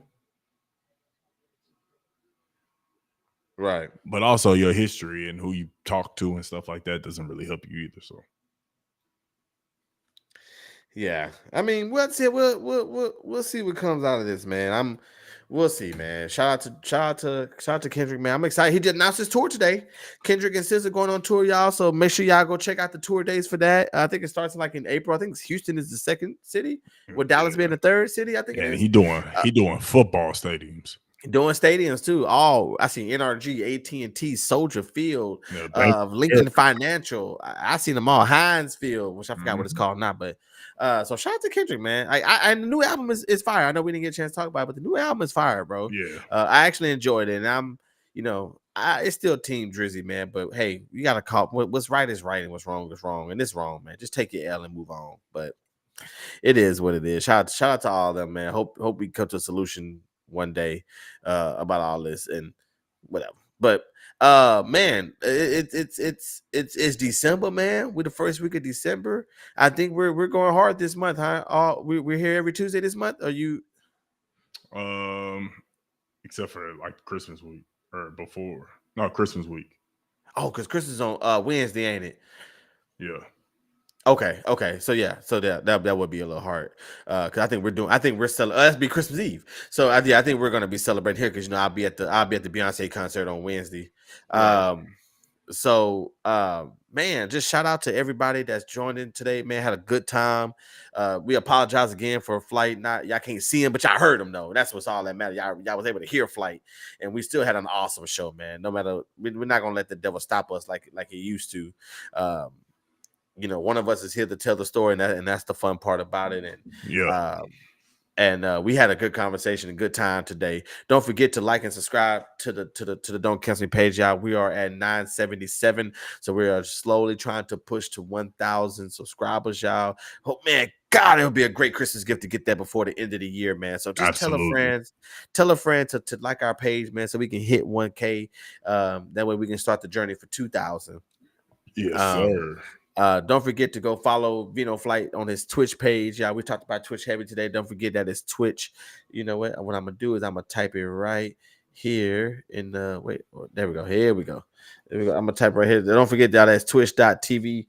Speaker 3: Right.
Speaker 2: But also your history and who you talk to and stuff like that doesn't really help you either. So
Speaker 3: yeah, I mean, we'll see what comes out of this, man. We'll see, man. Shout out to Kendrick, man. I'm excited. He did announce his tour today. Kendrick and SZA going on tour, y'all. So make sure y'all go check out the tour dates for that. I think it starts in April. I think Houston is the second city, with Dallas being the third city. I think.
Speaker 2: Yeah,
Speaker 3: it is.
Speaker 2: he doing football stadiums.
Speaker 3: Doing stadiums too. I seen NRG, AT&T, Soldier Field, Lincoln Financial. I seen them all. Heinz Field, which I forgot what it's called now. But so shout out to Kendrick, man. And the new album is fire. I know we didn't get a chance to talk about it, but the new album is fire, bro.
Speaker 2: Yeah.
Speaker 3: I actually enjoyed it, and I'm, it's still Team Drizzy, man. But hey, you gotta call what's right is right, and what's wrong is wrong, and it's wrong, man. Just take your L and move on. But it is what it is. Shout out to all of them, man. Hope we come to a solution one day about all this and whatever. But man, it's December, man. We're the first week of December. I think we're going hard this month, huh? We're here every Tuesday this month. Are you?
Speaker 2: Except for like Christmas week or before. No, Christmas week.
Speaker 3: Oh, because Christmas is on Wednesday, ain't it?
Speaker 2: Yeah.
Speaker 3: Okay. So yeah, so that would be a little hard because I think we're that'd be Christmas Eve. So I think we're gonna be celebrating here because I'll be at the Beyonce concert on Wednesday. Right. Man, just shout out to everybody that's joined in today. Man, had a good time. We apologize again for a flight. Y'all can't see him, but y'all heard him though. That's what's all that matters. Y'all was able to hear flight, and we still had an awesome show, man. No matter, we're not gonna let the devil stop us like he used to. One of us is here to tell the story, and that's the fun part about it. And And we had a good conversation, a good time today. Don't forget to like and subscribe to the Don't Cancel Me page, y'all. We are at 977, so we are slowly trying to push to 1,000 subscribers, y'all. Oh man, God, it would be a great Christmas gift to get that before the end of the year, man. So just tell a friend to like our page, man, so we can hit 1K. That way we can start the journey for 2,000.
Speaker 2: Yes, sir.
Speaker 3: Don't forget to go follow Vino Flight on his Twitch page. Yeah, we talked about Twitch heavy today. Don't forget that it's Twitch. You know what? What I'm gonna do is I'm gonna type it right here in the there we go. Here we go. There we go. I'm gonna type right here. Don't forget that that's twitch.tv/Vino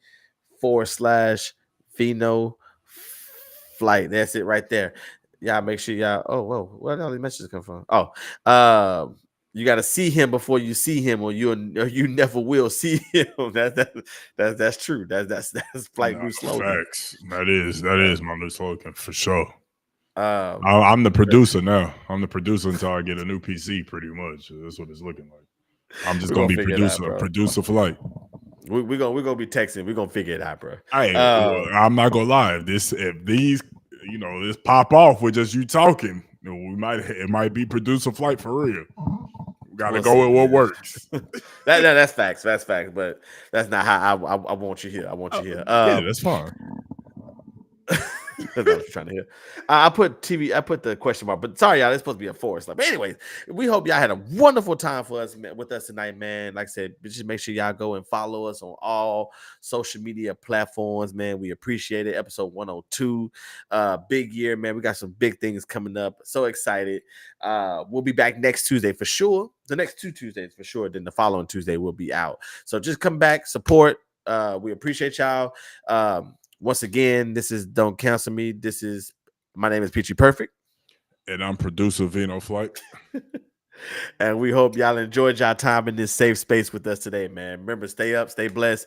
Speaker 3: Flight. That's it right there. Y'all make sure y'all. Oh, whoa, where did all these messages come from? Oh, you got to see him before you see him, or you never will see him. That's true. That's Flight new slogan.
Speaker 2: Facts. That is my new slogan for sure. I'm the producer now. I'm the producer until I get a new PC. Pretty much, that's what it's looking like. I'm just gonna be producer for life.
Speaker 3: We're gonna be texting. We're gonna figure it out, bro.
Speaker 2: Hey, I'm not gonna lie. If these this pop off with just you talking, it might be producer flight for real. We gotta go with what works.
Speaker 3: That's facts. That's facts. But that's not how I want you here. I want you here.
Speaker 2: Yeah, that's fine.
Speaker 3: That's what I was trying to hear. I put the question mark, but sorry, y'all, it's supposed to be a forest. But anyways, we hope y'all had a wonderful time with us tonight, man. Like I said, just make sure y'all go and follow us on all social media platforms, man. We appreciate it. Episode 102, big year, man. We got some big things coming up. So excited. We'll be back next Tuesday for sure. The next 2 Tuesdays for sure. Then the following Tuesday we'll be out. So just come back, support. We appreciate y'all. Once again, this is Don't Cancel Me. My name is Peachy Perfect.
Speaker 2: And I'm producer Vino Flight.
Speaker 3: And we hope y'all enjoyed y'all time in this safe space with us today, man. Remember, stay up, stay blessed.